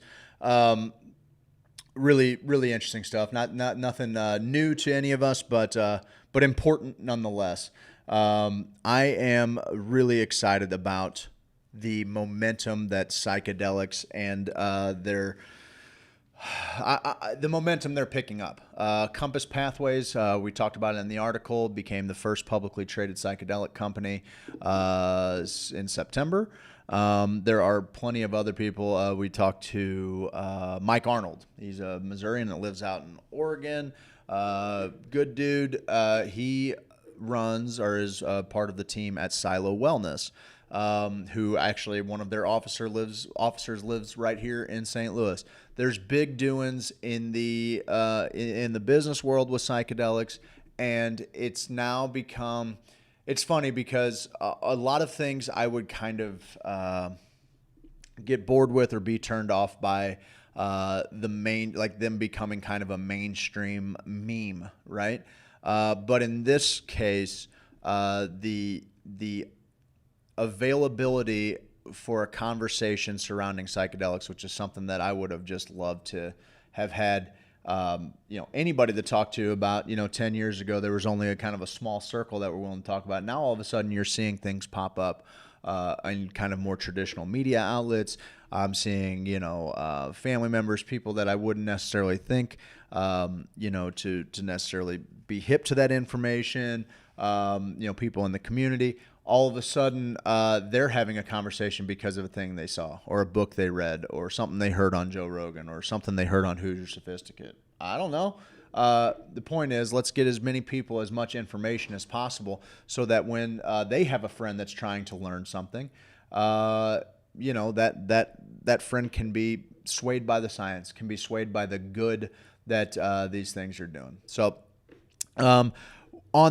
Really, really interesting stuff. Nothing new to any of us, but important nonetheless. I am really excited about the momentum that psychedelics and the momentum they're picking up. Compass Pathways, we talked about it in the article, became the first publicly traded psychedelic company in September. There are plenty of other people. We talked to Mike Arnold. He's a Missourian that lives out in Oregon. Good dude. He runs or is part of the team at Silo Wellness, who actually one of their officers lives right here in St. Louis. There's big doings in the business world with psychedelics, and it's now become. It's funny because a lot of things I would kind of get bored with or be turned off by them becoming kind of a mainstream meme, right? But in this case, the availability for a conversation surrounding psychedelics, which is something that I would have just loved to have had. Anybody to talk to about, 10 years ago, there was only a kind of a small circle that were willing to talk about. Now, all of a sudden, you're seeing things pop up in kind of more traditional media outlets. I'm seeing, family members, people that I wouldn't necessarily think, to necessarily be hip to that information, people in the community. All of a sudden, they're having a conversation because of a thing they saw or a book they read or something they heard on Joe Rogan or something they heard on Hoosier Sophisticate. I don't know. The point is, let's get as many people as much information as possible so that when they have a friend that's trying to learn something, that friend can be swayed by the science, can be swayed by the good that these things are doing. So on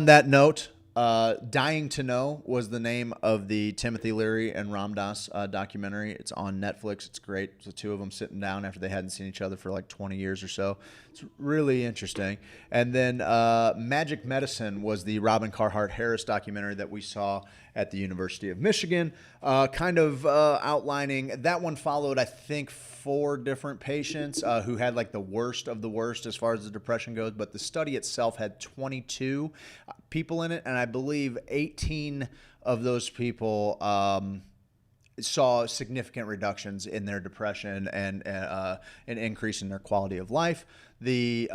that note, Dying to Know was the name of the Timothy Leary and Ram Dass documentary. It's on Netflix. It's great. It's the two of them sitting down after they hadn't seen each other for like 20 years or so. It's really interesting. And then Magic Medicine was the Robin Carhart Harris documentary that we saw at the University of Michigan, kind of outlining. That one followed, I think, 4 different patients who had like the worst of the worst as far as the depression goes, but the study itself had 22 people in it, and I believe 18 of those people saw significant reductions in their depression and an increase in their quality of life. The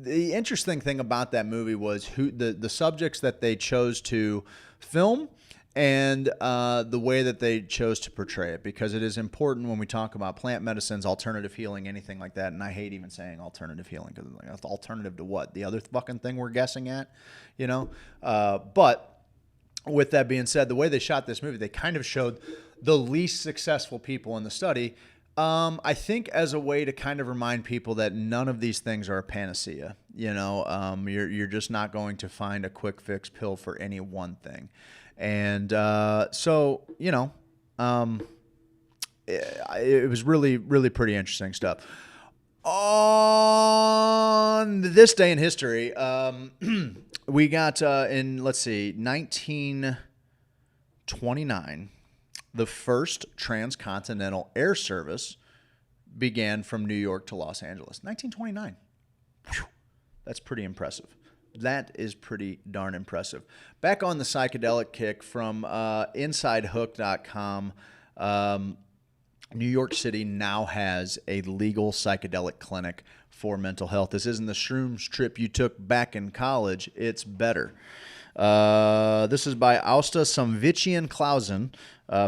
interesting thing about that movie was the subjects that they chose to film and the way that they chose to portray it, because it is important when we talk about plant medicines, alternative healing, anything like that. And I hate even saying alternative healing because it's alternative to what? The other fucking thing we're guessing at, But with that being said, the way they shot this movie, they kind of showed the least successful people in the study. I think as a way to kind of remind people that none of these things are a panacea. You're just not going to find a quick fix pill for any one thing. And it was really, really pretty interesting stuff. On this day in history, we got in 1929, the first transcontinental air service began from New York to Los Angeles. 1929. Whew. That's pretty impressive. That is pretty darn impressive. Back on the psychedelic kick from InsideHook.com, New York City now has a legal psychedelic clinic for mental health. This isn't the shrooms trip you took back in college. It's better. This is by Austa Somvician-Clausen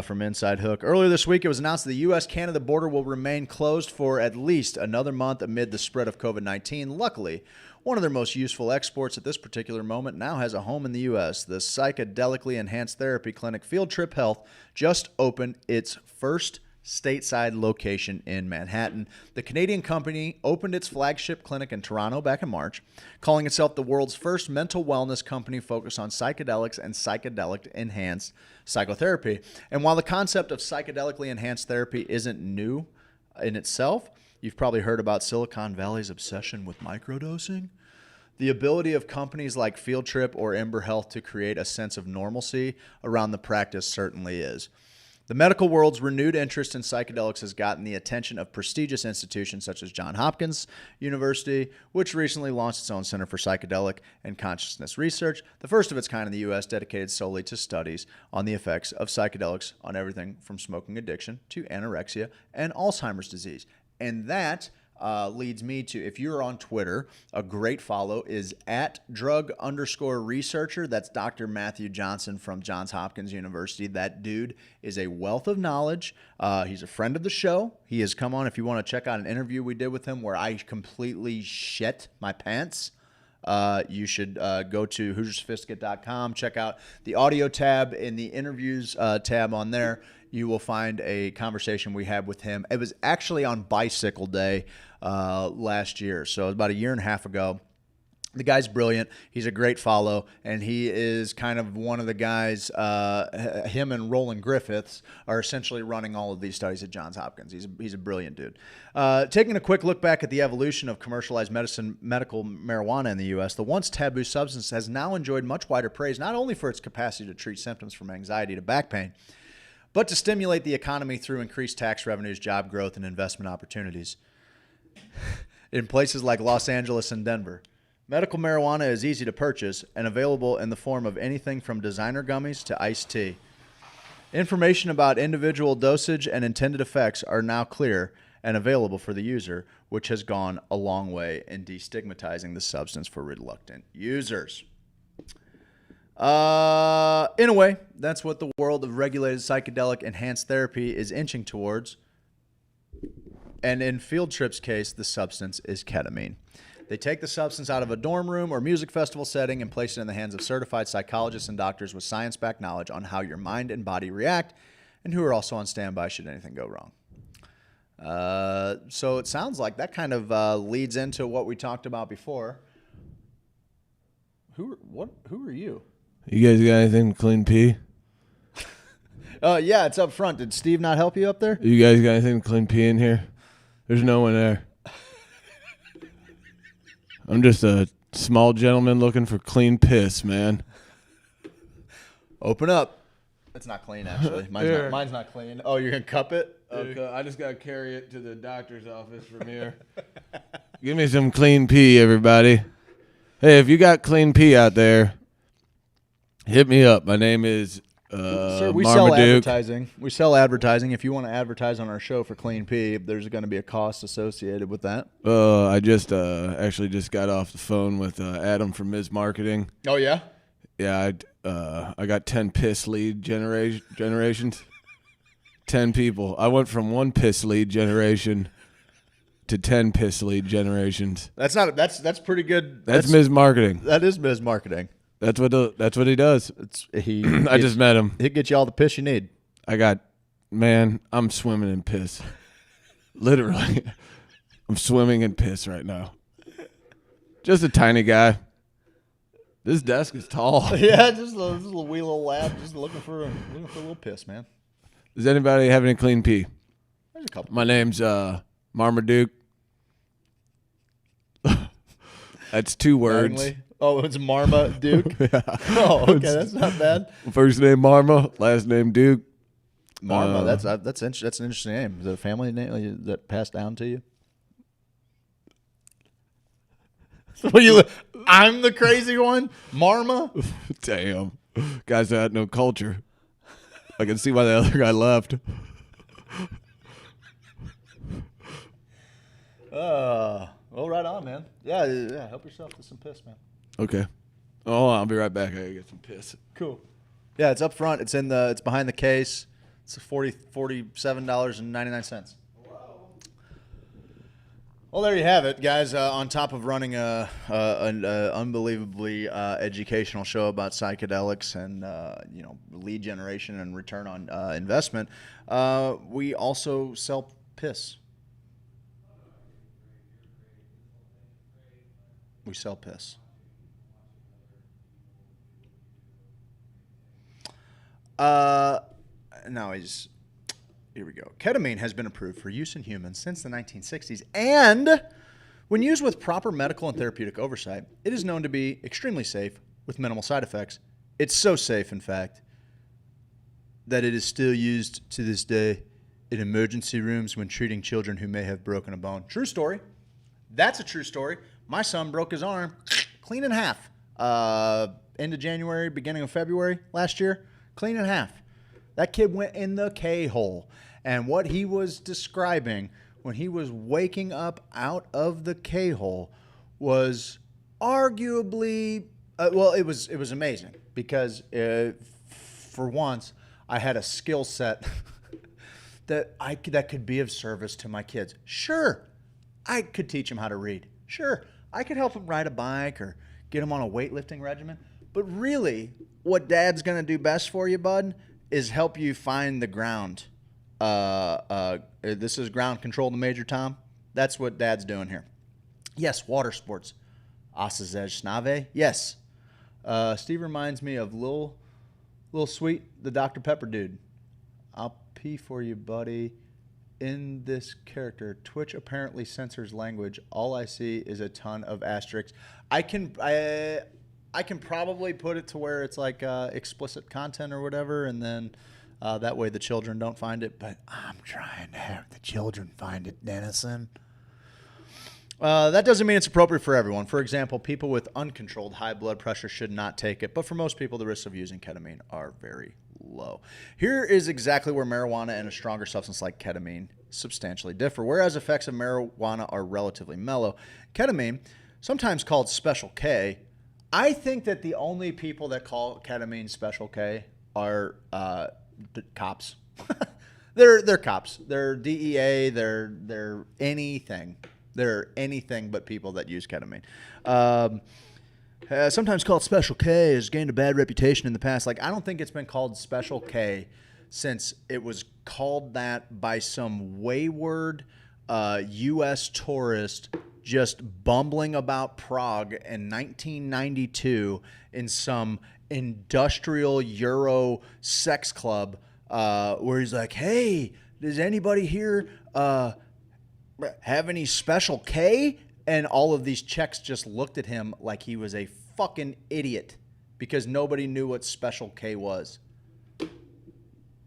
from Inside Hook. Earlier this week, it was announced that the U.S.-Canada border will remain closed for at least another month amid the spread of COVID-19. Luckily, one of their most useful exports at this particular moment now has a home in the U.S. The psychedelically enhanced therapy clinic Field Trip Health just opened its first stateside location in Manhattan. The Canadian company opened its flagship clinic in Toronto back in March, calling itself the world's first mental wellness company focused on psychedelics and psychedelic-enhanced psychotherapy. And while the concept of psychedelically enhanced therapy isn't new in itself, you've probably heard about Silicon Valley's obsession with microdosing. The ability of companies like Field Trip or Ember Health to create a sense of normalcy around the practice certainly is. The medical world's renewed interest in psychedelics has gotten the attention of prestigious institutions such as Johns Hopkins University, which recently launched its own Center for Psychedelic and Consciousness Research, the first of its kind in the U.S. dedicated solely to studies on the effects of psychedelics on everything from smoking addiction to anorexia and Alzheimer's disease. And that leads me to, if you're on Twitter, a great follow is @drug_researcher. That's Dr. Matthew Johnson from Johns Hopkins University. That dude is a wealth of knowledge. He's a friend of the show. He has come on. If you want to check out an interview we did with him where I completely shit my pants, you should go to HoosierSophisticate.com. Check out the audio tab in the interviews tab on there. You will find a conversation we had with him. It was actually on Bicycle Day last year, so it was about a year and a half ago. The guy's brilliant. He's a great follow, and he is kind of one of the guys, him and Roland Griffiths are essentially running all of these studies at Johns Hopkins. He's a brilliant dude. Taking a quick look back at the evolution of commercialized medical marijuana in the U.S., the once taboo substance has now enjoyed much wider praise, not only for its capacity to treat symptoms from anxiety to back pain, but to stimulate the economy through increased tax revenues, job growth, and investment opportunities. In places like Los Angeles and Denver, medical marijuana is easy to purchase and available in the form of anything from designer gummies to iced tea. Information about individual dosage and intended effects are now clear and available for the user, which has gone a long way in destigmatizing the substance for reluctant users. In a way, that's what the world of regulated psychedelic enhanced therapy is inching towards. And in Field Trip's case, the substance is ketamine. They take the substance out of a dorm room or music festival setting and place it in the hands of certified psychologists and doctors with science-backed knowledge on how your mind and body react and who are also on standby should anything go wrong. So it sounds like that kind of leads into what we talked about before. Who are you? You guys got anything to clean pee? Yeah, it's up front. Did Steve not help you up there? You guys got anything to clean pee in here? There's no one there. I'm just a small gentleman looking for clean piss, man. Open up. It's not clean, actually. Mine's not clean. Oh, you're going to cup it? Okay, I just got to carry it to the doctor's office from here. Give me some clean pee, everybody. Hey, if you got clean pee out there, hit me up. My name is Sir, we Marmaduke. sell advertising. We sell advertising. If you want to advertise on our show for Clean Pee, there's going to be a cost associated with that. I just actually just got off the phone with Adam from Mizz Marketing. Oh, yeah? Yeah, I got 10 piss lead generations. 10 people. I went from 1 piss lead generation to 10 piss lead generations. That's pretty good. That's Mizz Marketing. That is Mizz Marketing. That's what he does. I just met him. He'll get you all the piss you need. I'm swimming in piss. Literally. I'm swimming in piss right now. Just a tiny guy. This desk is tall. Yeah, just a little wee little lad, just looking for a little piss, man. Does anybody have any clean pee? There's a couple. My name's Marmaduke. That's 2 words. Langley. Oh, it's Marmaduke? Yeah. Oh, okay, that's not bad. First name Marma, last name Duke. Marma. That's an interesting name. Is it a family name that passed down to you? I'm the crazy one? Marma? Damn. Guys that had no culture. I can see why the other guy left. Well, right on, man. Yeah. Help yourself to some piss, man. Okay. Oh, I'll be right back. I gotta get some piss. Cool. Yeah, it's up front. It's behind the case. It's $47.99. Well, there you have it, guys. On top of running an unbelievably educational show about psychedelics and lead generation and return on investment, we also sell piss. We sell piss. Here we go. Ketamine has been approved for use in humans since the 1960s, and when used with proper medical and therapeutic oversight, it is known to be extremely safe with minimal side effects. It's so safe, in fact, that it is still used to this day in emergency rooms when treating children who may have broken a bone. True story. That's a true story. My son broke his arm clean in half. End of January, beginning of February last year, clean in half. That kid went in the K-hole. And what he was describing when he was waking up out of the K-hole was arguably, it was amazing because for once I had a skill set that could be of service to my kids. Sure, I could teach them how to read. Sure, I could help them ride a bike or get them on a weightlifting regimen. But really, what Dad's going to do best for you, bud, is help you find the ground. This is ground control to Major Tom. That's what Dad's doing here. Yes, water sports. Asazej Snave. Yes. Steve reminds me of Lil Sweet, the Dr. Pepper dude. I'll pee for you, buddy. In this character, Twitch apparently censors language. All I see is a ton of asterisks. I can probably put it to where it's like explicit content or whatever, and then that way the children don't find it. But I'm trying to have the children find it, Dennison. That doesn't mean it's appropriate for everyone. For example, people with uncontrolled high blood pressure should not take it. But for most people, the risks of using ketamine are very low. Here is exactly where marijuana and a stronger substance like ketamine substantially differ. Whereas effects of marijuana are relatively mellow, ketamine, sometimes called Special K, I think that the only people that call ketamine Special K are the cops. They're cops. They're DEA. They're anything. They're anything but people that use ketamine. Sometimes called Special K, has gained a bad reputation in the past. Like, I don't think it's been called Special K since it was called that by some wayward U.S. tourist just bumbling about Prague in 1992 in some industrial Euro sex club where he's like, hey, does anybody here have any Special K? And all of these Czechs just looked at him like he was a fucking idiot because nobody knew what Special K was.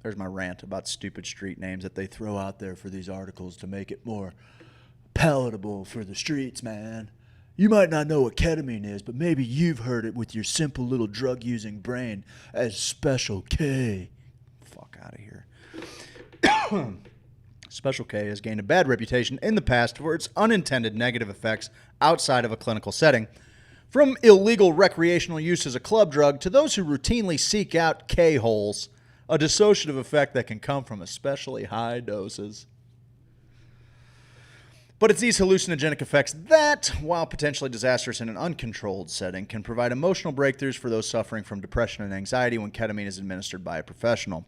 There's my rant about stupid street names that they throw out there for these articles to make it more palatable for the streets, man. You might not know what ketamine is, but maybe you've heard it with your simple little drug-using brain as Special K. Fuck out of here. Special K has gained a bad reputation in the past for its unintended negative effects outside of a clinical setting. From illegal recreational use as a club drug to those who routinely seek out K-holes, a dissociative effect that can come from especially high doses. But it's these hallucinogenic effects that, while potentially disastrous in an uncontrolled setting, can provide emotional breakthroughs for those suffering from depression and anxiety when ketamine is administered by a professional.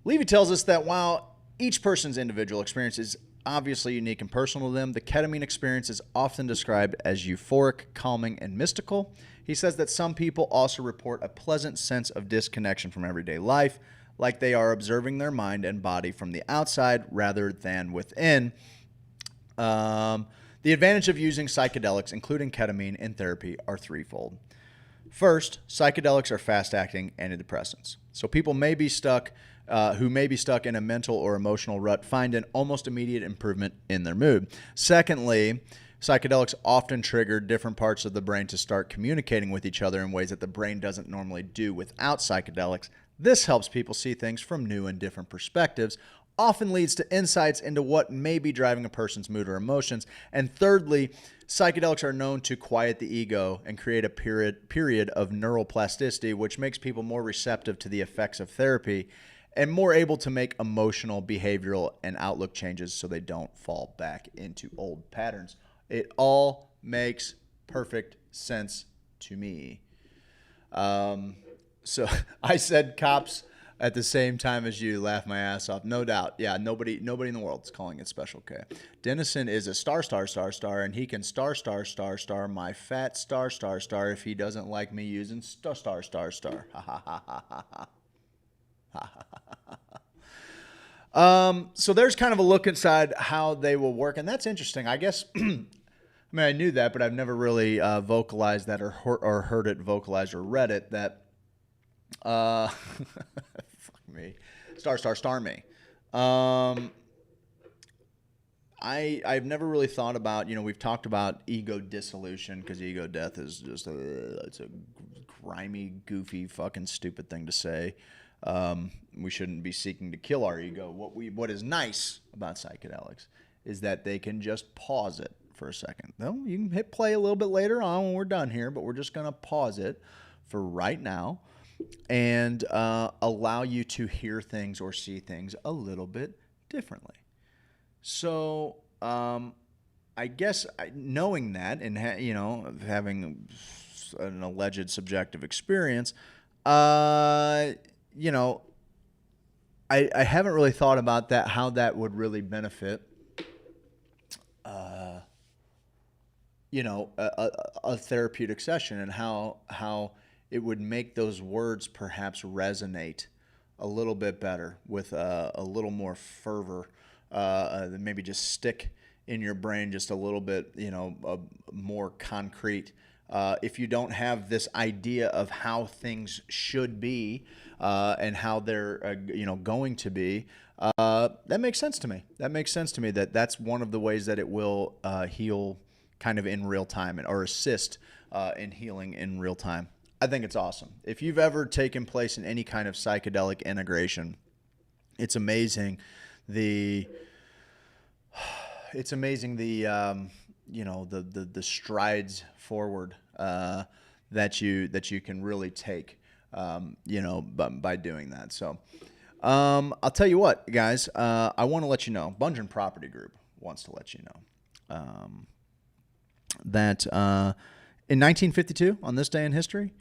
Levy tells us that while each person's individual experience is obviously unique and personal to them, the ketamine experience is often described as euphoric, calming, and mystical. He says that some people also report a pleasant sense of disconnection from everyday life, like they are observing their mind and body from the outside rather than within. The advantage of using psychedelics, including ketamine, in therapy are threefold. First, psychedelics are fast-acting antidepressants. So people may be stuck, who may be stuck in a mental or emotional rut, find an almost immediate improvement in their mood. Secondly, psychedelics often trigger different parts of the brain to start communicating with each other in ways that the brain doesn't normally do without psychedelics. This helps people see things from new and different perspectives, often leads to insights into what may be driving a person's mood or emotions. And thirdly, psychedelics are known to quiet the ego and create a period of neuroplasticity, which makes people more receptive to the effects of therapy and more able to make emotional, behavioral, and outlook changes so they don't fall back into old patterns. It all makes perfect sense to me. So I said cops at the same time as you, laugh my ass off. No doubt. Yeah, nobody in the world is calling it Special K. Dennison is a star, and he can star my fat star if he doesn't like me using star. Ha ha ha ha ha ha. So there's kind of a look inside how they will work, and that's interesting. I guess, I mean, I knew that, but I've never really vocalized that or heard it vocalized or read it, that fuck me. Star me. I've never really thought about, we've talked about ego dissolution, because ego death is just it's a grimy, goofy, fucking stupid thing to say. We shouldn't be seeking to kill our ego. What is nice about psychedelics is that they can just pause it for a second. Well, you can hit play a little bit later on when we're done here, but we're just going to pause it for right now and allow you to hear things or see things a little bit differently. So I guess knowing that and having an alleged subjective experience, I haven't really thought about that, how that would really benefit a therapeutic session, and how it would make those words perhaps resonate a little bit better with a little more fervor, maybe just stick in your brain just a little bit, more concrete. If you don't have this idea of how things should be and how they're going to be, that makes sense to me. That makes sense to me that's one of the ways that it will heal kind of in real time, or assist in healing in real time. I think it's awesome. If you've ever taken place in any kind of psychedelic integration, it's amazing the strides forward that you can really take by doing that. So I'll tell you what, guys, I want to let you know, Bungeon Property Group wants to let you know that in 1952, on this day in history,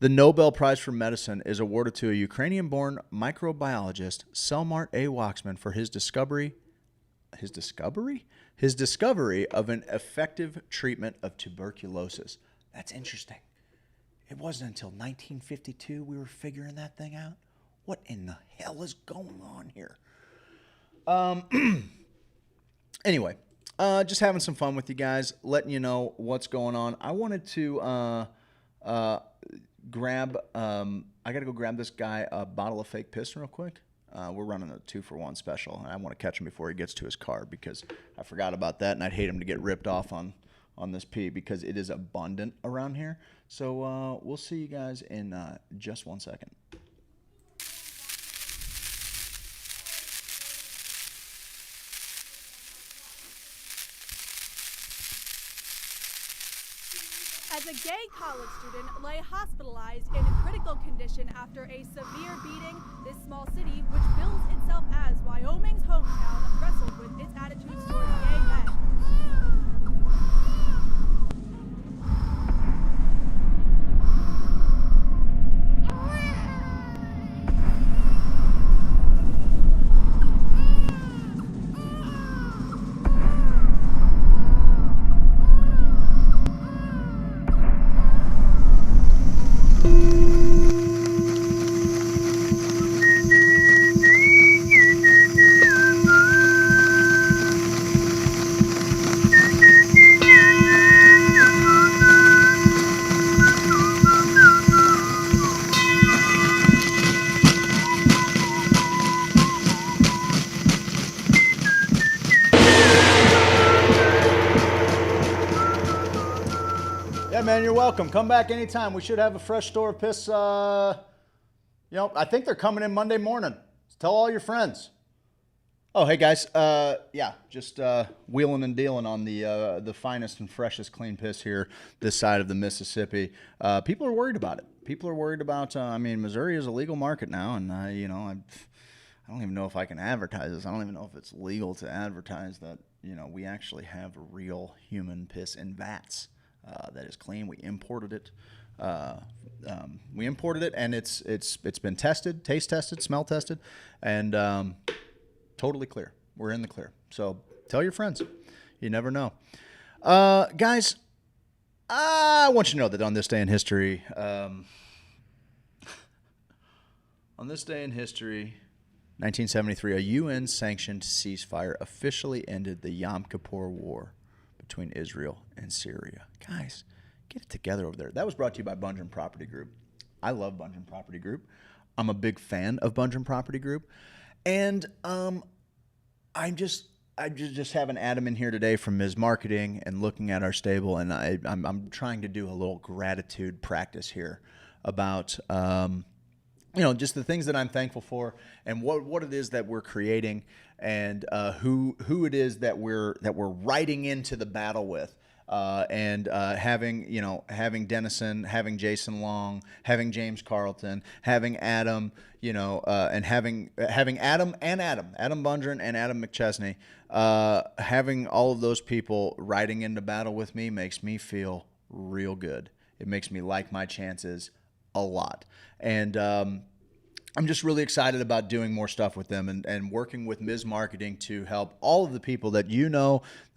the Nobel Prize for Medicine is awarded to a Ukrainian-born microbiologist, Selmart A. Waxman, for his discovery of an effective treatment of tuberculosis. That's interesting. It wasn't until 1952 we were figuring that thing out. What in the hell is going on here? Anyway, just having some fun with you guys, letting you know what's going on. I wanted to I got to go grab this guy a bottle of fake piss real quick. We're running a 2-for-1 special, and I want to catch him before he gets to his car, because I forgot about that, and I'd hate him to get ripped off on this pee, because it is abundant around here. So we'll see you guys in just 1 second. As a gay college student lay hospitalized in a critical condition after a severe beating, this small city, which bills itself as Wyoming's hometown, wrestled with its attitudes towards gay men. man. You're welcome. Come back anytime. We should have a fresh store of piss. I think they're coming in Monday morning. Tell all your friends. Oh, hey guys. Just wheeling and dealing on the finest and freshest clean piss here this side of the Mississippi. People are worried about it. People are worried about. Missouri is a legal market now, and I don't even know if I can advertise this. I don't even know if it's legal to advertise that. We actually have real human piss in vats that is clean. We imported it. And it's been tested, taste tested, smell tested, and totally clear. We're in the clear. So tell your friends. You never know. Guys, I want you to know that on this day in history, 1973, a UN-sanctioned ceasefire officially ended the Yom Kippur War between Israel and Syria. Guys, get it together over there. That was brought to you by Bungeon Property Group. I love Bungeon Property Group. I'm a big fan of Bungeon Property Group. And I'm just having Adam in here today from Mizz Marketing and looking at our stable, and I'm trying to do a little gratitude practice here about just the things that I'm thankful for and what it is that we're creating and who it is that we're riding into the battle with. Having Dennison, having Jason Long, having James Carlton, having Adam, and having Adam Bungeon and Adam McChesney, having all of those people riding into battle with me makes me feel real good. It makes me like my chances a lot. And I'm just really excited about doing more stuff with them and working with Mizz Marketing to help all of the people that you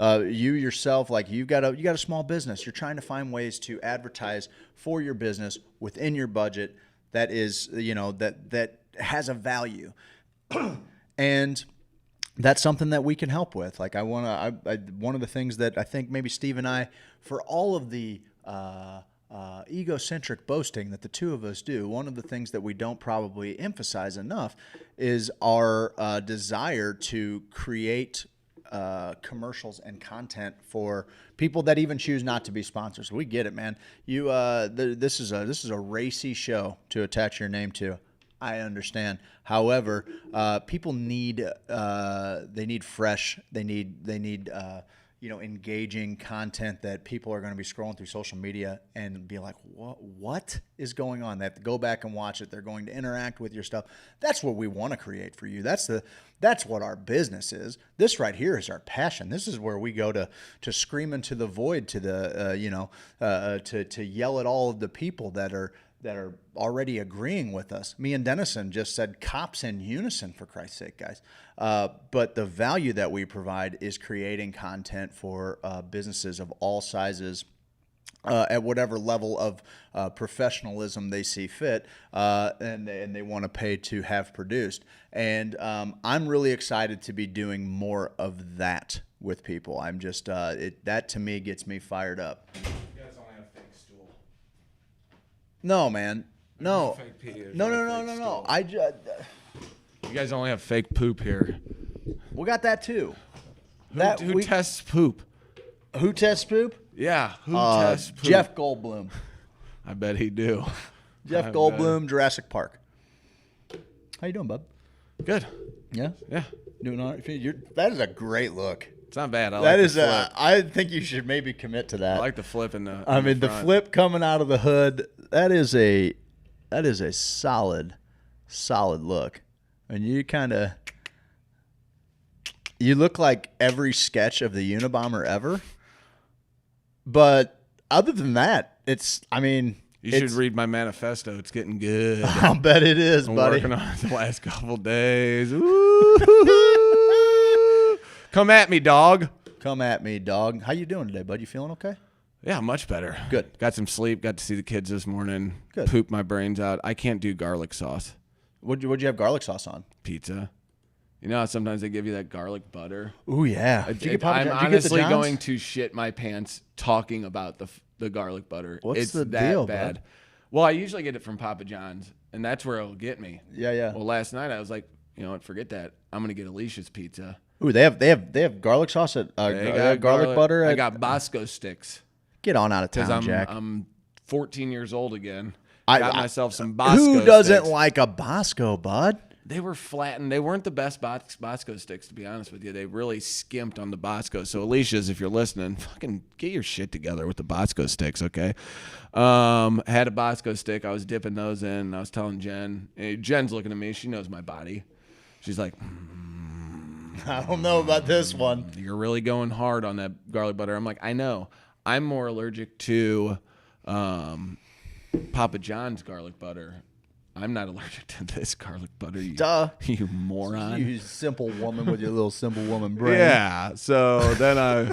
yourself, like you got a small business. You're trying to find ways to advertise for your business within your budget that is, that has a value. And that's something that we can help with. Like one of the things that I think maybe Steve and I, for all of the egocentric boasting that the two of us do, one of the things that we don't probably emphasize enough is our desire to create commercials and content for people that even choose not to be sponsors. We get it, man. This is a racy show to attach your name to. I understand. However, people need fresh. They need engaging content that people are going to be scrolling through social media and be like, what is going on? They have to go back and watch it. They're going to interact with your stuff. That's what we want to create for you. That's what our business is. This right here is our passion. This is where we go to scream into the void, to to yell at all of the people that are already agreeing with us. Me and Dennison just said cops in unison, for Christ's sake, guys. But the value that we provide is creating content for businesses of all sizes at whatever level of professionalism they see fit and they want to pay to have produced. And I'm really excited to be doing more of that with people. I'm just, that to me gets me fired up. No, man. No. No. You guys only have fake poop here. We got that too. Who tests poop? Who tests poop? Yeah. Who tests poop? Jeff Goldblum. I bet he do. Jeff Goldblum, Jurassic Park. How you doing, bub? Good. Yeah? Yeah. Doing all right? That is a great look. It's not bad. I think you should maybe commit to that. I like the flip in the. The flip coming out of the hood. That is a solid look. And you look like every sketch of the Unabomber ever. But other than that, you should read my manifesto. It's getting good. I'll bet it is, buddy. Working on it the last couple days. Come at me, dog. Come at me, dog. How you doing today, bud? You feeling okay? Yeah, much better. Good. Got some sleep. Got to see the kids this morning. Good. Pooped my brains out. I can't do garlic sauce. What'd you have garlic sauce on? Pizza. You know how sometimes they give you that garlic butter? Ooh, yeah. I'm honestly going to shit my pants talking about the garlic butter. What's the that deal, bad. bud? Well, I usually get it from Papa John's, and that's where it'll get me. Yeah. Well, last night I was like, you know what? Forget that. I'm gonna get Alicia's pizza. Ooh, they have garlic sauce at garlic butter. I got Bosco sticks. Get on out of Because town, Jack. I'm 14 years old again. I Got myself some Bosco Who doesn't sticks. like a Bosco, bud? They were flattened. They weren't the best Bosco sticks, to be honest with you. They really skimped on the Bosco. So, Alicia's, if you're listening, fucking get your shit together with the Bosco sticks, okay? Had a Bosco stick. I was dipping those in. And I was telling Jen. Jen's looking at me. She knows my body. She's like, I don't know about this one. You're really going hard on that garlic butter. I'm like, I know. I'm more allergic to Papa John's garlic butter. I'm not allergic to this garlic butter. You moron. You simple woman with your little simple woman brain. Yeah. So then I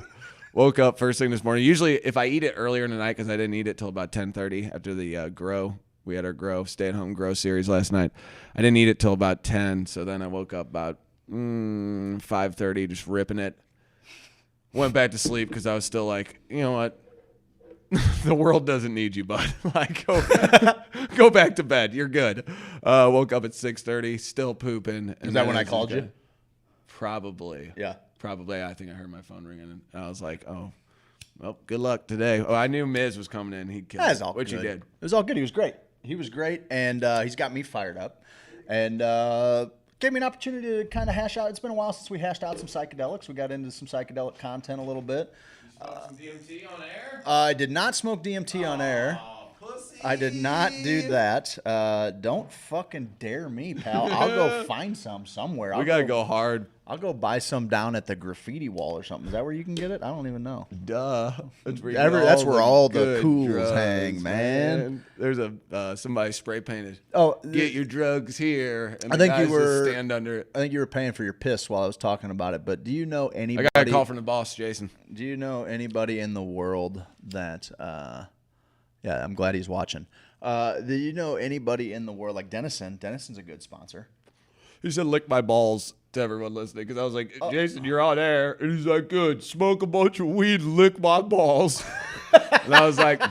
woke up first thing this morning. Usually if I eat it earlier in the night, because I didn't eat it till about 10:30 after the grow. We had our grow, stay-at-home grow series last night. I didn't eat it till about 10. So then I woke up about 5:30 just ripping it. Went back to sleep because I was still like, you know what? The world doesn't need you, bud. Like, go back to bed. You're good. Woke up at 6:30, still pooping. Is that when I called you? Probably. Yeah. Probably. I think I heard my phone ringing, and I was like, oh, well, good luck today. Oh, I knew Mizz was coming in. He'd kill That's it, all which good. he did. It was all good. He was great. He was great, and he's got me fired up. And gave me an opportunity to kind of hash out. It's been a while since we hashed out some psychedelics. We got into some psychedelic content a little bit. Some DMT on air? I did not smoke DMT on air. Pussy. I did not do that. Don't fucking dare me, pal. I'll go find some somewhere. We got to go hard. I'll go buy some down at the graffiti wall or something. Is that where you can get it? I don't even know. Duh. That's where, That's where all the good cools drugs, hang, man. There's a somebody spray painted. Oh, get your drugs here. And I the think guys you were just stand under it. I think you were paying for your piss while I was talking about it. But do you know anybody? I got a call from the boss, Jason. Do you know anybody in the world that? Yeah, I'm glad he's watching. Do you know anybody in the world like Dennison? Dennison's a good sponsor. He said, "Lick my balls." To everyone listening, because I was like, Jason, you're on air, and he's like, good, smoke a bunch of weed, lick my balls. And I was like,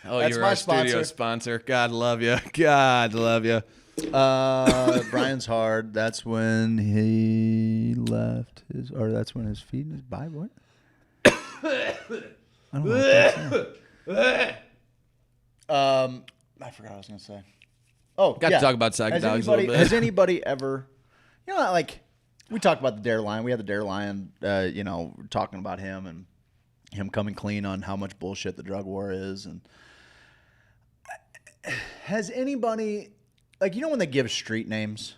oh, That's you're my our studio sponsor. God love you. God love you. Brian's hard. That's when he left his, or that's when his feet in his bye. What? I don't know. I forgot what I was gonna say. Oh, got to talk about psychedelics a little bit. Has anybody ever? You know, like we talked about the Dare Lion. We had the Dare Lion, talking about him and him coming clean on how much bullshit the drug war is. And has anybody, like, when they give street names,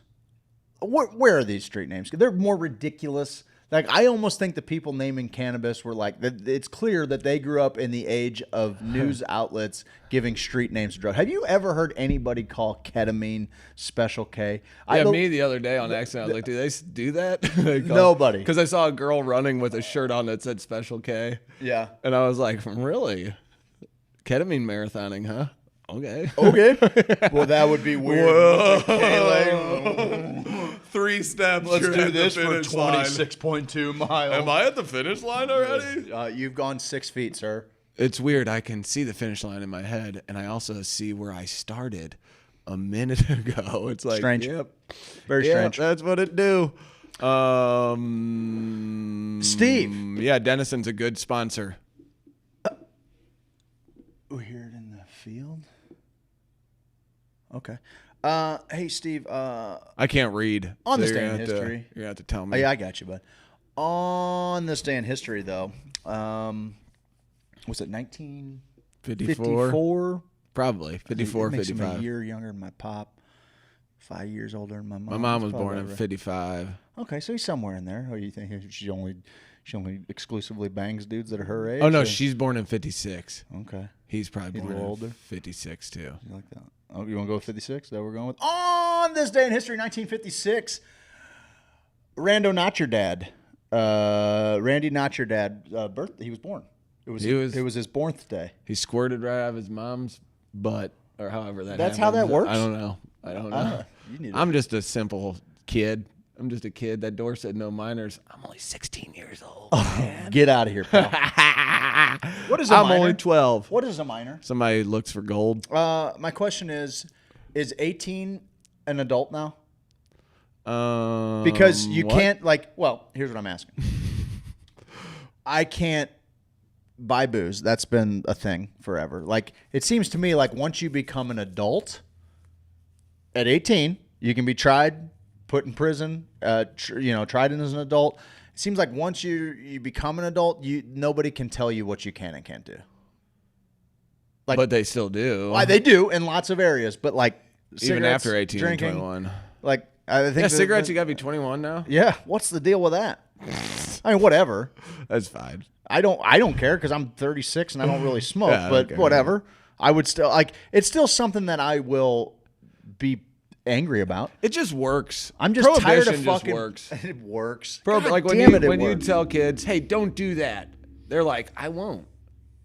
where are these street names? They're more ridiculous. Like, I almost think the people naming cannabis were like, it's clear that they grew up in the age of news outlets giving street names to drugs. Have you ever heard anybody call ketamine Special K? Yeah, me the other day on accident. I was like, do they do that? Nobody. Because I saw a girl running with a shirt on that said Special K. Yeah. And I was like, really? Ketamine marathoning, huh? Okay. Well, that would be weird. 3 steps. Let's you're do at this the for finish line. 26.2 miles. Am I at the finish line already? You've gone 6 feet, sir. It's weird. I can see the finish line in my head, and I also see where I started a minute ago. It's like, strange. Yep. Very strange. That's what it do. Steve. Yeah, Dennison's a good sponsor. We're here in the field. Okay. Hey, Steve. I can't read. On so this you're day in gonna have to- history. you're going to have to tell me. Oh, yeah, I got you, bud. On this day in history, though, was it 1954? Probably. 54, It makes him 55. a year younger than my pop. 5 years older than my mom. My mom was That's born in probably right. 55. Okay, so he's somewhere in there. Or you think she only exclusively bangs dudes that are her age? Oh, no, or? she's born in 56. Okay. He's probably He's a born little in older? 56, too. You like that? Oh, you want to go with 56? Is that what we're going with? On this day in history, 1956, Rando Not Your Dad. Randy Not Your Dad, birthday. He was born. It was his birthday. He squirted right out of his mom's butt, or however that That's how that happens. works? I don't know. I'm just a simple kid. I'm just a kid. That door said no minors. I'm only 16 years old. Man. Get out of here, pal. What is a minor? I'm only 12. What is a minor? Somebody looks for gold. My question is 18 an adult now? Because you can't, here's what I'm asking. I can't buy booze. That's been a thing forever. Like, it seems to me like once you become an adult at 18, you can be tried, put in prison, tried as an adult. It seems like once you become an adult, nobody can tell you what you can and can't do. Like, but they still do. Why they do in lots of areas, but like even after 18 drinking, and 21. Like, I think cigarettes, you got to be 21 now? Yeah. What's the deal with that? I mean, whatever. That's fine. I don't care because I'm 36 and I don't really smoke, Yeah, but whatever. I would still it's still something that I will be angry about. It just works. I'm just tired of Prohibition fucking. Works. It works. Like when you tell kids, "Hey, don't do that," they're like, "I won't."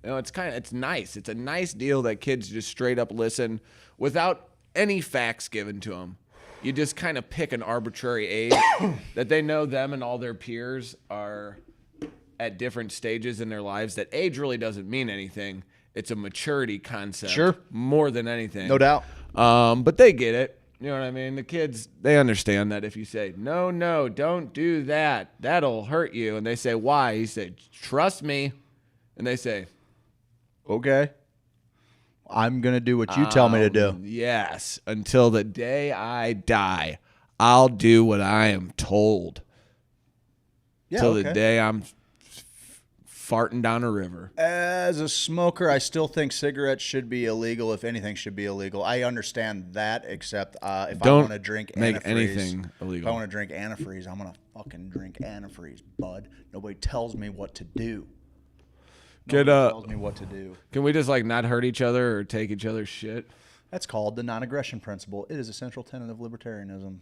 It's nice. It's a nice deal that kids just straight up listen without any facts given to them. You just kind of pick an arbitrary age that they know them and all their peers are at different stages in their lives. That age really doesn't mean anything. It's a maturity concept, sure, more than anything, no doubt. But they get it. You know what I mean? The kids, they understand that if you say, no, don't do that, that'll hurt you. And they say, why? You say, trust me. And they say, okay, I'm going to do what you tell me to do. Yes. Until the day I die, I'll do what I am told. Yeah, Till the day I'm farting down a river. As a smoker, I still think cigarettes should be illegal. If anything should be illegal. I understand that, except if Don't I want to drink make antifreeze, anything illegal. If I want to drink antifreeze, I'm going to fucking drink antifreeze, bud. Nobody tells me what to do. Nobody tells me what to do. Can we just like not hurt each other or take each other's shit? That's called the non-aggression principle. It is a central tenet of libertarianism.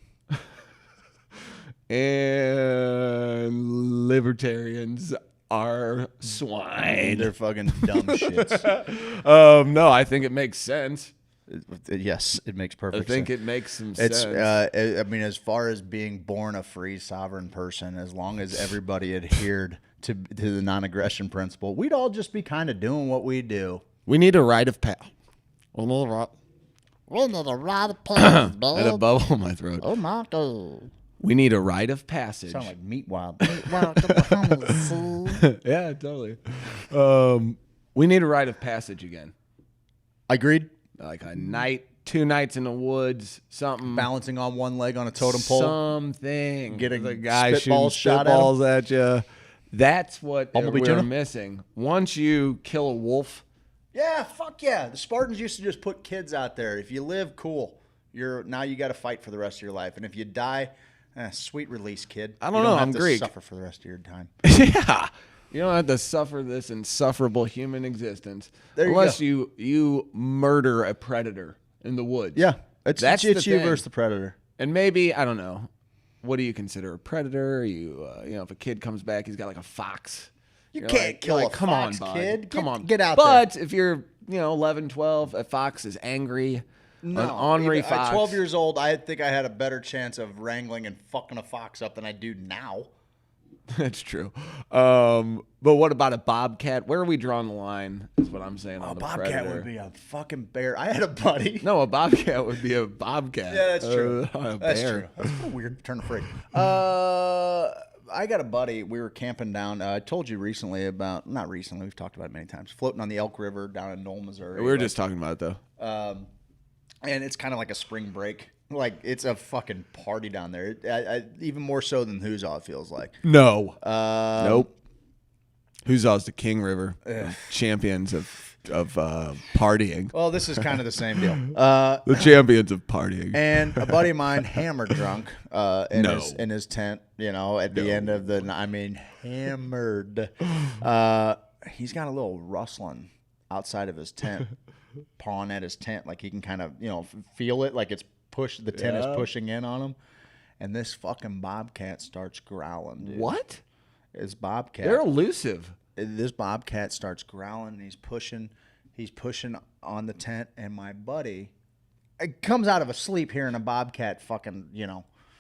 And libertarians are swine. They're fucking dumb shits. No, I think it makes sense. Yes, it makes perfect sense. I think it makes some It's, sense. I mean, as far as being born a free, sovereign person, as long as everybody adhered to the non-aggression principle, we'd all just be kind of doing what we do. We need a rite of passage. We need a rite of passage, I had a bubble in my throat. Oh my God. We need a rite of passage. Sound like Meat Wild. Yeah, totally. We need a rite of passage again. Agreed. Like a night, 2 nights in the woods, something. Balancing on one leg on a totem pole. Something. Getting the guy shooting spitballs at you. That's what Bumblebee we're tuna? missing. Once you kill a wolf. Yeah, fuck yeah. The Spartans used to just put kids out there. If you live, cool. Now you got to fight for the rest of your life. And if you die, sweet release, kid. I don't know. I'm Greek. Suffer for the rest of your time. Yeah. You don't have to suffer this insufferable human existence unless you murder a predator in the woods. Yeah. It's you thing. versus the predator. And maybe, I don't know, what do you consider a predator? If a kid comes back, he's got like a fox. You can't kill a come fox, on, bud. kid. Come on. Get out there. But if you're, 11, 12, a fox is angry. No, an ornery fox. At 12 years old, I think I had a better chance of wrangling and fucking a fox up than I do now. That's true. But what about a bobcat? Where are we drawing the line is what I'm saying on the bobcat predator. would be a fucking bear. I had a buddy. No, a bobcat would be a bobcat. Yeah, that's true. A That's bear. true. That's kind of weird. Turn afraid. I got a buddy. We were camping down. I told you recently about, not recently, we've talked about it many times, floating on the Elk River down in Knoll, Missouri. We were just talking about it, though. And it's kind of like a spring break. Like, it's a fucking party down there. Even more so than Hoosier, it feels like. No. Nope. Hoosier's the King River. Champions of partying. Well, this is kind of the same deal. The champions of partying. And a buddy of mine, hammered drunk, in his tent, at the end of hammered. He's got a little rustling outside of his tent, pawing at his tent, like he can kind of, feel it, like it's the tent is pushing in on him. And this fucking bobcat starts growling, dude. What? This bobcat. They're elusive. This bobcat starts growling, and he's pushing on the tent, and my buddy comes out of a sleep hearing a bobcat fucking,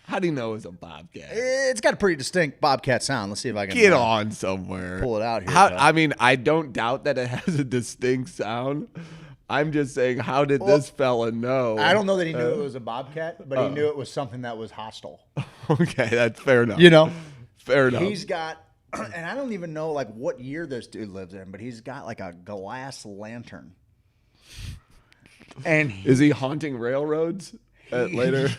How do you know it's a bobcat? It's got a pretty distinct bobcat sound. Let's see if I can get on somewhere. Pull it out here. I don't doubt that it has a distinct sound. I'm just saying, how did this fella know? I don't know that he knew it was a bobcat, but he knew it was something that was hostile. Okay, that's fair enough. Fair enough. He's got And I don't even know like what year this dude lives in, but he's got like a glass lantern. And is he haunting railroads later?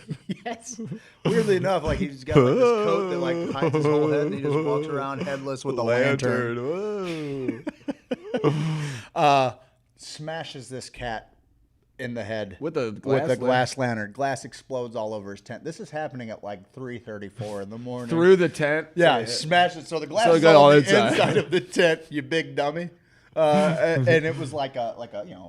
Yes. Weirdly enough, like he's got like this coat that like hides his whole head, and he just walks around headless with a lantern. Smashes this cat in the head with a glass lantern. Glass explodes all over his tent. This is happening at like 3:34 in the morning. Through the tent? Yeah, smash it. So the glass is all on the inside of the tent, you big dummy. And it was like a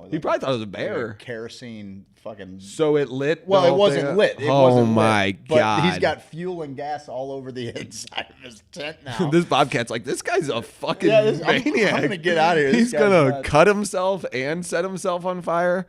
he probably thought it was a bear. Like a kerosene fucking. So it lit. Well, it wasn't lit. It oh wasn't my lit, god! But he's got fuel and gas all over the inside of his tent now. This bobcat's like, this guy's a fucking maniac. I'm gonna get out of here. He's gonna cut himself and set himself on fire.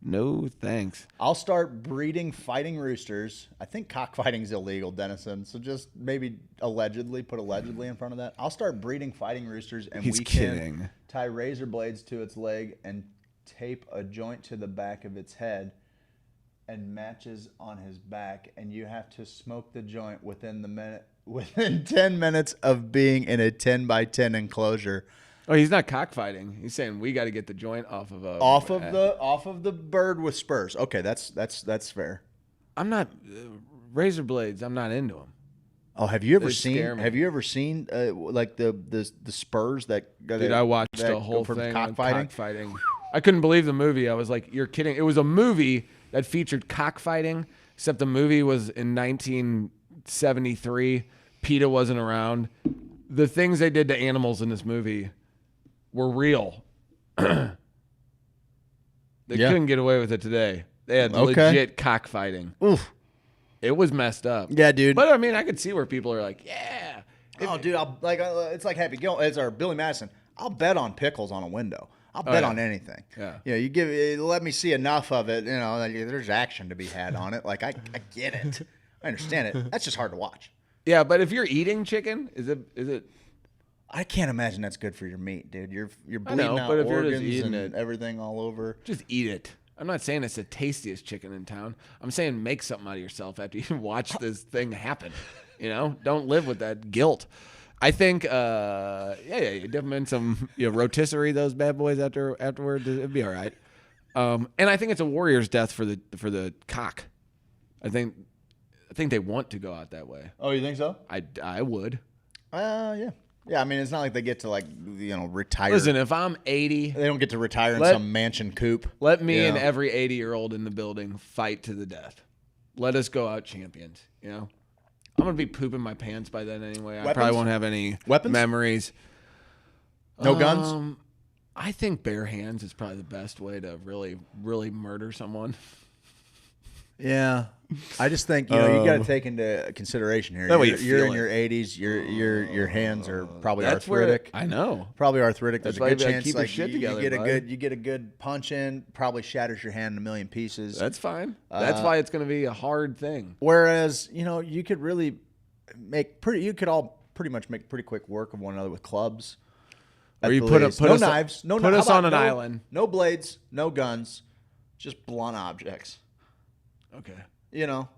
No thanks. I'll start breeding fighting roosters. I think cockfighting is illegal, Dennison. So just maybe allegedly, put allegedly in front of that. I'll start breeding fighting roosters, and He's we kidding. can tie razor blades to its leg and tape a joint to the back of its head and matches on his back. And you have to smoke the joint within 10 minutes of being in a 10 by 10 enclosure. Oh, he's not cockfighting. He's saying we got to get the joint off of the bird with spurs. Okay, that's fair. I'm not razor blades. I'm not into them. Oh, have you ever seen like the spurs that? Dude, I watched the whole thing on cockfighting. I couldn't believe the movie. I was like, "You're kidding!" It was a movie that featured cockfighting, except the movie was in 1973. PETA wasn't around. The things they did to animals in this movie were real. They couldn't get away with it today. They had legit cockfighting. Oof. It was messed up. Yeah, dude. But I mean, I could see where people are like, yeah. Dude, it's like Happy Gilmore. It's our Billy Madison. I'll bet on pickles on a window. I'll bet on anything. Yeah. You let me see enough of it. There's action to be had on it. Like I get it. I understand it. That's just hard to watch. Yeah, but if you're eating chicken, is it? I can't imagine that's good for your meat, dude. You're bleeding out organs and everything all over. Just eat it. I'm not saying it's the tastiest chicken in town. I'm saying make something out of yourself after you watch this thing happen. Don't live with that guilt. I think, you dip them in some rotisserie, those bad boys afterward. It'd be all right. And I think it's a warrior's death for the cock. I think they want to go out that way. Oh, you think so? I would. Yeah. Yeah, I mean, it's not like they get to retire. Listen, if I'm 80, they don't get to retire in some mansion coupe. Let me and every 80-year-old in the building fight to the death. Let us go out champions. I'm gonna be pooping my pants by then anyway. I probably won't have any memories. No guns. I think bare hands is probably the best way to really, really murder someone. Yeah, I just think you got to take into consideration here. You're in your 80s. Your hands are probably arthritic. I know, probably arthritic. There's a good chance keep your shit together. You get a good punch in. Probably shatters your hand in a million pieces. That's fine. That's why it's going to be a hard thing. Whereas you could really You could all pretty much make pretty quick work of one another with clubs. Or you put no knives. Put us on an island. No blades. No guns. Just blunt objects. Okay.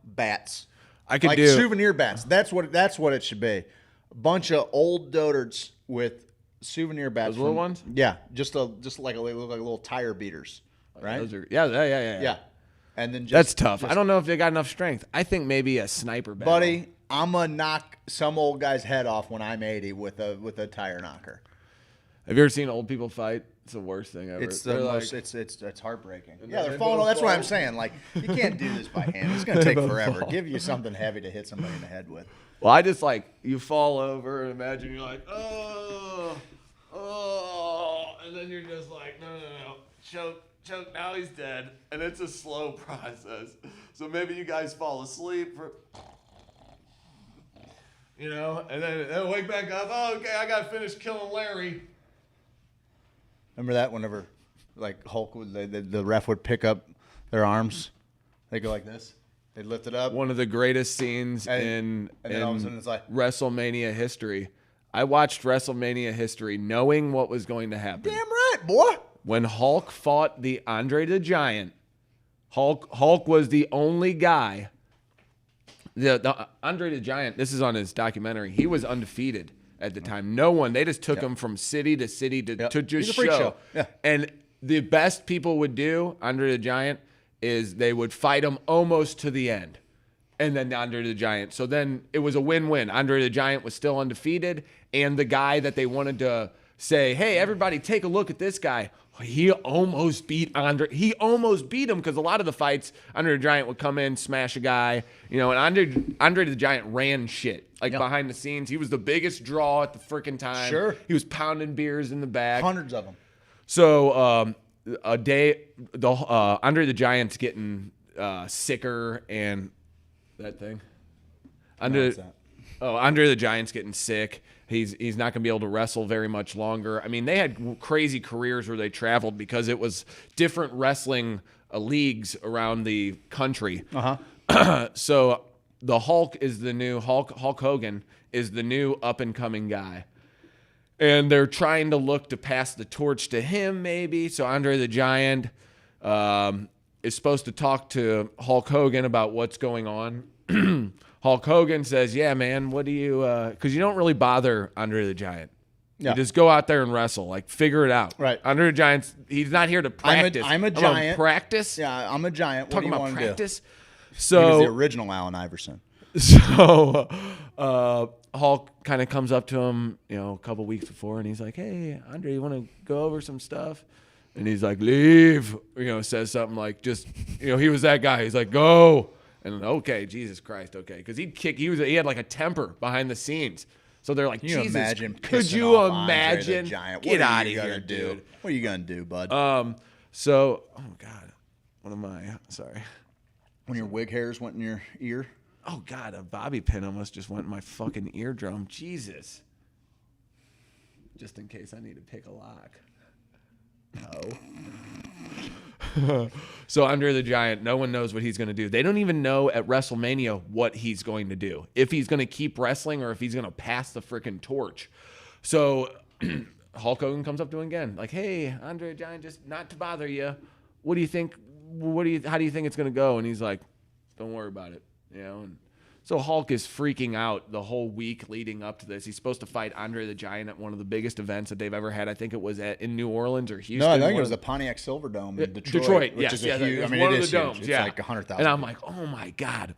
Bats. I could do souvenir bats. That's what it should be. A bunch of old dotards with souvenir bats. Those little ones? Yeah, just like little tire beaters, right? Those are, yeah. And then that's tough. I don't know if they got enough strength. I think maybe a sniper bat. Buddy, I'm gonna knock some old guy's head off when I'm 80 with a tire knocker. Have you ever seen old people fight? It's the worst thing ever. It's the most. It's heartbreaking. Yeah, they're falling. That's what I'm saying. Like you can't do this by hand. It's gonna take forever. Give you something heavy to hit somebody in the head with. Well, I just you fall over and imagine you're like, oh, and then you're just like, no, choke. Now he's dead, and it's a slow process. So maybe you guys fall asleep and then wake back up. Oh, okay, I got to finish killing Larry. Remember that whenever, Hulk would, the ref would pick up their arms, they go like this, they lift it up. One of the greatest scenes in all of a sudden it's WrestleMania history. I watched WrestleMania history knowing what was going to happen. Damn right, boy. When Hulk fought the Andre the Giant, Hulk was the only guy. The Andre the Giant. This is on his documentary. He was undefeated at the time. No one. They just took him from city to city to just He's a freak show. Yeah. And the best people would do, Andre the Giant, is they would fight him almost to the end. And then Andre the Giant. So then it was a win-win. Andre the Giant was still undefeated. And the guy that they wanted to say, hey, everybody take a look at this guy. He almost beat Andre. He almost beat him because a lot of the fights, Andre the Giant would come in, smash a guy. You know, and Andre the Giant ran shit. Like behind the scenes. He was the biggest draw at the freaking time. Sure. He was pounding beers in the back. Hundreds of them. So a day, Andre the Giant's getting sicker and that thing. Andre the Giant's getting sick. He's not going to be able to wrestle very much longer. I mean, they had crazy careers where they traveled because it was different wrestling leagues around the country. So the Hulk is the new Hulk Hogan is the new up and coming guy. And they're trying to look to pass the torch to him, maybe. So Andre the Giant is supposed to talk to Hulk Hogan about what's going on. Hulk Hogan says, yeah, man, what do you... Because you don't really bother Andre the Giant. Yeah. You just go out there and wrestle. Like, figure it out. Right. Andre the Giant's... He's not here to practice. I'm a giant. Practice? Yeah, I'm a giant. What Talking do you about want practice? to do? So, he was the original Allen Iverson. So Hulk kind of comes up to him, you know, a couple weeks before, and he's like, hey, Andre, you want to go over some stuff? And he's like, leave. You know, says something like, just, you know, he was that guy. He's like, go. And okay, Jesus Christ, okay. Because he had like a temper behind the scenes. So they're like, Jesus, could you imagine? Get out of here, dude. What are you going to do, bud? So, oh, God. What am I? Sorry. When your wig hairs went in your ear? Oh, God, a bobby pin almost just went in my fucking eardrum. Jesus. Just in case I need to pick a lock. No. So Andre the Giant, no one knows what he's going to do. They don't even know at WrestleMania what he's going to do. If he's going to keep wrestling or if he's going to pass the freaking torch. So Hulk Hogan comes up to him again. Like, hey, Andre the Giant, just not to bother you. What do you think? How do you think it's going to go? And he's like, don't worry about it. You know, and so Hulk is freaking out the whole week leading up to this. He's supposed to fight Andre the Giant at one of the biggest events that they've ever had. I think it was in New Orleans or Houston. No, I think it was the Pontiac Silverdome in Detroit. Which is a huge, I mean, one it of is the huge. domes. It's Yeah, like 100,000. And I'm like, oh my God.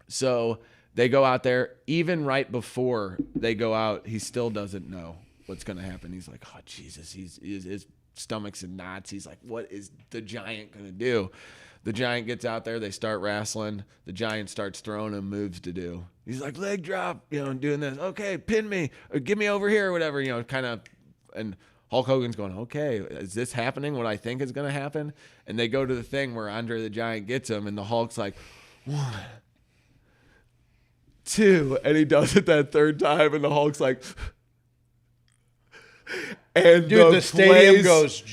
So they go out there. Even right before they go out, he still doesn't know what's going to happen. He's like, oh Jesus, his stomach's in knots. He's like, what is the Giant going to do? The Giant gets out there. They start wrestling. The Giant starts throwing him moves to do. He's like, leg drop, you know, doing this. Okay, pin me or get me over here or whatever, you know, kind of. And Hulk Hogan's going, okay, is this happening? What I think is going to happen? And they go to the thing where Andre the Giant gets him, and the Hulk's like, 1, 2, and he does it that third time, and the Hulk's like, and dude, the stadium goes.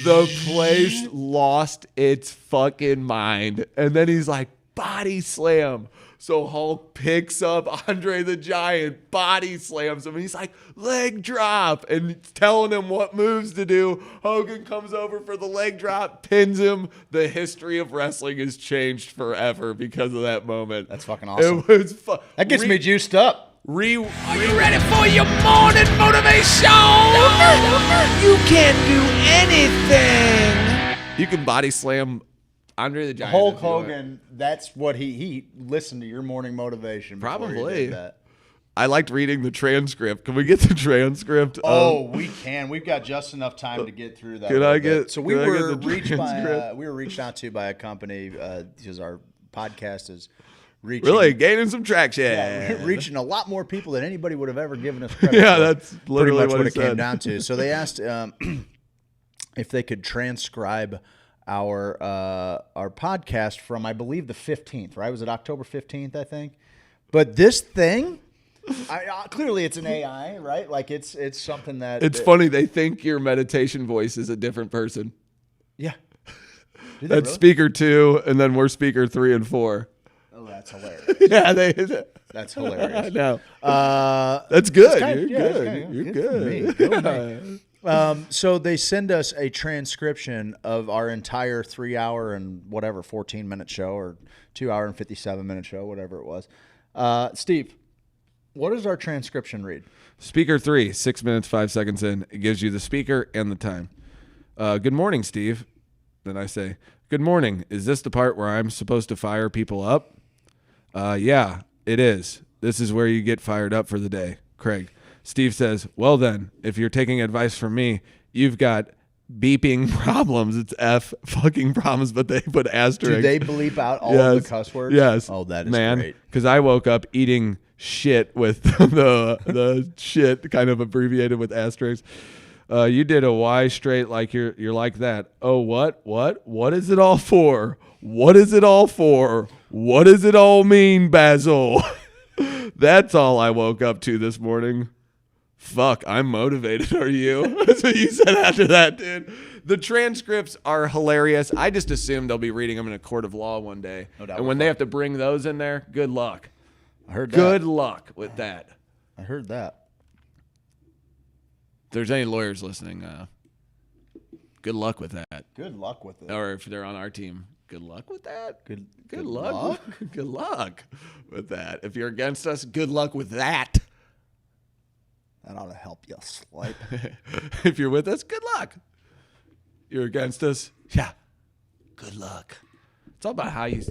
The place lost its fucking mind. And then he's like, body slam. So Hulk picks up Andre the Giant, body slams him. And he's like, leg drop. And telling him what moves to do. Hogan comes over for the leg drop, pins him. The history of wrestling has changed forever because of that moment. That's fucking awesome. It was that gets me juiced up. Are you ready for your morning motivation? You can't do anything. You can body slam Andre the Giant. Hulk Hogan, that's what he listened to your morning motivation. Probably. He did that. I liked reading the transcript. Can we get the transcript? Oh, we can. We've got just enough time to get through that. Can I get? So we were reached out to by a company because our podcast is really gaining some traction. Yeah, we're reaching a lot more people than anybody would have ever given us credit yeah, for. That's literally pretty much what it said. came down to. So they asked if they could transcribe our podcast from, I believe, the 15th, right? Was it October 15th, I think? But this thing, clearly it's an AI, right? Like it's something that... It's funny. They think your meditation voice is a different person. Yeah. That's really? Speaker 2, and then we're speaker 3 and 4. Oh, that's hilarious. Yeah, that's hilarious. I know. That's good. You're good. good. Good for me. So they send us a transcription of our entire 3-hour and whatever 14-minute show or 2-hour and 57-minute show, whatever it was. Steve, What does our transcription read? Speaker 3, 6 minutes, 5 seconds in. It gives you the speaker and the time. Good morning, Steve. Then I say, good morning. Is this the part where I'm supposed to fire people up? Yeah, it is. This is where you get fired up for the day. Craig. Steve says, well then, if you're taking advice from me, you've got beeping problems. It's F fucking problems, but they put asterisks. Do they bleep out all of the cuss words? Yes. Oh, that is great. Because I woke up eating shit with the shit kind of abbreviated with asterisks. You did a Y straight like you're like that. Oh, what? What is it all for? What is it all for? What does it all mean, Basil? That's all I woke up to this morning. Fuck, I'm motivated. Are you? That's what you said after that, dude. The transcripts are hilarious. I just assume they'll be reading them in a court of law one day. No doubt. And when they have to bring those in there, good luck. I heard that. Good luck with that. I heard that. If there's any lawyers listening, good luck with that. Good luck with it. Or if they're on our team, good luck with that. Good luck? luck. Good luck with that. If you're against us, good luck with that. That ought to help you swipe. If you're with us, good luck. You're against us, yeah. Good luck. It's all about how you.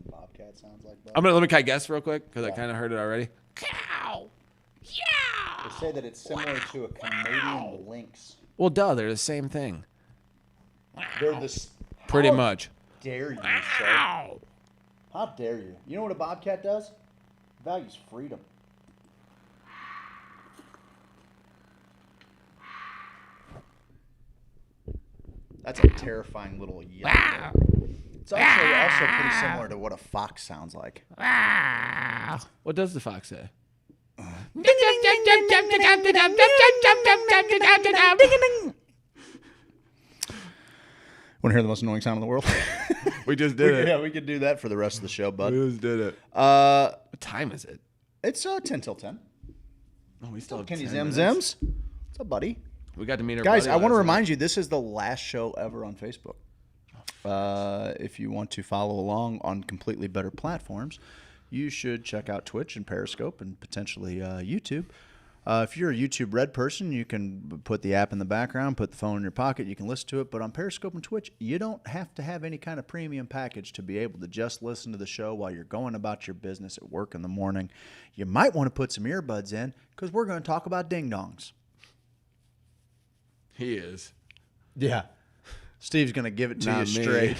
Bobcat sounds like that. Let me kind of guess real quick because I kind of heard it already. Cow. They say that it's similar to a Canadian lynx. Well, duh, they're the same thing. They're the Pretty much. Dare you, sir? How dare you? You know what a bobcat does? Values freedom. That's a terrifying little yell. It's also pretty similar to what a fox sounds like. What does the fox say? Want to hear the most annoying sound in the world? We just did it. Yeah, we could do that for the rest of the show, bud. We just did it. What time is it? It's 10 till 10. Oh, we still have Kenny 10 Zim minutes. Zims. What's up, buddy? We got to meet our guys. buddy I want to last remind you, this is the last show ever on Facebook. If you want to follow along on completely better platforms, you should check out Twitch and Periscope and potentially YouTube. If you're a YouTube Red person, you can put the app in the background, put the phone in your pocket, you can listen to it. But on Periscope and Twitch, you don't have to have any kind of premium package to be able to just listen to the show while you're going about your business at work in the morning. You might want to put some earbuds in because we're going to talk about ding-dongs. He is. Yeah. Steve's going to give it to Not you me. straight.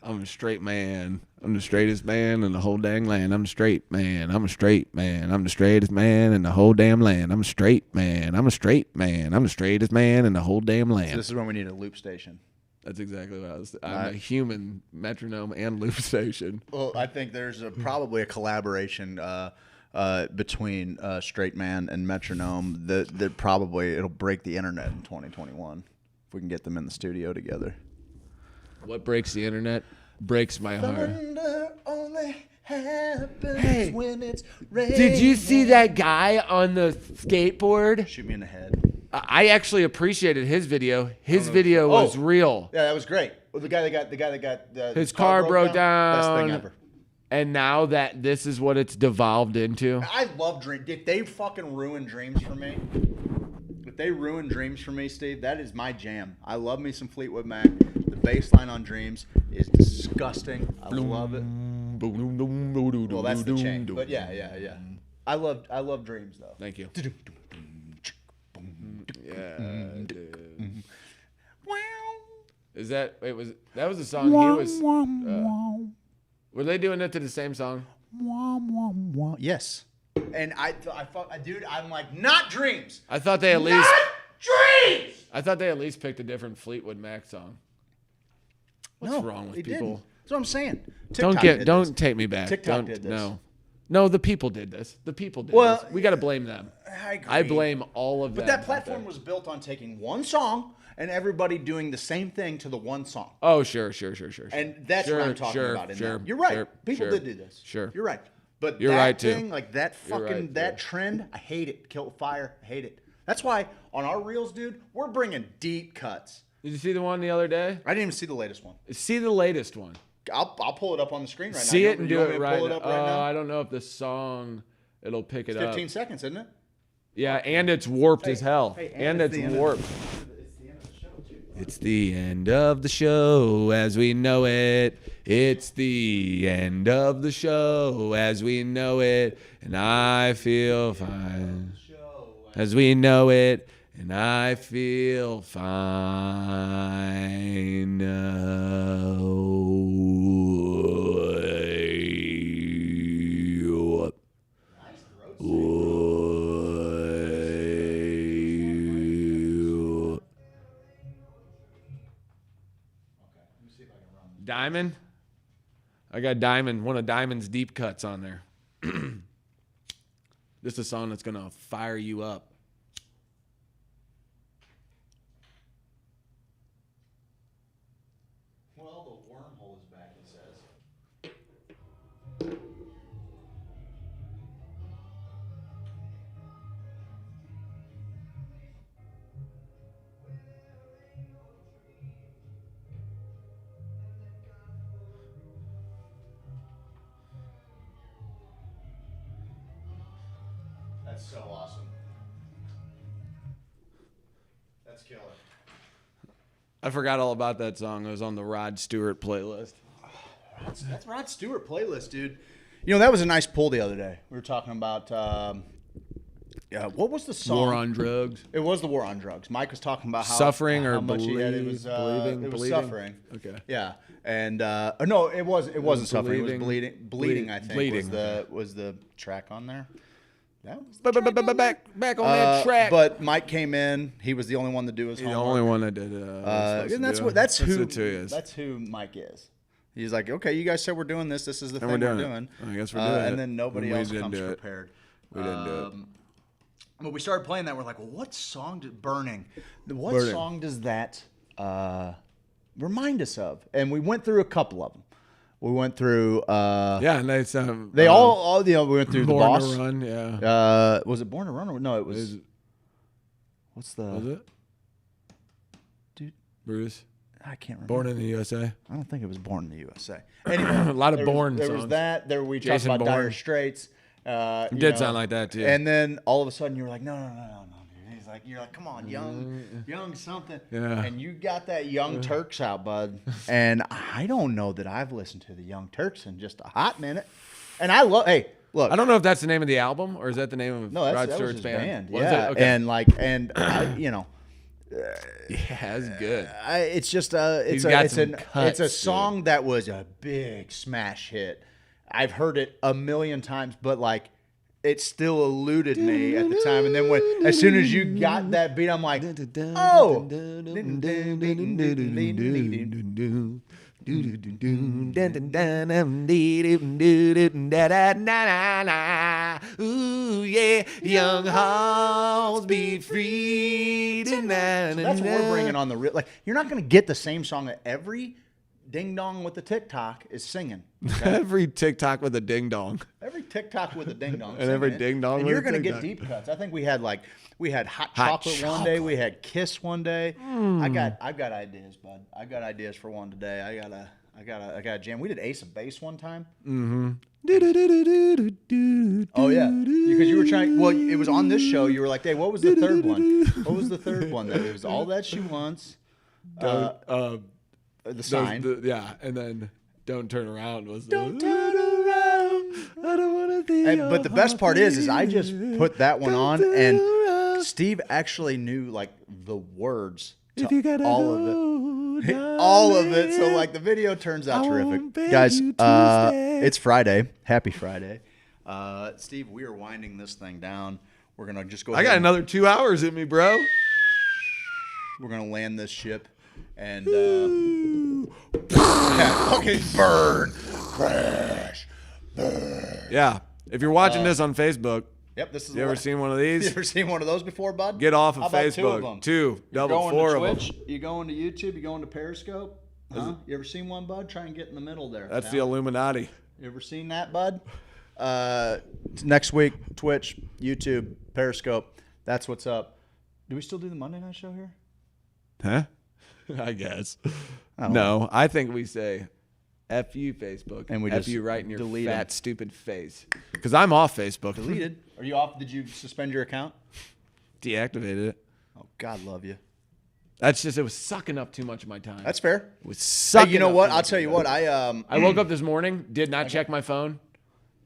I'm a straight man. I'm the straightest man in the whole dang land. I'm a straight man. I'm a straight man. I'm the straightest man in the whole damn land. I'm a straight man. I'm a straight man. I'm the straightest man in the whole damn land. So this is when we need a loop station. That's exactly what I was. I'm a human metronome and loop station. Well, I think there's probably a collaboration between Straight Man and Metronome that probably it'll break the internet in 2021 if we can get them in the studio together. What breaks the internet breaks my heart. Thunder only happens when it's raining. Did you see that guy on the skateboard? Shoot me in the head. I actually appreciated his video. His video was real. Yeah, that was great. Well, the guy that got his car broke down. Best thing ever. And now that this is what it's devolved into. I love dreams. If they fucking ruin dreams for me, Steve, that is my jam. I love me some Fleetwood Mac. The bass line on Dreams is disgusting. I love it. Well, that's the chain. But yeah. I love Dreams though. Thank you. Yeah. Dude. Is that was the song he was? Were they doing it to the same song? Yes. And dude, I'm like, not Dreams. I thought they at least picked a different Fleetwood Mac song. What's wrong with people? Didn't. That's what I'm saying. Don't take me back. TikTok did this. No, the people did this. The people did this. We got to blame them. I agree. I blame all of them. But that platform was built on taking one song and everybody doing the same thing to the one song. Oh, sure. And that's what I'm talking about. You're right. People did do this. Sure. You're right. But you're that right thing, too. like that fucking that trend, I hate it. Kill Fire, I hate it. That's why on our reels, dude, we're bringing deep cuts. Did you see the one the other day? I didn't even see the latest one. See the latest one. I'll pull it up on the screen right now. See it and You do want me it to right pull it now. up right now? I don't know if the song it'll pick it It's 15 up. seconds, isn't it? Yeah, and it's warped as hell. Hey, and it's it's the end of- warped. It's the end of the show, too. It's the end of the show as we know it. It's the end of the show as we know it. And I feel fine. As we know it. And I feel fine now. Diamond? I got Diamond, one of Diamond's deep cuts on there. This is a song that's going to fire you up. Well, the wormhole is back, it says. That's so awesome. That's killer. I forgot all about that song. It was on the Rod Stewart playlist. That's Rod Stewart playlist, dude. You know, that was a nice pull the other day. We were talking about, what was the song? War on Drugs. It was the War on Drugs. Mike was talking about how Suffering how or much he had. It was Believing? It was Bleeding? Suffering. Okay. Yeah, and no, it wasn't Suffering. It was Bleeding. Bleeding. I think Bleeding. was the track on there. That was back on that track. But Mike came in. He was the only one to do his He's the homework. only one that did. And that's who Mike is. He's like, okay, you guys said we're doing this. This is the thing we're doing. I guess we're doing it. And then nobody else didn't comes do it. prepared. We didn't do it. But we started playing that. We're like, well, what song did Burning? What Burning. song does that remind us of? And we went through a couple of them. We went through. Yeah, and they all we went through Born the Boss. to Run. Yeah. Was it Born to Run or no? It was. What's the? Was it? Dude, Bruce. I can't remember. Born in the USA. I don't think it was Born in the USA. Anyway, a lot of there Born was, There songs. was that. There we Jason talked about Bourne. Dire Straits. It did sound like that too. And then all of a sudden you were like, no, dude. He's like, you're like, come on, young something. Yeah. And you got that Young Turks out, bud. And I don't know that I've listened to the Young Turks in just a hot minute. And I love. Hey, look. I don't know if that's the name of the album or is that the name of No, Rod that was Stewart's his band? band. Was Yeah. it? Okay. And you know. Yeah, it's good. It's just He's got some it's cuts, a song that was a big smash hit. I've heard it a million times, but like it still eluded me at the time. And then as soon as you got that beat, I'm like, oh. Ooh yeah, young hearts be free tonight. That's what we're bringing on the real. Like, you're not going to get the same song that every ding dong with the TikTok is singing. Okay? Every TikTok with a ding dong. Every TikTok with a ding dong. And every ding dong And with you're a going to get TikTok. deep cuts. I think we had hot chocolate one day. We had Kiss one day. I've got ideas, bud. I got ideas for one today. I got a jam. We did Ace of Base one time. Mm-hmm. Oh yeah, because you were trying. Well, it was on this show. You were like, "Hey, what was the third one? What was the third one? That it was All That She Wants." The Sign. And then Don't Turn Around was Don't turn around. I don't want to be. But the best part is I just put that one on, and Steve actually knew like the words to all of it. All of it. So like the video turns out terrific. Guys, it's Friday. Happy Friday. Steve, we are winding this thing down. We're going to just go I got another 2 hours in me, bro. We're going to land this ship and fucking burn. Crash. Burn. Yeah. If you're watching this on Facebook, yep, this is you ever seen one of these? You ever seen one of those before, bud? Get off of How about Facebook. Two of them? Double, going four to of them. Twitch, you going to YouTube, you going to Periscope? Huh? You ever seen one, bud? Try and get in the middle there. That's the Illuminati. You ever seen that, bud? Next week, Twitch, YouTube, Periscope. That's what's up. Do we still do the Monday night show here? Huh? I guess. I don't No, I think we say F you, Facebook. And we F just you right in your delete fat, 'em. stupid face. Because I'm off Facebook. Deleted. Are you off? Did you suspend your account? Deactivated it. Oh, God love you. That's just, it was sucking up too much of my time. That's fair. It was sucking Hey, you know up what? too I'll much tell of you my what. time. I woke up this morning, did not check my phone.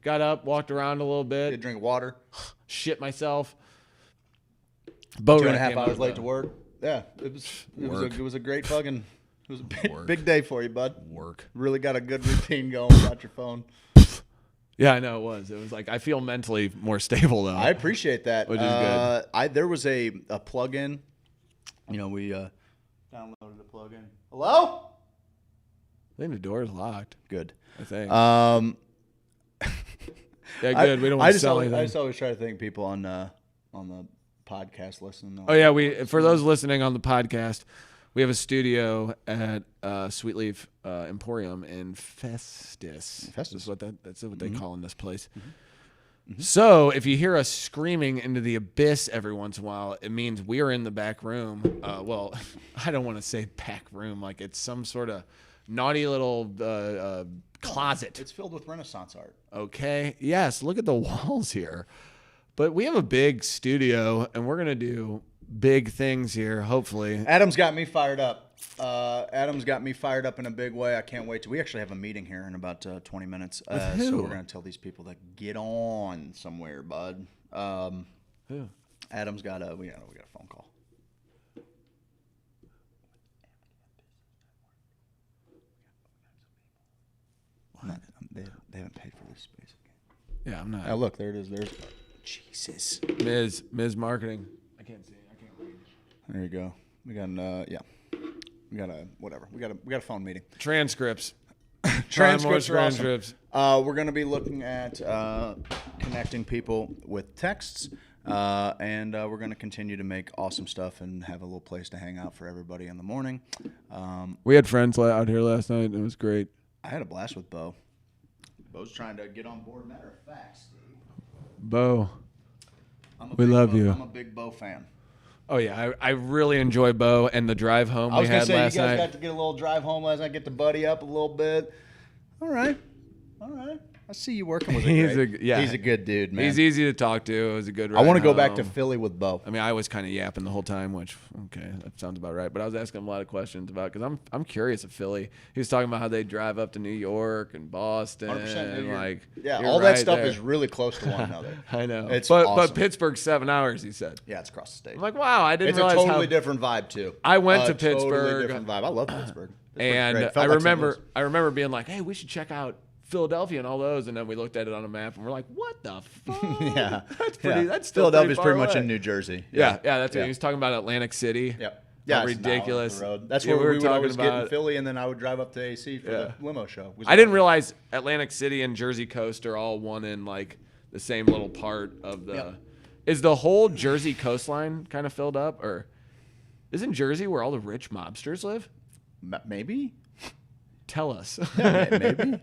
Got up, walked around a little bit. Did drink water. Shit myself. 2.5 hours late to work. Yeah, it was a great fucking. It was a big day for you, bud. Work. Really got a good routine going without your phone. Yeah, I know it was. It was like I feel mentally more stable though. I appreciate that. Which is good. There was a plug-in. You know, we downloaded a plug-in. Hello? I think the door is locked. Good. I think. Yeah, good. We don't want to sell anything. I just always try to thank people on the podcast listening. Oh yeah, for those listening on the podcast, we have a studio at Sweet Leaf Emporium in Festus. That's what they call in this place. So if you hear us screaming into the abyss every once in a while, it means we are in the back room. Well, I don't want to say back room, like it's some sort of naughty little closet. It's filled with Renaissance art. Okay. Yes. Look at the walls here. But we have a big studio, and we're gonna do big things here. Hopefully. Adam's got me fired up. Adam's got me fired up in a big way. I can't wait to. We actually have a meeting here in about 20 minutes. So we're gonna tell these people to get on somewhere, bud. Who? Adam's got a. We got a phone call. They haven't paid for this space. Yeah, I'm not. Oh, look, there it is. There's Jesus. Mizz Marketing. I can't see it. I can't read. There you go. We got We got a whatever. We got a phone meeting. Transcripts. Transcripts are transcripts. awesome. We're going to be looking at connecting people with texts, and we're going to continue to make awesome stuff and have a little place to hang out for everybody in the morning. We had friends out here last night, and it was great. I had a blast with Bo. Bo's trying to get on board. Matter of fact, Steve. Bo, we love you. I'm a big Bo fan. Oh yeah, I really enjoy Bo and the drive home we had last night. I was gonna say you guys got to get a little drive home last night, get to buddy up a little bit. All right. I see you working with him. He's a good dude, man. He's easy to talk to. It was a good ride. I want to go back home. to Philly with Bo. I mean, I was kind of yapping the whole time, which okay, that sounds about right. But I was asking him a lot of questions about because I'm curious of Philly. He was talking about how they drive up to New York and Boston. 100%. Like all that stuff is really close to one another. I know. It's but awesome. Pittsburgh's 7 hours. He said. Yeah, it's across the state. I'm like, wow, I didn't realize it's a totally different vibe too. I went to Pittsburgh. Totally different vibe. I love Pittsburgh. And I remember being like, hey, we should check out Philadelphia and all those, and then we looked at it on a map and we're like, what the fuck? Yeah, that's pretty. That's still Philadelphia's pretty much away. in New Jersey. Yeah, that's what he was talking about. Atlantic City. Yep. Yeah, it's ridiculous. The road. That's where we would always get in Philly, and then I would drive up to AC for the limo show. I didn't realize Atlantic City and Jersey Coast are all one in like the same little part of the. Yep. Is the whole Jersey coastline kind of filled up, or isn't Jersey where all the rich mobsters live? Maybe. Tell us. Yeah, maybe.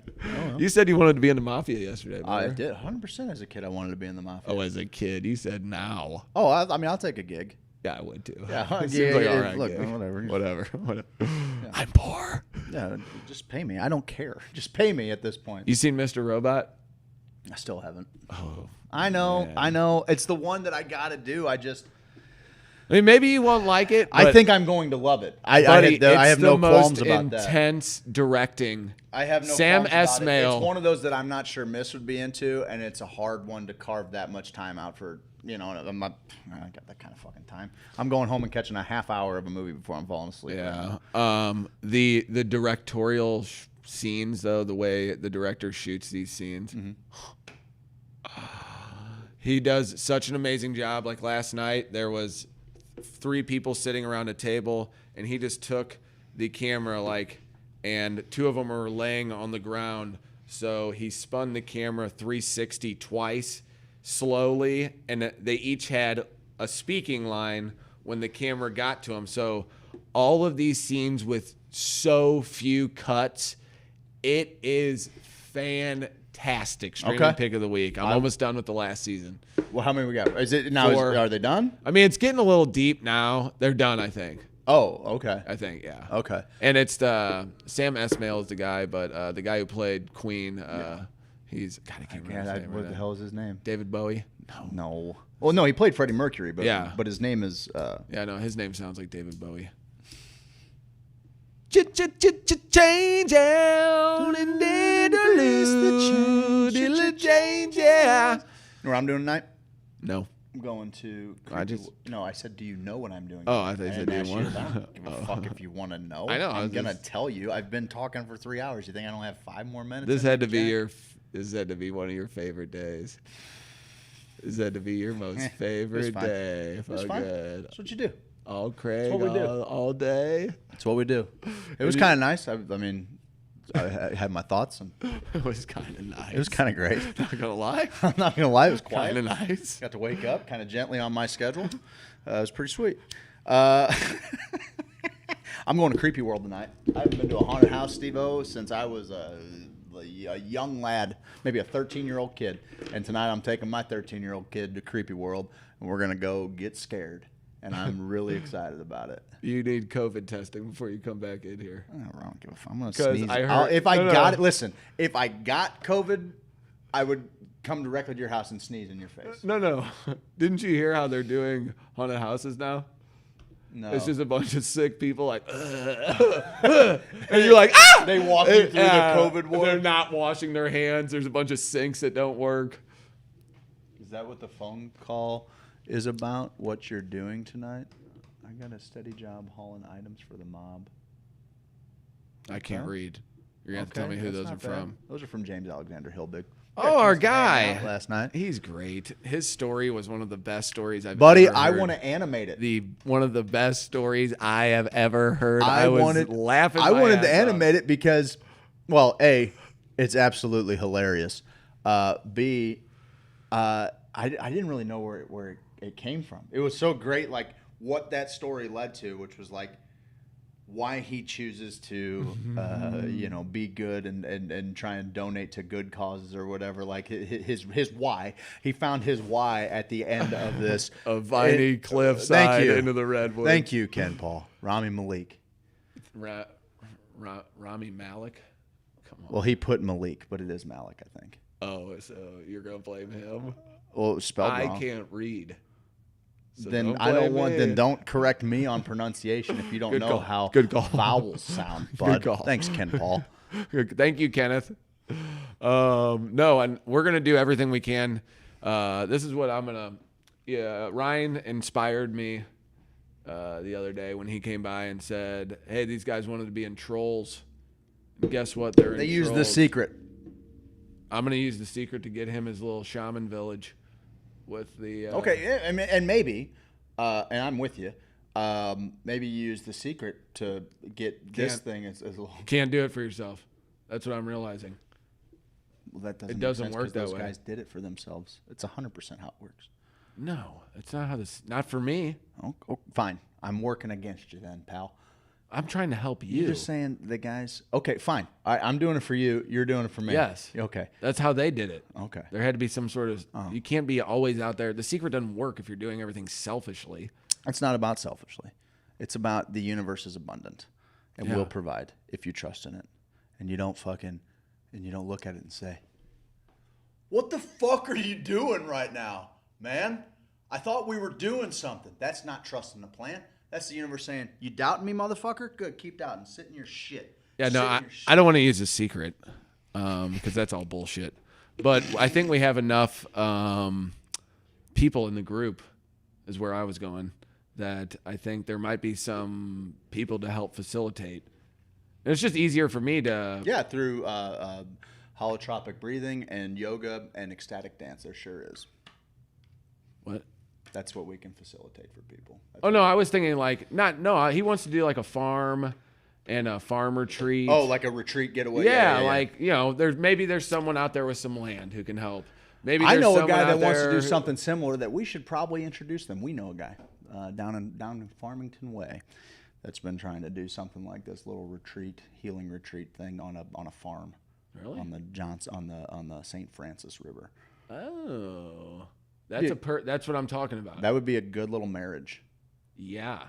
You said you wanted to be in the mafia yesterday. I did. 100% as a kid, I wanted to be in the mafia. Oh, as a kid, you said now. Oh, I mean, I'll take a gig. Yeah, I would too. Yeah, seems like all right. Look, gig. whatever. Yeah. I'm poor. Yeah, just pay me. I don't care. Just pay me at this point. You seen Mr. Robot? I still haven't. Oh, I know. man. I know. It's the one that I gotta do. I mean, maybe you won't like it. I think I'm going to love it. I have no qualms about that. Intense directing. I have no Sam qualms S. about Mail. it. It's one of those that I'm not sure Miss would be into, and it's a hard one to carve that much time out for. I got that kind of fucking time. I'm going home and catching a half hour of a movie before I'm falling asleep. Yeah. The directorial scenes, though, the way the director shoots these scenes. Mm-hmm. He does such an amazing job. Like last night, there was 3 people sitting around a table, and he just took the camera and 2 of them were laying on the ground. So he spun the camera 360 twice, slowly, and they each had a speaking line when the camera got to them. So all of these scenes with so few cuts, it is fantastic. Streaming pick of the week. I'm almost done with the last season. Well, how many we got? Is it now? 4. Are they done? I mean, it's getting a little deep now. They're done, I think. Oh, okay. I think, yeah. Okay. And it's Sam Esmail is the guy, but the guy who played Queen, he's God, I can't remember his name. What the hell is his name? David Bowie? No. Well, no, he played Freddie Mercury, but Yeah. but his name is. Yeah, no, his name sounds like David Bowie. Change out and change, yeah. You know what I'm doing tonight? No. I'm going to. No, I said, do you know what I'm doing? Oh, I thought you said, do you asked want? I don't give a fuck if you want to know. I know. I'm gonna tell you. I've been talking for 3 hours. You think I don't have 5 more minutes? This had to be one of your favorite days. This had to be your most favorite day. It was fine. Good. That's what you do. All Craig, what we do. all day. That's what we do. It was kind of nice. I mean, I had my thoughts. And it was kind of nice. It was kind of great. Not gonna lie. I'm not gonna lie. It was quiet. Kind of nice. Got to wake up kind of gently on my schedule. It was pretty sweet. I'm going to Creepy World tonight. I haven't been to a haunted house, Steve-O, since I was a young lad, maybe a 13-year-old kid. And tonight I'm taking my 13-year-old kid to Creepy World, and we're gonna go get scared. And I'm really excited about it. You need COVID testing before you come back in here. I don't give a fuck. I'm going to sneeze. If I got COVID, I would come directly to your house and sneeze in your face. No. Didn't you hear how they're doing haunted houses now? No. It's just a bunch of sick people like, and you're like, ah! They walk you through the COVID ward. They're not washing their hands. There's a bunch of sinks that don't work. Is that what the phone call is about? What you're doing tonight? I got a steady job hauling items for the mob. I can't read. You're going to have to tell me who those are from. Those are from James Alexander Hillbig. Oh, our guy. Last night. He's great. His story was one of the best stories I've Buddy, ever heard. I want to animate it. One of the best stories I have ever heard. I wanted to animate it because, well, A, it's absolutely hilarious. B, I didn't really know where it came from. It was so great, like what that story led to, which was like why he chooses to, be good and try and donate to good causes or whatever. Like his why. He found his why at the end of this. A viney cliffside into the redwoods. Thank you, Ken Paul. Rami Malek. Rami Malek? Come on. Well, he put Malik, but it is Malik, I think. Oh, so you're going to blame him? Well, it was spelled wrong. I can't read. So then don't correct me on pronunciation if you don't know how vowels sound, bud. Thanks, Ken Paul. Thank you, Kenneth. No, and we're gonna do everything we can. This is what I'm gonna. Yeah, Ryan inspired me the other day when he came by and said, "Hey, these guys wanted to be in Trolls. And guess what? They used The Secret. I'm gonna use The Secret to get him his little shaman village." With the okay, and maybe, and I'm with you. Maybe you use The Secret to get this thing as a little. Can't do it for yourself. That's what I'm realizing. Well, that doesn't. It doesn't make sense work that those way. Guys did it for themselves. It's 100% how it works. No, it's not how this. Not for me. Oh, fine. I'm working against you then, pal. I'm trying to help you. You're just saying the guys. Okay, fine. I'm doing it for you. You're doing it for me. Yes. Okay. That's how they did it. Okay. There had to be some sort of. You can't be always out there. The Secret doesn't work if you're doing everything selfishly. It's not about selfishly. It's about the universe is abundant, and will provide if you trust in it, and you don't look at it and say, "What the fuck are you doing right now, man? I thought we were doing something." That's not trusting the plan. That's the universe saying, "You doubting me, motherfucker? Good, keep doubting. Sit in your shit." Yeah, no, I don't want to use The Secret because that's all bullshit. But I think we have enough people in the group, is where I was going, that I think there might be some people to help facilitate. And it's just easier for me to... Yeah, through holotropic breathing and yoga and ecstatic dance, there sure is. What? That's what we can facilitate for people. I was thinking he wants to do like a farm and a farm retreat. Oh, like a retreat getaway. Yeah. There's someone out there with some land who can help. Maybe I know a guy that wants to do something similar that we should probably introduce them. We know a guy down in Farmington Way that's been trying to do something like this little healing retreat thing on a farm. Really? On the St. Francis River. Oh. That's what I'm talking about. That would be a good little marriage. Yeah.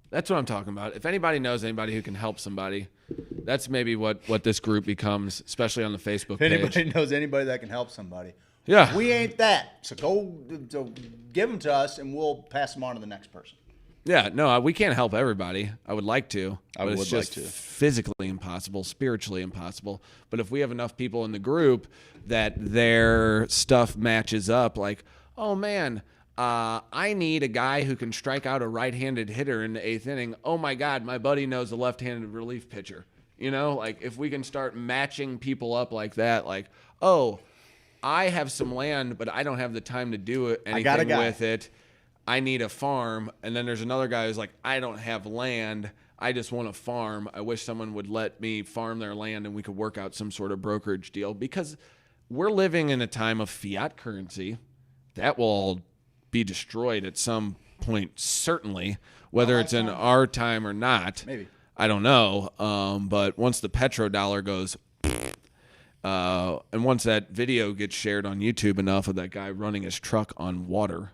That's what I'm talking about. If anybody knows anybody who can help somebody, that's maybe what this group becomes, especially on the Facebook If page. anybody knows anybody that can help somebody. Yeah. We ain't that. So give them to us, and we'll pass them on to the next person. Yeah, no, we can't help everybody. I would like to. But it's would just like to. physically impossible, spiritually impossible. But if we have enough people in the group that their stuff matches up, like, oh, man, I need a guy who can strike out a right-handed hitter in the 8th inning. Oh, my God, my buddy knows a left-handed relief pitcher. You know, like if we can start matching people up like that, like, oh, I have some land, but I don't have the time to do anything with it. I need a farm. And then there's another guy who's like, I don't have land. I just want a farm. I wish someone would let me farm their land and we could work out some sort of brokerage deal, because we're living in a time of fiat currency that will all be destroyed at some point, certainly, whether it's in our time or not. Maybe. I don't know. But once the petrodollar goes, and once that video gets shared on YouTube enough of that guy running his truck on water,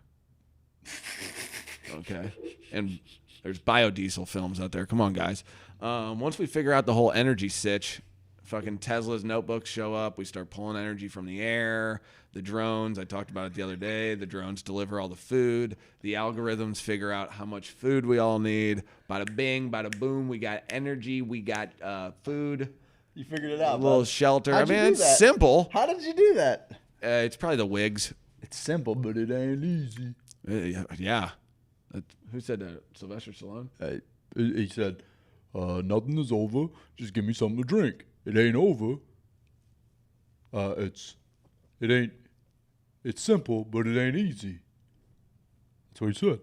okay, and there's biodiesel films out there. Come on, guys. Once we figure out the whole energy sitch, fucking Tesla's notebooks show up. We start pulling energy from the air. The drones, I talked about it the other day. The drones deliver all the food. The algorithms figure out how much food we all need. Bada bing, bada boom. We got energy. We got food. You figured it out. A little shelter. How'd you do it's that? simple. How did you do that? It's probably the wigs. It's simple, but it ain't easy. Yeah. Who said that? Sylvester Stallone? He said, nothing is over. Just give me something to drink. It ain't over. It's simple, but it ain't easy. That's what he said.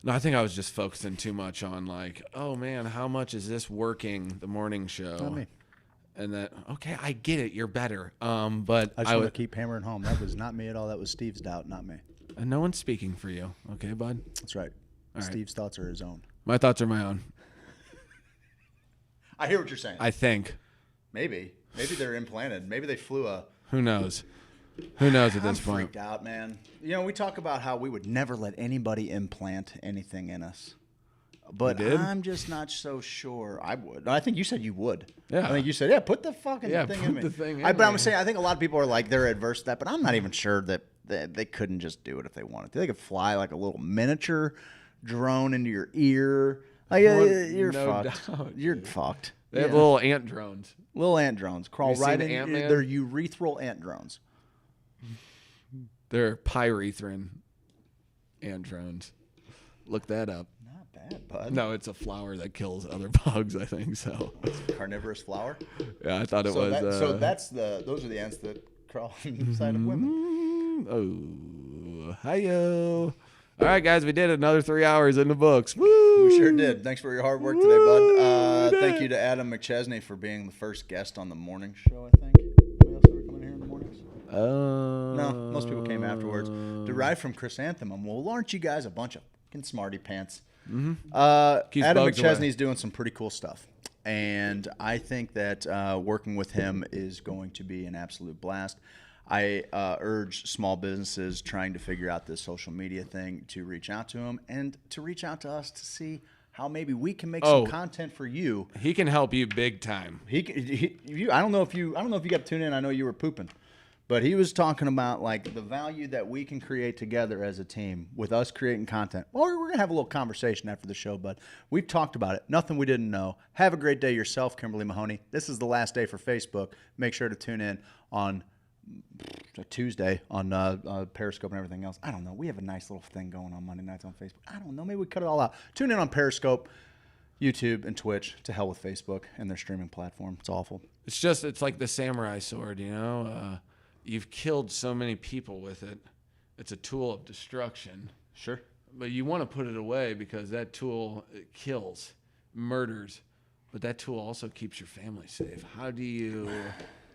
No, I think I was just focusing too much on like, oh man, how much is this working, the morning show? Not me. And that, okay, I get it, you're better. But I just want to keep hammering home. That was not me at all. That was Steve's doubt, not me. And no one's speaking for you, okay, bud? That's right. All right. Steve's thoughts are his own. My thoughts are my own. I hear what you're saying. I think. Maybe they're implanted. Maybe they flew a. Who knows? Who knows at this I'm point? freaked out, man. You know, we talk about how we would never let anybody implant anything in us. But You did? I'm just not so sure I would. I think you said you would. Yeah. I think you said, yeah, put the fucking thing in me. put the thing in But I'm me. saying, I think a lot of people are like, they're adverse to that, but I'm not even sure that they couldn't just do it if they wanted to. They could fly like a little miniature drone into your ear. Like, you're No fucked. doubt. You're fucked. They have little ant drones. Little ant drones. Crawl You right seen in. Ant-Man? They're urethral ant drones. They're pyrethrin ant drones. Look that up. Not bad, bud. No, it's a flower that kills other bugs, I think so. Carnivorous flower? Yeah, I thought it was. So those are the ants that crawl inside of women. Oh, hi-yo. All right, guys, we did another 3 hours in the books. Woo! We sure did. Thanks for your hard work today, bud. Thank you to Adam McChesney for being the first guest on the morning show, I think. Anybody else ever come in here in the mornings? No, most people came afterwards. Derived from chrysanthemum. Well, aren't you guys a bunch of fucking smarty pants? Mm-hmm. Adam McChesney's doing some pretty cool stuff. And I think that working with him is going to be an absolute blast. I urge small businesses trying to figure out this social media thing to reach out to him and to reach out to us to see how maybe we can make some content for you. He can help you big time. I don't know if you got to tune in. I know you were pooping, but he was talking about like the value that we can create together as a team with us creating content. Well, we're gonna have a little conversation after the show, bud. We've talked about it. Nothing we didn't know. Have a great day yourself, Kimberly Mahoney. This is the last day for Facebook. Make sure to tune in on Tuesday on Periscope and everything else. I don't know. We have a nice little thing going on Monday nights on Facebook. I don't know. Maybe we cut it all out. Tune in on Periscope, YouTube, and Twitch. To hell with Facebook and their streaming platform. It's awful. It's like the samurai sword, you know? You've killed so many people with it. It's a tool of destruction. Sure. But you want to put it away because that tool kills, murders, but that tool also keeps your family safe. How do you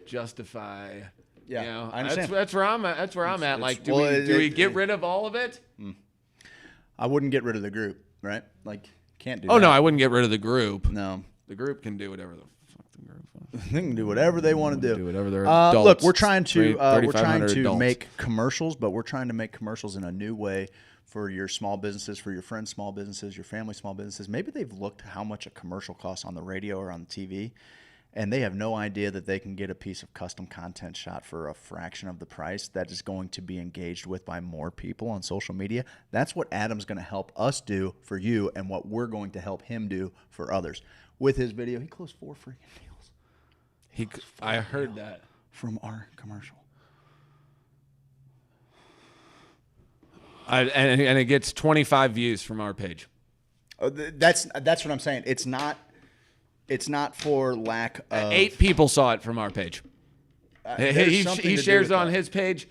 justify... Yeah, you know, I understand. That's where I'm at. That's where I'm at. Like, do we get rid of all of it? I wouldn't get rid of the group, right? Like, can't do that. Oh, no, I wouldn't get rid of the group. No. The group can do whatever the fuck They can do whatever they want to do. Do whatever they're Look, adults. we're trying to 3,500 adults. make commercials, but we're trying to make commercials in a new way for your small businesses, for your friends' small businesses, your family small businesses. Maybe they've looked how much a commercial costs on the radio or on the TV, and they have no idea that they can get a piece of custom content shot for a fraction of the price that is going to be engaged with by more people on social media. That's what Adam's going to help us do for you, and what we're going to help him do for others. With his video, he closed 4 freaking deals. I heard that from our commercial. And it gets 25 views from our page. That's what I'm saying. It's not for lack of. 8 people saw it from our page. He shares it on that. his page.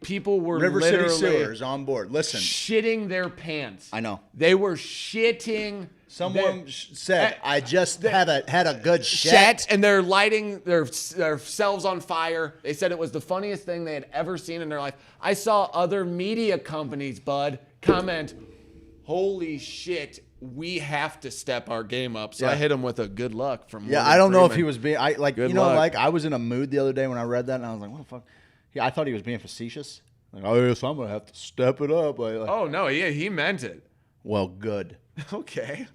People were River literally City Sewers on board. Listen, shitting their pants. I know they were shitting. Someone said, "I just had a good shit," and they're lighting themselves on fire. They said it was the funniest thing they had ever seen in their life. I saw other media companies, bud, comment, "Holy shit, we have to step our game up." So I hit him with a good luck from. Yeah, Morgan I don't know if Freeman. he was being. I was in a mood the other day when I read that, and I was like, "What the fuck?" Yeah, I thought he was being facetious. Like, oh, yes, I'm gonna have to step it up. Oh no, yeah, he meant it. Well, good. Okay.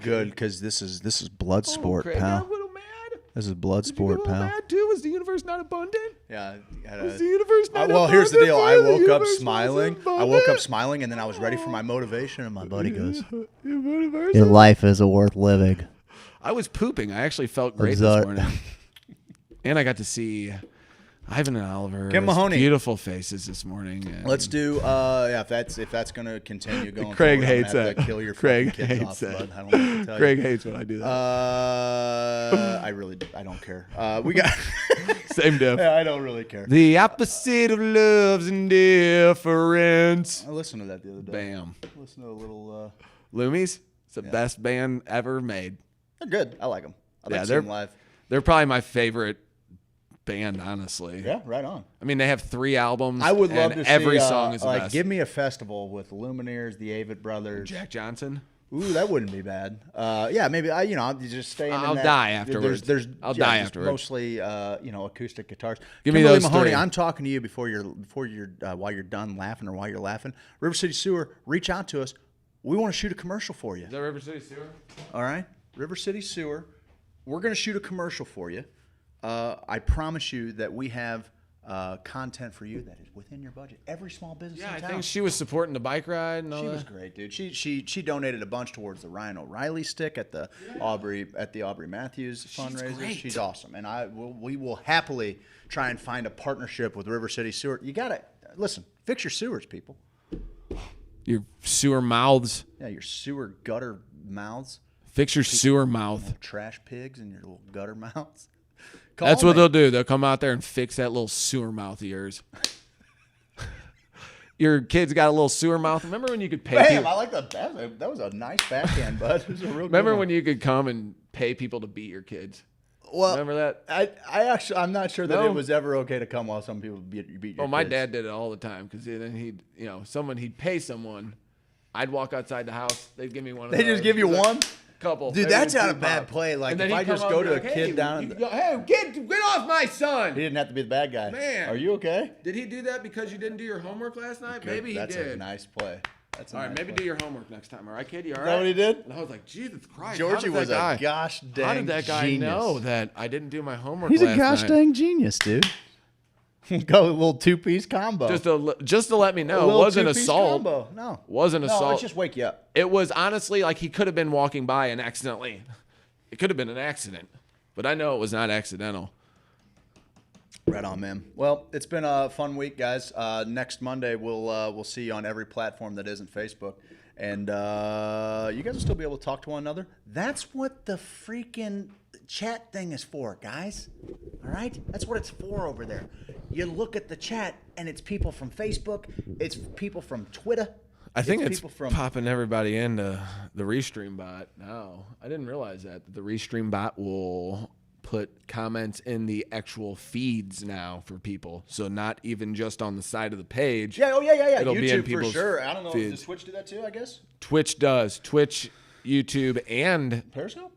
Good, because this is blood sport, Craig, pal. I'm a little mad. This is blood sport, pal. Mad too? Was the universe not abundant? Yeah. Was the universe not well, here's the abundant? deal. I The woke up universe smiling. wasn't I woke up smiling, and then I was ready for my motivation, and my buddy goes, Your "Your life isn't worth living." I was pooping. I actually felt great this morning. And I got to see Ivan and Oliver. Kim Mahoney. Beautiful faces this morning. And Let's do. If that's gonna continue going. Craig forward, I'm hates gonna have that. to kill your Craig fucking kids hates off, that. bud. I don't know what to tell Craig you. hates when I do that. I don't care. We got same diff. Yeah, I don't really care. The opposite of love's indifference. I listened to that the other day. Bam. Listen to a little. Loomies. It's the best band ever made. They're good. I like them. I'd like to see they're them live. They're probably my favorite band, honestly. Yeah, right on. I mean, they have 3 albums. I would love and to every see, song is the like, best. give me a festival with the Lumineers, the Avett Brothers, Jack Johnson. Ooh, that wouldn't be bad. Yeah, maybe I'll just stay in. I'll that. die afterwards. I'll die just afterwards. Mostly, acoustic guitars. Give me Kimberly those Mahoney, 3. I'm talking to you before you're while you're done laughing or while you're laughing. River City Sewer, reach out to us. We want to shoot a commercial for you. Is that River City Sewer? All right, River City Sewer. We're going to shoot a commercial for you. I promise you that we have content for you that is within your budget. Every small business in I town. think she was supporting the bike ride and all She that. was great, dude. She donated a bunch towards the Ryan O'Reilly stick at the Aubrey Matthews fundraiser. great. She's awesome, and we will happily try and find a partnership with River City Sewer. You gotta listen. Fix your sewers, people. Your sewer mouths. Yeah, your sewer gutter mouths. Fix your sewer mouth. Trash pigs and your little gutter mouths. That's what they'll do. They'll come out there and fix that little sewer mouth of yours. Your kid's got a little sewer mouth. Remember when you could pay Bam! people? I like that. That was a nice backhand, bud. It was a real Remember good one. when you could come and pay people to beat your kids? Well, remember that? I'm not sure that No? it was ever okay to come while some people beat your Well, my kids. dad did it all the time because then he'd pay someone. I'd walk outside the house. They'd give me one of those. They just give you one? Couple. Dude, Maybe that's two not a bad pop. play. Like, And then if he'd I come just up go and to be a like, kid hey, down... Hey, get off my son. He didn't have to be the bad guy. Man. Are you okay? Did he do that because you didn't do your homework last night? Good. Maybe he That's did. a nice play. That's a All right, nice maybe play. do your homework next time. All right, kid? You all Is right? that what he did? And I was like, Jesus Christ. Georgie how did was that guy, a gosh dang How did that guy genius. know that I didn't do my homework He's last a gosh night? dang genius, dude. Go a little two-piece combo. Just to let me A know, it little wasn't two-piece assault. combo. No. Wasn't No, assault. let's just wake you up. It was honestly like he could have been walking by and accidentally. It could have been an accident, but I know it was not accidental. Right on, man. Well, it's been a fun week, guys. Next Monday, we'll see you on every platform that isn't Facebook. And you guys will still be able to talk to one another. That's what the freaking chat thing is for, guys. All right? That's what it's for over there. You look at the chat, and it's people from Facebook. It's people from Twitter. I think it's people from... popping everybody into the Restream bot now. I didn't realize that. The Restream bot will put comments in the actual feeds now for people. So not even just on the side of the page. Yeah, yeah. It'll YouTube be in for people's sure. I don't know. feeds. Does Twitch do that too, I guess? Twitch does. Twitch, YouTube, and Periscope?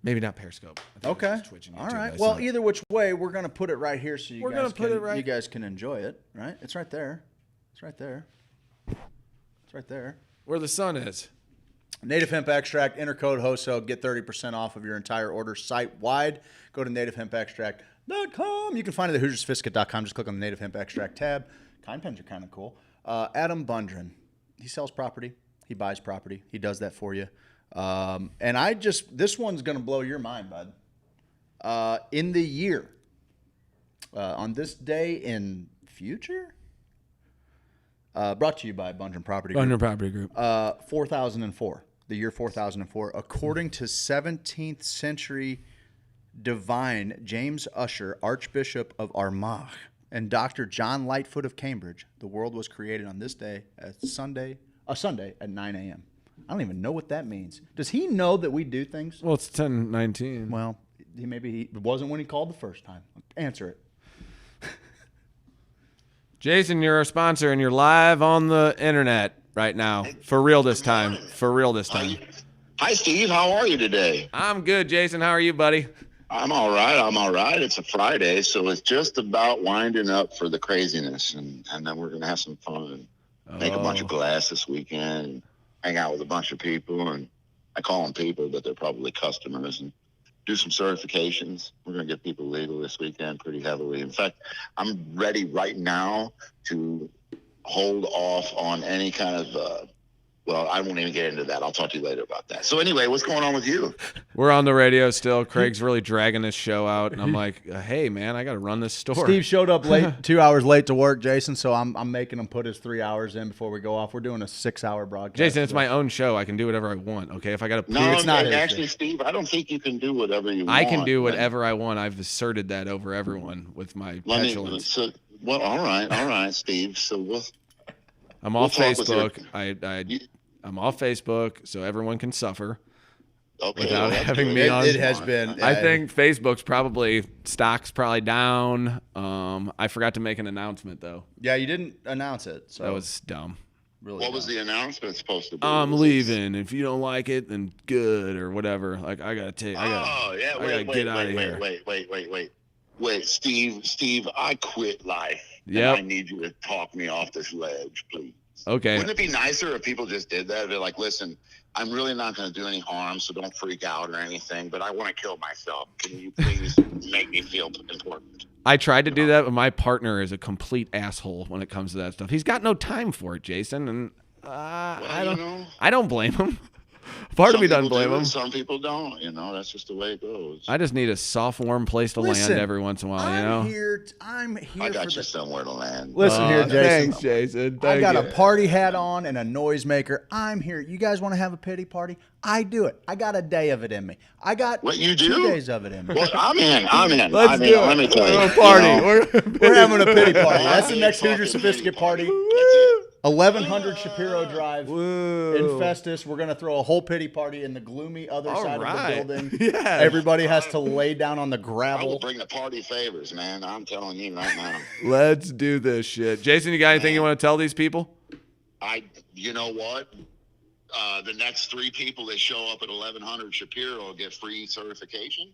Maybe not Periscope. I think Okay. it's Twitch and All YouTube, right. I Well, saw. either which way, we're gonna put it right here so We're gonna put it right- you guys can enjoy it. Right? It's right there. It's right there. It's right there. Where the sun is. Native Hemp Extract, enter code HOSO, get 30% off of your entire order site-wide. Go to nativehempextract.com. You can find it at HoosierSophisticate.com. Just click on the Native Hemp Extract tab. Kind pens are kind of cool. Adam Bundren, he sells property. He buys property. He does that for you. And this one's going to blow your mind, bud. In the year, on this day in future, brought to you by Bundren Property Group. Bundren Property Group. 4004. The year 4004, according to 17th century divine James Ussher, Archbishop of Armagh, and Dr. John Lightfoot of Cambridge, the world was created on this day, a Sunday at 9 a.m. I don't even know what that means. Does he know that we do things? Well, it's 10:19. Well, it wasn't when he called the first time. Answer it. Jason, you're our sponsor, and you're live on the internet right now. For real this time. For real this time. Hi, Steve. How are you today? I'm good, Jason. How are you, buddy? I'm all right. I'm all right. It's a Friday, so it's just about winding up for the craziness, and then we're going to have some fun and make a bunch of glass this weekend, and hang out with a bunch of people, and I call them people, but they're probably customers, and do some certifications. We're going to get people legal this weekend pretty heavily. In fact, I'm ready right now to hold off on any kind of, well, I won't even get into that. I'll talk to you later about that. So anyway, what's going on with you? We're on the radio still. Craig's really dragging this show out, and I'm like, hey, man, I got to run this store. Steve showed up late, 2 hours late to work, Jason, so I'm making him put his 3 hours in before we go off. We're doing a 6-hour broadcast. Jason, it's my own show. I can do whatever I want, okay? If I got to No, it's not actually, Steve, I don't think you can do whatever you want. I can do whatever I want. I've asserted that over everyone with my petulance. Well, all right, Steve. So I'm off Facebook. I'm off Facebook, so everyone can suffer without having me on. It has been. I think Facebook's stock's probably down. I forgot to make an announcement though. Yeah, you didn't announce it. So that was dumb. Really what was the announcement supposed to be? I'm leaving. If you don't like it, then good or whatever. Like I gotta get out of here. Wait, Steve, I quit life. Yep. I need you to talk me off this ledge, please. Okay. Wouldn't it be nicer if people just did that? They're like, listen, I'm really not going to do any harm, so don't freak out or anything, but I want to kill myself. Can you please make me feel important? I tried to do that, but my partner is a complete asshole when it comes to that stuff. He's got no time for it, Jason, and I don't blame him. Part of me doesn't blame him. Some people don't. That's just the way it goes. I just need a soft, warm place to land every once in a while. I'm here. I got you somewhere to land. Listen here, Jason. Thanks, Jason. I got a party hat on and a noisemaker. I'm here. You guys want to have a pity party? I do it. I got a day of it in me. I got what you do? 2 days of it in me. Well, I'm in. Let's do it. Let me tell you. We're a party. We're having a pity party. That's the next Hoosier Sophisticate party. 1100 Shapiro Drive in Festus. We're going to throw a whole pity party in the gloomy other side of the building. Yeah. Everybody has to lay down on the I gravel. will bring the party favors, man. I'm telling you right now. Let's do this shit. Jason, you got anything you want to tell these people? You know what? The next 3 people that show up at 1100 Shapiro will get free certification,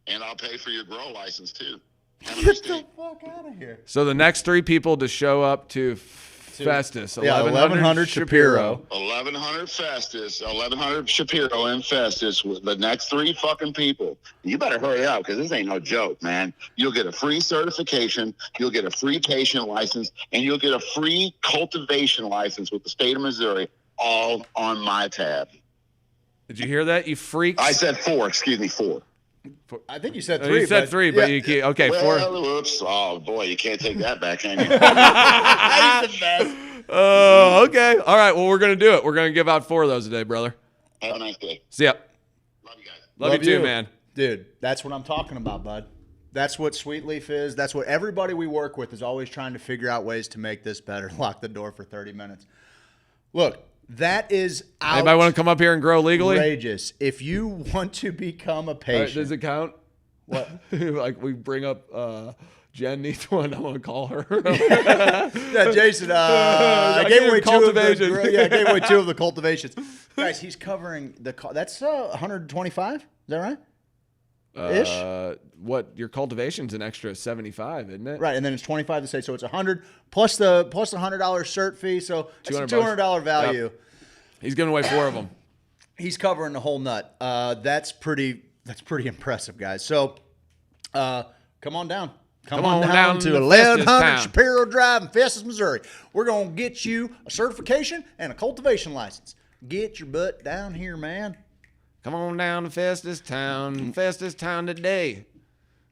and I'll pay for your grow license too. Get the fuck out of here. So the next 3 people to show up to Festus, 1100 Shapiro. 1100 Festus, 1100 Shapiro and Festus. With the next 3 fucking people. You better hurry up because this ain't no joke, man. You'll get a free certification, you'll get a free patient license, and you'll get a free cultivation license with the state of Missouri, all on my tab. Did you hear that, you freaks? I said 4. Excuse me, 4. I think you said 3. You said 3, but you can't. Okay, 4. Well, whoops. Oh, boy, you can't take that back, can you? He's the best. Oh, okay. All right, well, we're going to do it. We're going to give out 4 of those today, brother. Have a nice day. See ya. Love you guys. Love you too, man. Dude, that's what I'm talking about, bud. That's what Sweet Leaf is. That's what everybody we work with is always trying to figure out ways to make this better. Lock the door for 30 minutes. Look, that is Anybody want to come up here and grow legally? outrageous. If you want to become a patient. Does it count? What? Like we bring up Jen needs one. I want to call her. Yeah, Jason. I gave away cultivation. I gave away 2 of the cultivations. Guys, he's covering the. That's 125. Is that right? Ish. What your cultivation's an extra 75, isn't it? Right, and then it's 25 to say, so it's 100 plus the $100 cert fee, so it's a $200 value. Yep. He's giving away 4 of them. He's covering the whole nut. That's pretty impressive, guys. So, come on down. Come on down to 1100 Shapiro Drive in Festus, Missouri. We're gonna get you a certification and a cultivation license. Get your butt down here, man. Come on down to Festus Town today.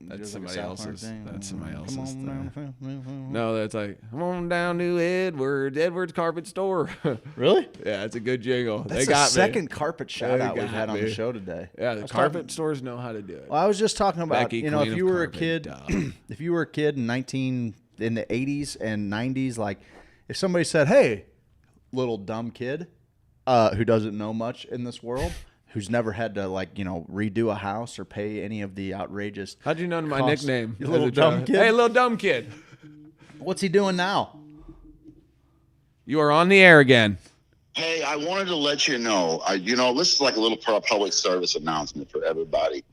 That's somebody else's. That's somebody else's. No, that's like, come on down to Edward's Carpet Store. Really? Yeah, it's a good jingle. That's they got the second carpet shout out we've had on the show today. Yeah, the carpet stores know how to do it. Well, I was just talking about, Becky, if you were a kid, if you were a kid in the 80s and 90s, like if somebody said, "Hey, little dumb kid who doesn't know much in this world," who's never had to redo a house or pay any of the outrageous. How'd you know my nickname? You little dumb kid. Hey, little dumb kid. What's he doing now? You are on the air again. Hey, I wanted to let you know, this is like a little public service announcement for everybody.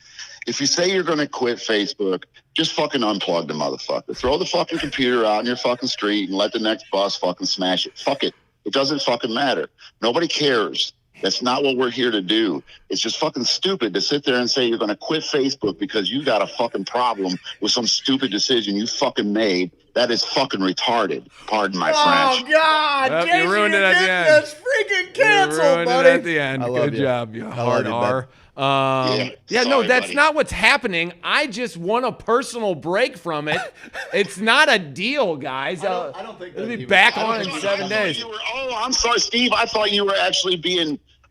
If you say you're going to quit Facebook, just fucking unplug the motherfucker. Throw the fucking computer out in your fucking street and let the next bus fucking smash it. Fuck it. It doesn't fucking matter. Nobody cares. That's not what we're here to do. It's just fucking stupid to sit there and say you're going to quit Facebook because you got a fucking problem with some stupid decision you fucking made. That is fucking retarded. Pardon my French. Oh, God. Yep, you ruined it at the end. That's freaking canceled, you ruined buddy. it at the end. Good job, you hard R. No, that's not what's happening. I just want a personal break from it. It's not a deal, guys. I don't think it'll be back on in 7 days. I'm sorry, Steve. I thought you were actually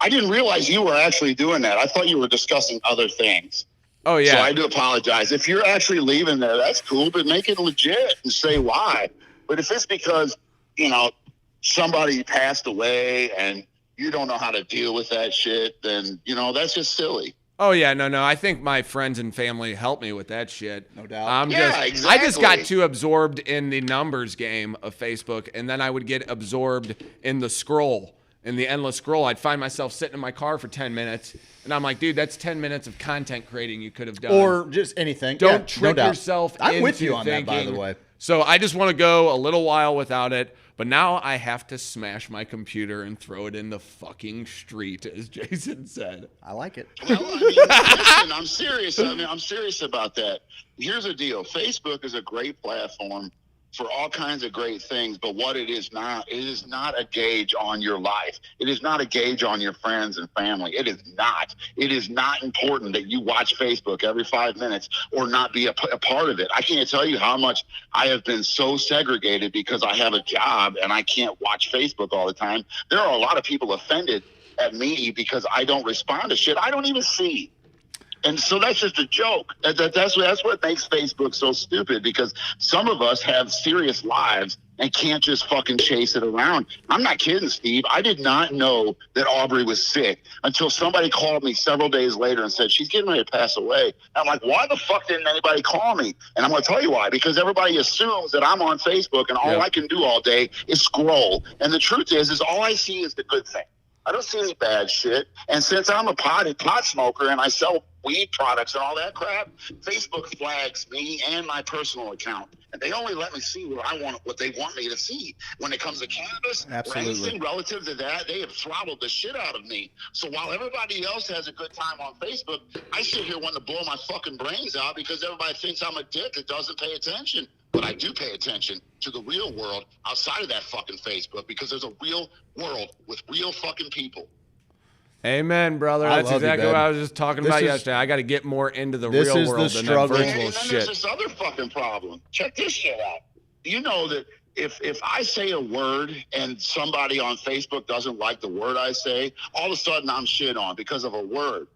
I didn't realize you were actually doing that. I thought you were discussing other things. Oh, yeah. So I do apologize. If you're actually leaving there, that's cool, but make it legit and say why. But if it's because, somebody passed away and you don't know how to deal with that shit, then, that's just silly. Oh, yeah, no. I think my friends and family helped me with that shit. No doubt. Exactly. I just got too absorbed in the numbers game of Facebook, and then I would get absorbed in the scroll. In the endless scroll, I'd find myself sitting in my car for 10 minutes, and I'm like, dude, that's 10 minutes of content creating you could have done. Or just anything. Don't trick yourself into I'm with you on thinking. that, by the way. So I just want to go a little while without it, but now I have to smash my computer and throw it in the fucking street, as Jason said. I like it. Well, listen, I'm serious. I'm serious about that. Here's the deal. Facebook is a great platform for all kinds of great things, but what it is not a gauge on your life. It is not a gauge on your friends and family. It is not. It is not important that you watch Facebook every 5 minutes or not be a part of it. I can't tell you how much I have been so segregated because I have a job and I can't watch Facebook all the time. There are a lot of people offended at me because I don't respond to shit I don't even see. And so that's just a joke. That's what makes Facebook so stupid, because some of us have serious lives and can't just fucking chase it around. I'm not kidding, Steve. I did not know that Aubrey was sick until somebody called me several days later and said, she's getting ready to pass away. And I'm like, why the fuck didn't anybody call me? And I'm going to tell you why. Because everybody assumes that I'm on Facebook and all I can do all day is scroll. And the truth is all I see is the good thing. I don't see any bad shit. And since I'm a pot smoker and I sell weed products and all that crap, Facebook flags me and my personal account. And they only let me see what they want me to see. When it comes to cannabis or anything relative to that, they have throttled the shit out of me. So while everybody else has a good time on Facebook, I sit here wanting to blow my fucking brains out because everybody thinks I'm a dick that doesn't pay attention. But I do pay attention to the real world outside of that fucking Facebook, because there's a real world with real fucking people. Amen, brother. That's exactly what I was just talking about yesterday. I got to get more into the real world than that virtual and then shit. There's this other fucking problem. Check this shit out. You know that if I say a word and somebody on Facebook doesn't like the word I say, all of a sudden I'm shit on because of a word.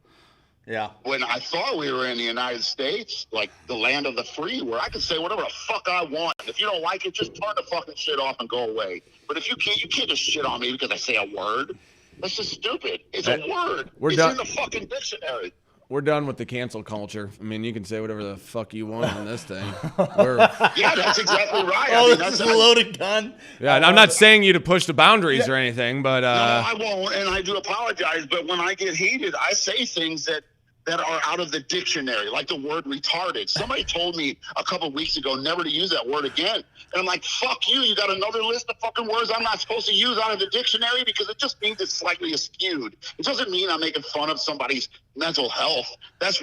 Yeah. When I thought we were in the United States, like the land of the free, where I can say whatever the fuck I want. If you don't like it, just turn the fucking shit off and go away. But if you can't just shit on me because I say a word. That's just stupid. It's a word. It's in the fucking dictionary. We're done with the cancel culture. I mean, you can say whatever the fuck you want on this thing. Yeah, that's exactly right. Oh, I mean, this is that's a loaded gun. Yeah, and I'm not saying you to push the boundaries or anything, but no, I won't, and I do apologize. But when I get heated, I say things that are out of the dictionary, like the word retarded. Somebody told me a couple weeks ago never to use that word again. And I'm like, fuck you. You got another list of fucking words I'm not supposed to use out of the dictionary because it just means it's slightly skewed. It doesn't mean I'm making fun of somebody's mental health. That's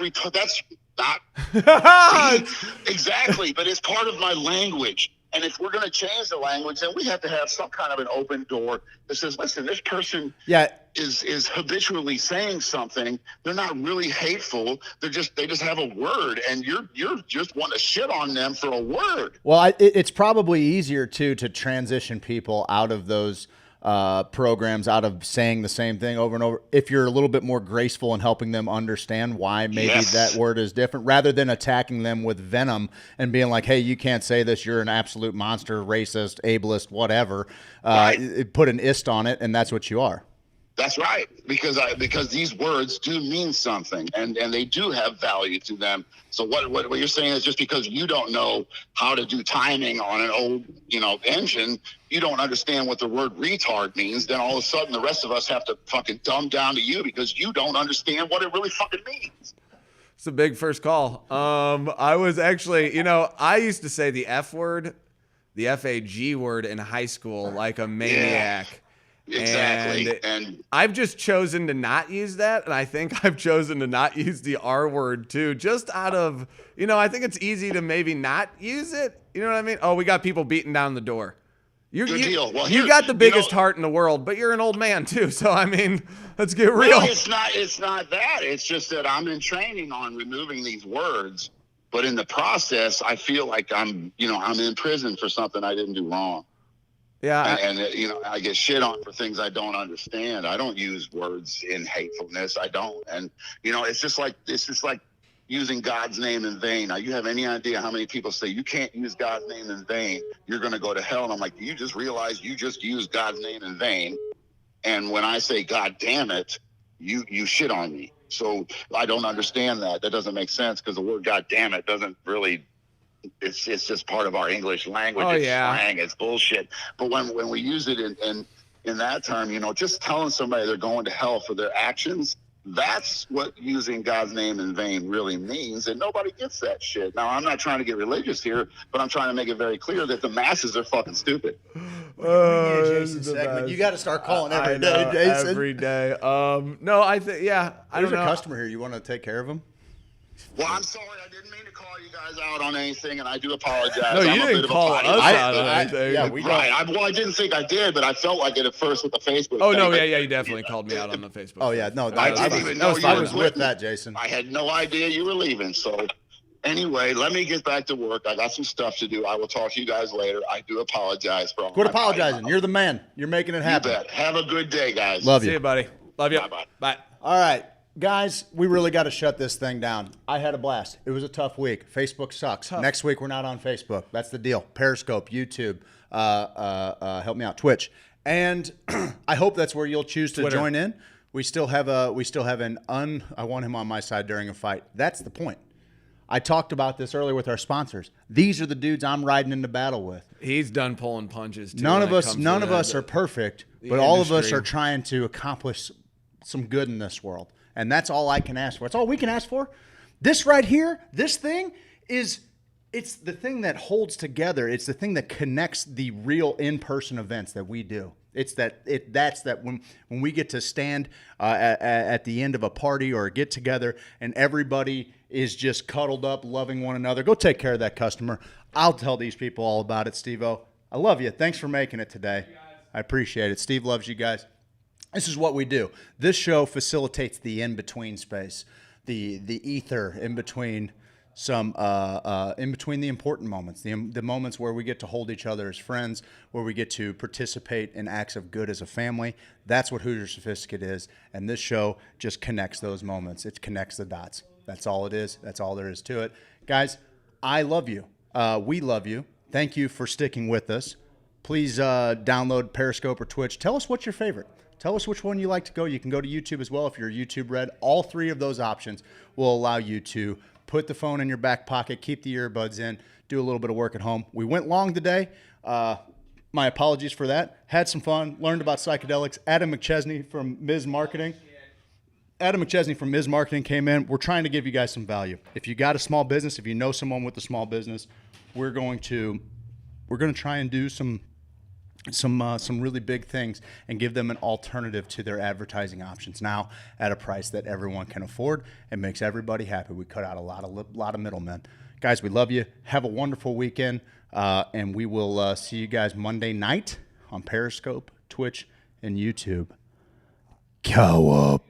not exactly, but it's part of my language. And if we're going to change the language, then we have to have some kind of an open door that says, listen, this person is habitually saying something. They're not really hateful. They just have a word, and you're just want to shit on them for a word. Well, it's probably easier to transition people out of those programs, out of saying the same thing over and over, if you're a little bit more graceful in helping them understand why maybe that word is different, rather than attacking them with venom and being like, hey, you can't say this, you're an absolute monster, racist, ableist, whatever. Put an ist on it, and that's what you are. That's right, because these words do mean something, and they do have value to them. So what you're saying is just because you don't know how to do timing on an old engine, you don't understand what the word retard means. Then all of a sudden the rest of us have to fucking dumb down to you because you don't understand what it really fucking means. it's a big first call. I was actually, I used to say the F word, the FAG word in high school like a maniac. Yeah. Exactly. And I've just chosen to not use that. And I think I've chosen to not use the R word too, just out of, I think it's easy to maybe not use it. You know what I mean? Oh, we got people beating down the door. Good deal. Well, you got the biggest heart in the world, but you're an old man too. So, I mean, let's get real. No, it's not that. It's just that I'm in training on removing these words. But in the process, I feel like I'm in prison for something I didn't do wrong. Yeah. And I get shit on for things I don't understand. I don't use words in hatefulness. I don't. And, it's just like using God's name in vain. Now, you have any idea how many people say you can't use God's name in vain? You're going to go to hell. And I'm like, do you just realize you just used God's name in vain? And when I say, God damn it, you shit on me. So I don't understand that. That doesn't make sense because the word God damn it doesn't really, it's just part of our English language. It's slang, it's bullshit. But when we use it in that term, just telling somebody they're going to hell for their actions, that's what using God's name in vain really means, and nobody gets that shit. Now, I'm not trying to get religious here, but I'm trying to make it very clear that the masses are fucking stupid. Jason segment. You got to start calling every day, Jason. Every day. No, I think, I don't know. There's a customer here. You want to take care of him? Well, I'm sorry. I didn't mean to call you guys out on anything, and I do apologize. No, you didn't call us out on anything. Yeah, we right. I didn't think I did, but I felt like it at first with the Facebook thing. No, you definitely called me out on the Facebook. Oh, yeah, no, I didn't even know you was with that, Jason. I had no idea you were leaving. So, anyway, let me get back to work. I got some stuff to do. I will talk to you guys later. I do apologize for all. Quit apologizing. You're the man. You're making it happen. You bet. Have a good day, guys. Love you. See you, buddy. Love you. Bye-bye. Bye. All right. Guys, we really got to shut this thing down. I had a blast. It was a tough week. Facebook sucks. Next week, we're not on Facebook. That's the deal. Periscope, YouTube, help me out, Twitch. And I hope that's where you'll choose to Twitter. join in. We still have I want him on my side during a fight. That's the point. I talked about this earlier with our sponsors. These are the dudes I'm riding into battle with. He's done pulling punches, too. None of us are perfect, but all of us are trying to accomplish some good in this world. And that's all I can ask for. It's all we can ask for. This right here, this thing it's the thing that holds together. It's the thing that connects the real in-person events that we do. That's when we get to stand at the end of a party or a get together and everybody is just cuddled up, loving one another. Go take care of that customer. I'll tell these people all about it, Steve-O. I love you. Thanks for making it today. I appreciate it. Steve loves you guys. This is what we do. This show facilitates the in-between space, the ether in between the important moments, the moments where we get to hold each other as friends, where we get to participate in acts of good as a family. That's what Hoosier Sophisticate is, and this show just connects those moments. It connects the dots. That's all it is. That's all there is to it. Guys, I love you. We love you. Thank you for sticking with us. Please download Periscope or Twitch. Tell us what's your favorite. Tell us which one you like to go. You can go to YouTube as well if you're a YouTube Red. All three of those options will allow you to put the phone in your back pocket, keep the earbuds in, do a little bit of work at home. We went long today. My apologies for that. Had some fun, learned about psychedelics. Adam McChesney from Mizz Marketing. Came in. We're trying to give you guys some value. If you got a small business, if you know someone with a small business, we're going to try and do some really big things and give them an alternative to their advertising options now at a price that everyone can afford and makes everybody happy. We cut out a lot of middlemen. Guys, we love you. Have a wonderful weekend, and we will see you guys Monday night on Periscope, Twitch, and YouTube. Go up.